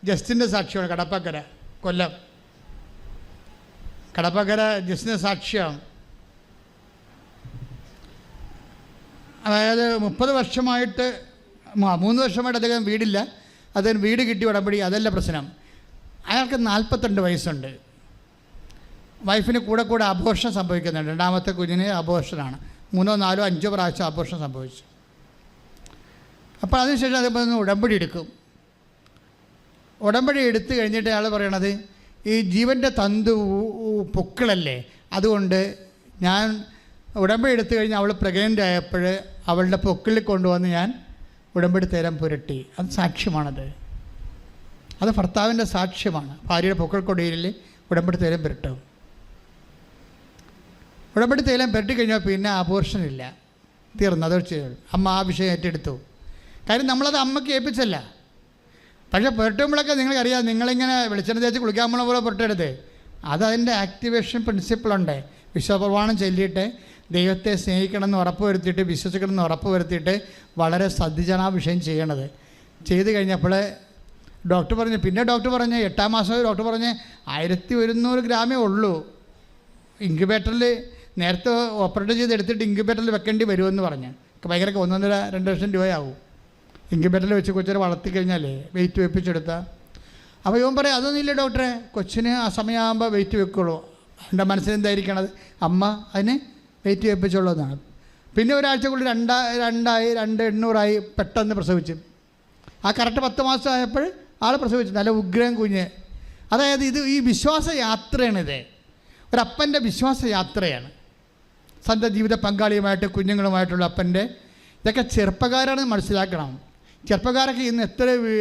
ജസ്റ്റിൻ്റെ സാക്ഷ്യമാണ്. കടപ്പക്കര, കൊല്ലം കടപ്പക്കര ജസ്റ്റിൻ്റെ സാക്ഷ്യം. അതായത് 30 വർഷമായിട്ട് 3 വർഷമായിട്ട് അദ്ദേഹം വീടില്ല. അദ്ദേഹം വീട് കിട്ടി ഉടമ്പടി, അതല്ല പ്രശ്നം. അയാൾക്ക് 42 വയസ്സുണ്ട്. വൈഫിന് കൂടെ കൂടെ അബോർഷൻ സംഭവിക്കുന്നുണ്ട്. രണ്ടാമത്തെ കുഞ്ഞിന് അബോർഷനാണ്. 3, 4, 5 പ്രാവശ്യം അബോർഷൻ സംഭവിച്ചു. അപ്പോൾ അതിനുശേഷം അദ്ദേഹം ഉടമ്പടി എടുക്കും. ഉടമ്പടി എടുത്തു കഴിഞ്ഞിട്ട് അയാൾ പറയണത്, ഈ ജീവൻ്റെ തന്തു പൊക്കിളല്ലേ, അതുകൊണ്ട് ഞാൻ ഉടമ്പടി എടുത്തു കഴിഞ്ഞ് അവൾ പ്രഗ്നൻ്റ് ആയപ്പോൾ അവളുടെ പൊക്കിളിൽ കൊണ്ടുവന്ന് ഞാൻ ഉടമ്പടി തേരം പുരട്ടി. അത് സാക്ഷ്യമാണത്. അത് ഭർത്താവിൻ്റെ സാക്ഷ്യമാണ്. ഭാര്യയുടെ പൊക്കിൾ കൊടിയിൽ ഉടമ്പടി തേരം പുരട്ടും. ഉടമ്പടി തേരം പുരട്ടി കഴിഞ്ഞാൽ പിന്നെ അബോർഷൻ ഇല്ല, തീർന്നു. അതൊരു ചെയ്തു. അമ്മ ആ വിഷയം ഏറ്റെടുത്തു. കാര്യം നമ്മളത് അമ്മയ്ക്ക് ഏൽപ്പിച്ചല്ല. പക്ഷേ പുരട്ടുമ്പോഴൊക്കെ നിങ്ങൾക്കറിയാം, നിങ്ങളിങ്ങനെ വെളിച്ചെണ്ണ തേച്ച് കുളിക്കാൻ പോണ പോലെ പുരട്ടെടുത്ത്, അതതിൻ്റെ ആക്ടിവേഷൻ പ്രിൻസിപ്പിളുണ്ട്. വിശ്വപ്രമാണം ചൊല്ലിയിട്ട് ദൈവത്തെ സ്നേഹിക്കണമെന്ന് ഉറപ്പ് വരുത്തിയിട്ട്, വിശ്വസിക്കണമെന്ന് ഉറപ്പ് വരുത്തിയിട്ട് വളരെ ശ്രദ്ധിച്ചാണ് ആ വിഷയം ചെയ്യണത്. ചെയ്ത് കഴിഞ്ഞപ്പോൾ ഡോക്ടർ പറഞ്ഞു, പിന്നെ ഡോക്ടർ പറഞ്ഞ് 8-ാം മാസം ഡോക്ടർ പറഞ്ഞ് 1100 ഗ്രാമേ ഉള്ളൂ. ഇൻക്യുബേറ്ററിൽ നേരത്തെ ഓപ്പറേറ്റ് ചെയ്ത് എടുത്തിട്ട് ഇൻക്യുബേറ്ററിൽ വെക്കേണ്ടി വരുമെന്ന് പറഞ്ഞ്. ഭയങ്കര 1.5-2 ലക്ഷം രൂപയാവും ഇൻക്യുബേറ്ററിൽ വെച്ച് കൊച്ചിനെ വളർത്തിക്കഴിഞ്ഞാലേ വെയിറ്റ് വെപ്പിച്ചെടുത്താൽ. അപ്പോൾ ഇവൻ പറയാം, അതൊന്നുമില്ല ഡോക്ടറെ, കൊച്ചിന് ആ സമയമാകുമ്പോൾ വെയിറ്റ് വെക്കുള്ളൂ. എൻ്റെ മനസ്സിലെന്തായിരിക്കണത്, അമ്മ അതിന് വെയിറ്റ് വെപ്പിച്ചുള്ളൂ എന്നാണ്. പിന്നെ ഒരാഴ്ചക്കുള്ളിൽ 2,800 പെട്ടെന്ന് പ്രസവിച്ചു. ആ കറക്റ്റ് 10 മാസം ആയപ്പോൾ ആൾ പ്രസവിച്ചു. നല്ല ഉഗ്രൻ കുഞ്ഞ്. അതായത് ഈ വിശ്വാസ യാത്രയാണിത്. ഒരപ്പൻ്റെ വിശ്വാസ യാത്രയാണ്. സ്വന്തം ജീവിത പങ്കാളിയുമായിട്ട് കുഞ്ഞുങ്ങളുമായിട്ടുള്ള അപ്പൻ്റെ. ഇതൊക്കെ ചെറുപ്പക്കാരാണെന്ന് മനസ്സിലാക്കണം. ചെറുപ്പക്കാരൊക്കെ ഇന്ന്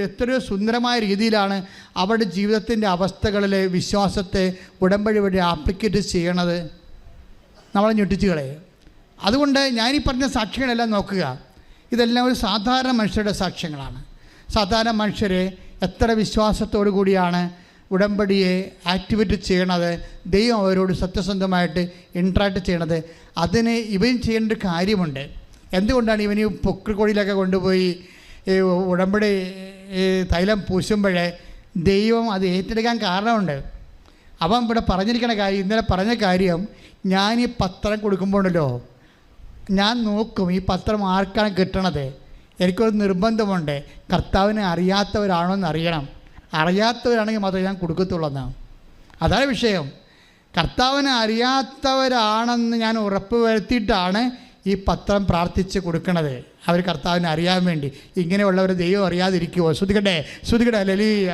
എത്രയോ സുന്ദരമായ രീതിയിലാണ് അവരുടെ ജീവിതത്തിൻ്റെ അവസ്ഥകളിൽ വിശ്വാസത്തെ ഉടമ്പടി വഴി ആപ്ലിക്കേറ്റ് ചെയ്യണത്. നമ്മളെ ഞെട്ടിച്ച് കളയും. അതുകൊണ്ട് ഞാനീ പറഞ്ഞ സാക്ഷ്യങ്ങളെല്ലാം നോക്കുക. ഇതെല്ലാം ഒരു സാധാരണ മനുഷ്യരുടെ സാക്ഷ്യങ്ങളാണ്. സാധാരണ മനുഷ്യരെ എത്ര വിശ്വാസത്തോടു കൂടിയാണ് ഉടമ്പടിയെ ആക്ടിവേറ്റ് ചെയ്യണത്, ദൈവം അവരോട് സത്യസന്ധമായിട്ട് ഇൻട്രാക്ട് ചെയ്യണത്. അതിന് ഇവൻ ചെയ്യേണ്ട ഒരു കാര്യമുണ്ട്. എന്തുകൊണ്ടാണ് ഇവന് പൊക്കിൾക്കൊടിയിലൊക്കെ കൊണ്ടുപോയി ഉടമ്പടി തൈലം പൂശുമ്പോഴേ ദൈവം അത് ഏറ്റെടുക്കാൻ കാരണമുണ്ട്. അവൻ ഇവിടെ പറഞ്ഞിരിക്കുന്ന കാര്യം, ഇന്നലെ പറഞ്ഞ കാര്യം, ഞാൻ ഈ പത്രം കൊടുക്കുമ്പോഴല്ലോ ഞാൻ നോക്കും ഈ പത്രം ആർക്കാണ് കിട്ടണത്. എനിക്കൊരു നിർബന്ധമുണ്ട്, കർത്താവിനെ അറിയാത്തവരാണോ എന്ന് അറിയണം. അറിയാത്തവരാണെങ്കിൽ മാത്രമേ ഞാൻ കൊടുക്കത്തുള്ളൂ എന്നാണ്. അതാണ് വിഷയം. കർത്താവിനെ അറിയാത്തവരാണെന്ന് ഞാൻ ഉറപ്പ് വരുത്തിയിട്ടാണ് ഈ പത്രം പ്രാർത്ഥിച്ച് കൊടുക്കണത്. അവർ കർത്താവിനെ അറിയാൻ വേണ്ടി. ഇങ്ങനെയുള്ളവർ ദൈവം അറിയാതിരിക്കുമോ? ശ്രുതിക്കട്ടെ, ശ്രുതിക്കട്ടെ. ഹല്ലേലൂയ.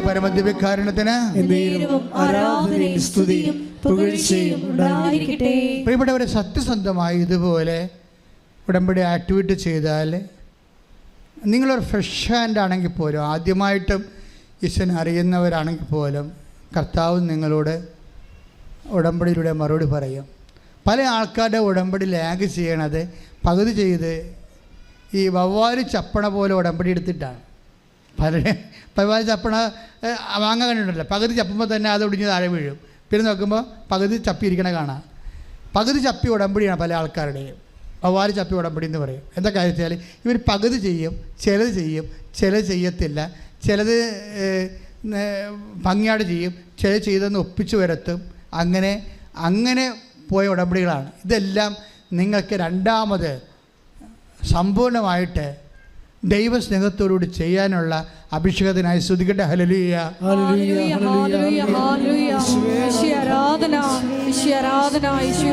പരമദിവ്യകാരുണ്യത്തിന് ആരാധനയും സ്തുതിയും പുകഴ്ചയും ഉണ്ടായിരിക്കട്ടെ. പ്രിയപ്പെട്ടവരെ, സത്യസന്ധമായി ഇതുപോലെ ഉടമ്പടി ആക്ടിവിറ്റി ചെയ്താൽ നിങ്ങളൊരു ഫ്രഷ് ഹാൻഡ് ആണെങ്കിൽ പോലും, ആദ്യമായിട്ടും ഈശ്വരനെ അറിയുന്നവരാണെങ്കിൽ പോലും, കർത്താവ് നിങ്ങളോട് ഉടമ്പടിയിലൂടെ മറുപടി പറയും. പല ആൾക്കാരുടെ ഉടമ്പടി ലാഗ് ചെയ്യണത് പകുതി ചെയ്ത് ഈ വവ്വാല് ചപ്പണ പോലെ ഉടമ്പടി എടുത്തിട്ടാണ്. വവ്വാല് ചപ്പണ വാങ്ങാൻ കണ്ടിട്ടുണ്ടല്ലോ, പകുതി ചപ്പുമ്പോൾ തന്നെ അത് ഒടിഞ്ഞ് താഴെ വീഴും. പിന്നെ നോക്കുമ്പോൾ പകുതി ചപ്പിയിരിക്കണ കാണാം. പകുതി ചപ്പി ഉടമ്പടിയാണ് പല ആൾക്കാരുടെയും. വവ്വാല് ചപ്പി ഉടമ്പടി എന്ന് പറയും. എന്താ കാര്യം വെച്ചാൽ ഇവർ പകുതി ചെയ്യും, ചിലത് ചെയ്യും, ചിലത് ചെയ്യത്തില്ല, ചിലത് ഭംഗിയാട് ചെയ്യും, ചിലത് ചെയ്തെന്ന് ഒപ്പിച്ചു വരത്തും. അങ്ങനെ പോയ ഉടമ്പടികളാണ്. ഇതെല്ലാം നിങ്ങൾക്ക് രണ്ടാമത് സമ്പൂർണ്ണമായിട്ട് ദൈവസ്നേഹത്തോടുകൂടി ചെയ്യാനുള്ള അഭിഷേകത്തിനായി സ്തുതിക്കട്ടെ. ഹല്ലേലൂയ.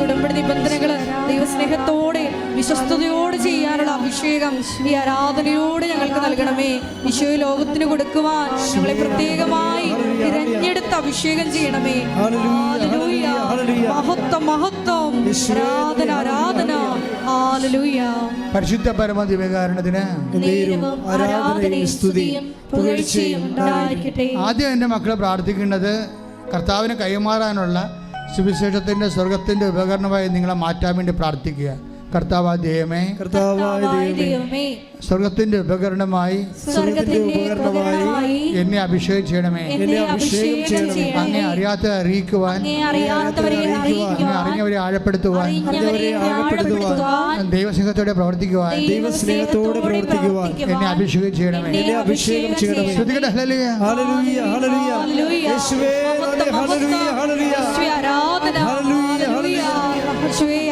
ഉടമ്പടി നിബന്ധനകൾ ദൈവസ്നേഹത്തോടെ വിശ്വസ്തയോടെ ചെയ്യാനുള്ള അഭിഷേകം ഈ ആരാധനയോടെ ഞങ്ങൾക്ക് നൽകണമേ. ഈശോയെ ലോകത്തിന് കൊടുക്കുവാൻ ഞങ്ങളെ പ്രത്യേകമായി തിരഞ്ഞെടുത്ത് അഭിഷേകം ചെയ്യണമേ. ഹല്ലേലൂയ. മഹത്വം മഹത്വം, ആരാധന ആരാധന. ഹല്ലേലൂയ. പരിശുദ്ധ പരമദിവ്യകാരുണ്യത്തിന് ആരാധനയും സ്തുതിയും പുകഴ്ചയും ഉണ്ടായിരിക്കട്ടെ. ആദ്യം എൻ്റെ മക്കൾ പ്രാർത്ഥിക്കേണ്ടത് കർത്താവിന് കൈമാറാനുള്ള സുവിശേഷത്തിൻ്റെ സ്വർഗത്തിൻ്റെ ഉപകരണമായി നിങ്ങളെ മാറ്റാൻ വേണ്ടി പ്രാർത്ഥിക്കുക. കർത്താവായ ദൈവമേ, സ്വർഗത്തിൻ്റെ ഉപകരണമായി എന്നെ അഭിഷേകം ചെയ്യണമേ. അങ്ങേ അറിയാത്തവരെ അറിയിക്കുവാൻ, അറിഞ്ഞവരെ ആഴപ്പെടുത്തുവാൻ, ദൈവസ്നേഹത്തോടെ പ്രവർത്തിക്കുവാൻ എന്നെ അഭിഷേകം ചെയ്യണമേ. ശ്രുതികട്ടെ. ഹല്ലേലൂയ.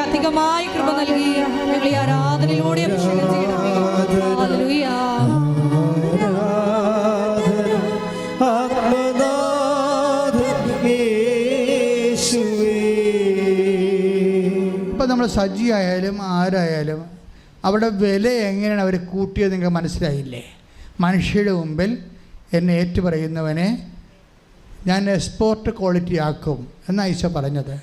അധികമായി കൃപ നൽകി ഞങ്ങളെ ആരാധനയിലൂടെ അഭിഷേകം ചെയ്യണമേ. ഹല്ലേലൂയ. ഇപ്പം നമ്മൾ സജ്ജിയായാലും ആരായാലും അവിടെ വില എങ്ങനെയാണ് അവർ കൂട്ടിയത് നിങ്ങൾക്ക് മനസ്സിലായില്ലേ? മനുഷ്യരുടെ മുമ്പിൽ എന്നെ ഏറ്റുപറയുന്നവനെ ഞാൻ എക്സ്പോർട്ട് ക്വാളിറ്റി ആക്കും എന്നാണ് ഈശോ പറഞ്ഞത്.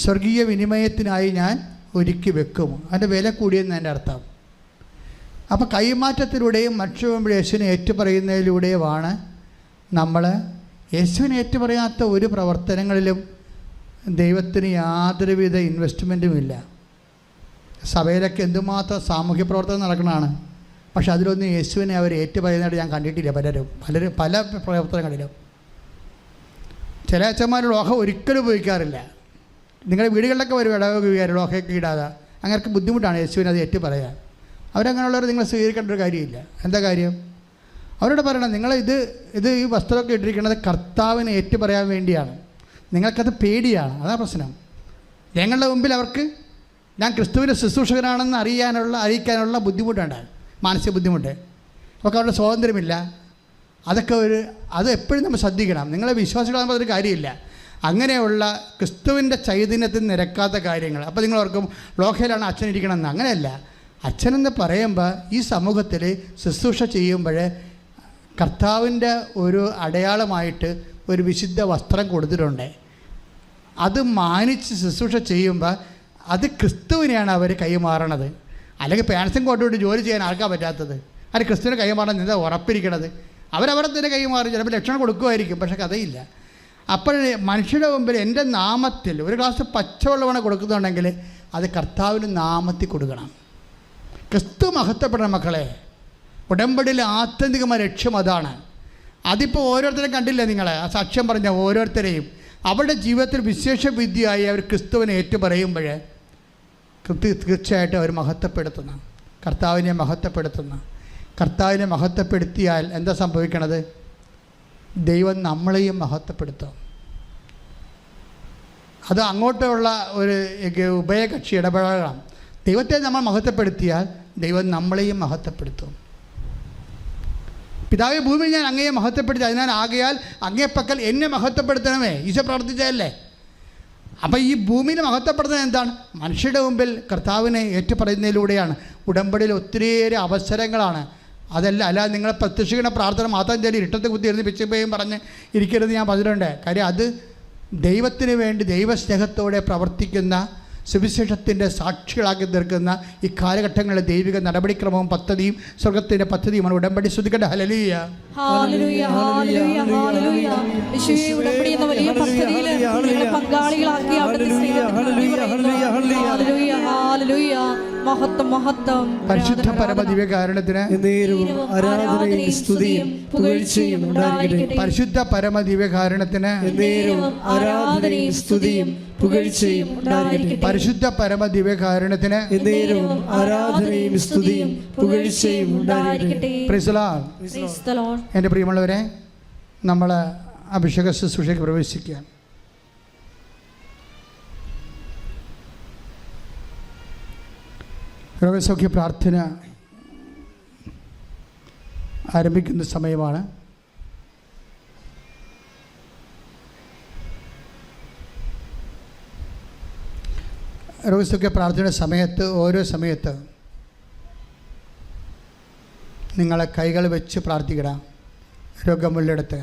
സ്വർഗീയ വിനിമയത്തിനായി ഞാൻ ഒരുക്കി വെക്കും. അതിൻ്റെ വില കൂടിയെന്ന് എൻ്റെ അർത്ഥം. അപ്പോൾ കൈമാറ്റത്തിലൂടെയും മറ്റും യേശുവിനെ ഏറ്റുപറയുന്നതിലൂടെയുമാണ് നമ്മൾ യേശുവിനെ ഏറ്റുപറയാത്ത ഒരു പ്രവർത്തനങ്ങളിലും ദൈവത്തിന് യാതൊരുവിധ ഇൻവെസ്റ്റ്മെൻറ്റും ഇല്ല. സഭയിലൊക്കെ എന്തുമാത്രം സാമൂഹ്യ പ്രവർത്തനം നടക്കുന്നതാണ്. പക്ഷെ അതിലൊന്നും യേശുവിനെ അവർ ഏറ്റുപറയുന്നതായിട്ട് ഞാൻ കണ്ടിട്ടില്ല. പല പ്രവർത്തനങ്ങളിലും ചില അച്ഛന്മാർ ലോഹ ഒരിക്കലും ഉപയോഗിക്കാറില്ല. നിങ്ങളുടെ വീടുകളിലൊക്കെ വരും ഇടവക വികാരം ലോഹയൊക്കെ ഇടാതെ. അങ്ങനെ ബുദ്ധിമുട്ടാണ് യേശുവിനെ അത് ഏറ്റു പറയാൻ. അവരങ്ങനെയുള്ളവർ നിങ്ങൾ സ്വീകരിക്കേണ്ട ഒരു കാര്യമില്ല. എന്താ കാര്യം? അവരോട് പറയണം, നിങ്ങൾ ഇത് ഈ വസ്ത്രമൊക്കെ ഇട്ടിരിക്കുന്നത് കർത്താവിനെ ഏറ്റു പറയാൻ വേണ്ടിയാണ്. നിങ്ങൾക്കത് പേടിയാണ്. അതാ പ്രശ്നം. ഞങ്ങളുടെ മുമ്പിൽ അവർക്ക് ഞാൻ ക്രിസ്തുവിൻ്റെ ശുശ്രൂഷകനാണെന്ന് അറിയിക്കാനുള്ള ബുദ്ധിമുട്ടുണ്ട്, മാനസിക ബുദ്ധിമുട്ട്. അവർക്ക് അവരുടെ സ്വാതന്ത്ര്യമില്ല. അത് എപ്പോഴും നമ്മൾ ശ്രദ്ധിക്കണം. നിങ്ങളെ വിശ്വാസികളാകുമ്പോൾ അതൊരു കാര്യമില്ല. അങ്ങനെയുള്ള ക്രിസ്തുവിൻ്റെ ചൈതന്യത്തിൽ നിരക്കാത്ത കാര്യങ്ങൾ. അപ്പോൾ നിങ്ങൾ ഓർക്കും ലോകയിലാണ് അച്ഛൻ ഇരിക്കണമെന്ന്. അങ്ങനെയല്ല. അച്ഛനെന്ന് പറയുമ്പോൾ ഈ സമൂഹത്തിൽ ശുശ്രൂഷ ചെയ്യുമ്പോൾ കർത്താവിൻ്റെ ഒരു അടയാളമായിട്ട് ഒരു വിശുദ്ധ വസ്ത്രം കൊടുത്തിട്ടുണ്ട്. അത് മാനിച്ച് ശുശ്രൂഷ ചെയ്യുമ്പോൾ അത് ക്രിസ്തുവിനെയാണ് അവർ കൈമാറണത്. അല്ലെങ്കിൽ പാൻസും കോട്ടുകൊണ്ട് ജോലി ചെയ്യാൻ ആർക്കാൻ പറ്റാത്തത്? അത് ക്രിസ്തുവിനെ കൈമാറാൻ എന്താ ഉറപ്പിരിക്കണത്? അവരവിടെ തന്നെ കൈമാറി. ചിലപ്പോൾ ലക്ഷണം കൊടുക്കുമായിരിക്കും, പക്ഷെ കഥയില്ല. അപ്പോൾ മനുഷ്യരുടെ മുമ്പിൽ എൻ്റെ നാമത്തിൽ ഒരു ഗ്ലാസ് പച്ചവെള്ളമാണ് കൊടുക്കുന്നുണ്ടെങ്കിൽ അത് കർത്താവിൻ്റെ നാമത്തിൽ കൊടുക്കണം. ക്രിസ്തു മഹത്വപ്പെടണം മക്കളെ. ഉടമ്പടിയിലെ ആത്യന്തികമായ ലക്ഷ്യം അതാണ്. അതിപ്പോൾ ഓരോരുത്തരെയും കണ്ടില്ലേ നിങ്ങൾ, ആ സാക്ഷ്യം പറഞ്ഞ ഓരോരുത്തരെയും അവരുടെ ജീവിതത്തിൽ വിശേഷ വിദ്യയായി അവർ ക്രിസ്തുവിനെ ഏറ്റുപറയുമ്പോൾ തീർച്ചയായിട്ടും അവർ മഹത്വപ്പെടുത്തുന്ന കർത്താവിനെ മഹത്വപ്പെടുത്തിയാൽ എന്താ സംഭവിക്കണത്? ദൈവം നമ്മളെയും മഹത്വപ്പെടുത്തും. അത് അങ്ങോട്ടുള്ള ഒരു ഉഭയകക്ഷി ഇടപെടലാണ്. ദൈവത്തെ നമ്മൾ മഹത്വപ്പെടുത്തിയാൽ ദൈവം നമ്മളെയും മഹത്വപ്പെടുത്തും. പിതാവേ, ഭൂമിയിൽ ഞാൻ അങ്ങയെ മഹത്വപ്പെടുത്തി, അതിനാൽ ആകയാൽ അങ്ങേപ്പക്കൽ എന്നെ മഹത്വപ്പെടുത്തണമേ. ഈശോ പ്രാർത്ഥിച്ചതല്ലേ? അപ്പോൾ ഈ ഭൂമിയിൽ മഹത്വപ്പെടുത്തുന്നത് എന്താണ്? മനുഷ്യരുടെ മുമ്പിൽ കർത്താവിനെ ഏറ്റുപറയുന്നതിലൂടെയാണ്. ഉടമ്പടിയിൽ ഒത്തിരിയേറെ അവസരങ്ങളാണ്. അല്ലാതെ നിങ്ങളെ പ്രത്യക്ഷിക്കുന്ന പ്രാർത്ഥന മാത്രം ചൊല്ലി ഇരുട്ടത്ത് കുത്തിയിരുന്ന് പിച്ചപ്പയും പറഞ്ഞ് ഇരിക്കരുത് ഞാൻ പറഞ്ഞിട്ടുണ്ട്. കാര്യം അത് ദൈവത്തിന് വേണ്ടി ദൈവസ്നേഹത്തോടെ പ്രവർത്തിക്കുന്ന സുവിശേഷത്തിൻ്റെ സാക്ഷികളാക്കി തീർക്കുന്ന ഈ കാലഘട്ടങ്ങളിലെ ദൈവിക നടപടിക്രമവും പദ്ധതിയും സ്വർഗത്തിൻ്റെ പദ്ധതിയുമാണ് ഉടമ്പടി. സ്തുതിക്കട്ടെ. ഹല്ലേലൂയ, ഹല്ലേലൂയ, ഹല്ലേലൂയ, ഹല്ലേലൂയ. യേശുവേ, ഉടമ്പടി എന്ന വലിയ പദ്ധതിയിൽ ഞങ്ങളെ പങ്കാളികളാക്കി അവിടുത്തെ ഹല്ലേലൂയ, ഹല്ലേലൂയ. മഹത്വം, മഹത്വം. പരിശുദ്ധ പരമ ദിവ്യകാരുണ്യത്തിന് ആരാധനയും സ്തുതിയും പുകഴ്ചയും ഉണ്ടായിരിക്കട്ടെ. പരിശുദ്ധ പരമ ദിവ്യകാരുണ്യത്തിന് ആരാധനയും സ്തുതിയും പുകഴ്ചയും ഉണ്ടായിരിക്കട്ടെ. പരിശുദ്ധ പരമ ദിവ്യകാരുണ്യത്തിന് ആരാധനയും സ്തുതിയും പുകഴ്ചയും ഉണ്ടായിരിക്കട്ടെ. Price the Lord. എൻ്റെ പ്രിയമുള്ളവരെ, നമ്മൾ അഭിഷേക ശുശ്രൂഷയ്ക്ക് പ്രവേശിക്കുക. രോഗസൗഖ്യ പ്രാർത്ഥന ആരംഭിക്കുന്ന സമയമാണ്. രോഗസൗഖ്യ പ്രാർത്ഥനയുടെ സമയത്ത് ഓരോ സമയത്ത് നിങ്ങളെ കൈകൾ വെച്ച് പ്രാർത്ഥിക്കണം. രോഗമുള്ളിടത്ത്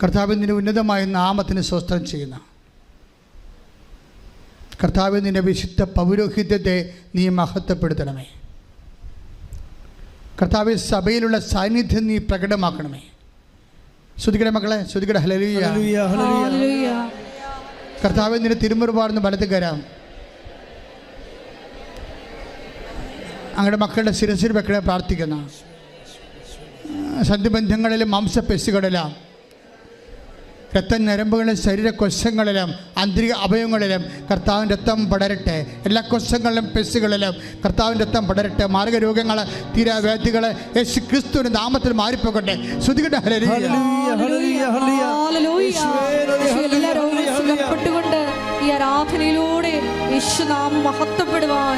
കർത്താവിൻ്റെ ഉന്നതമായ നാമത്തിന് സ്വസ്ത്രം ചെയ്യുന്ന കർത്താവ്, നിൻ്റെ വിശുദ്ധ പൗരോഹിത്യത്തെ നീ മഹത്വപ്പെടുത്തണമേ. കർത്താവ്, സഭയിലുള്ള സാന്നിധ്യം നീ പ്രകടമാക്കണമേ. ശ്രുതിക്കട്ടെ മക്കളെ, ശ്രുതിക്കട്ടെ. ഹല്ലേലൂയ, ഹല്ലേലൂയ. കർത്താവ്, നിന്റെ തിരുമുറുപാടുന്ന വലത്ത് കരാം അങ്ങയുടെ മക്കളുടെ ശിരസിൽ വെക്കണേ പ്രാർത്ഥിക്കുന്ന സന്ധിബന്ധങ്ങളിലും മാംസപെശുകളിലും രക്തഞരമ്പുകളിലും ശരീരകോശങ്ങളിലും ആന്തരിക അവയവങ്ങളിലും കർത്താവിൻ്റെ രക്തം പടരട്ടെ. എല്ലാ കോശങ്ങളിലും പെശുകളിലും കർത്താവിൻ്റെ രക്തം പടരട്ടെ. മാർഗരോഗങ്ങൾ, തീരാവ്യാധികൾ യേശു ക്രിസ്തുവിൻ്റെ നാമത്തിൽ മാറിപ്പോകട്ടെ. ശ്രുതികട്ടെ. ഹല്ലേലൂയ, എല്ലാ രോഗവും സുഖപ്പെട്ടുകൊണ്ട് ഈ ആരാധനയിലൂടെ യേശുനാമം മഹത്വപ്പെടുവാൻ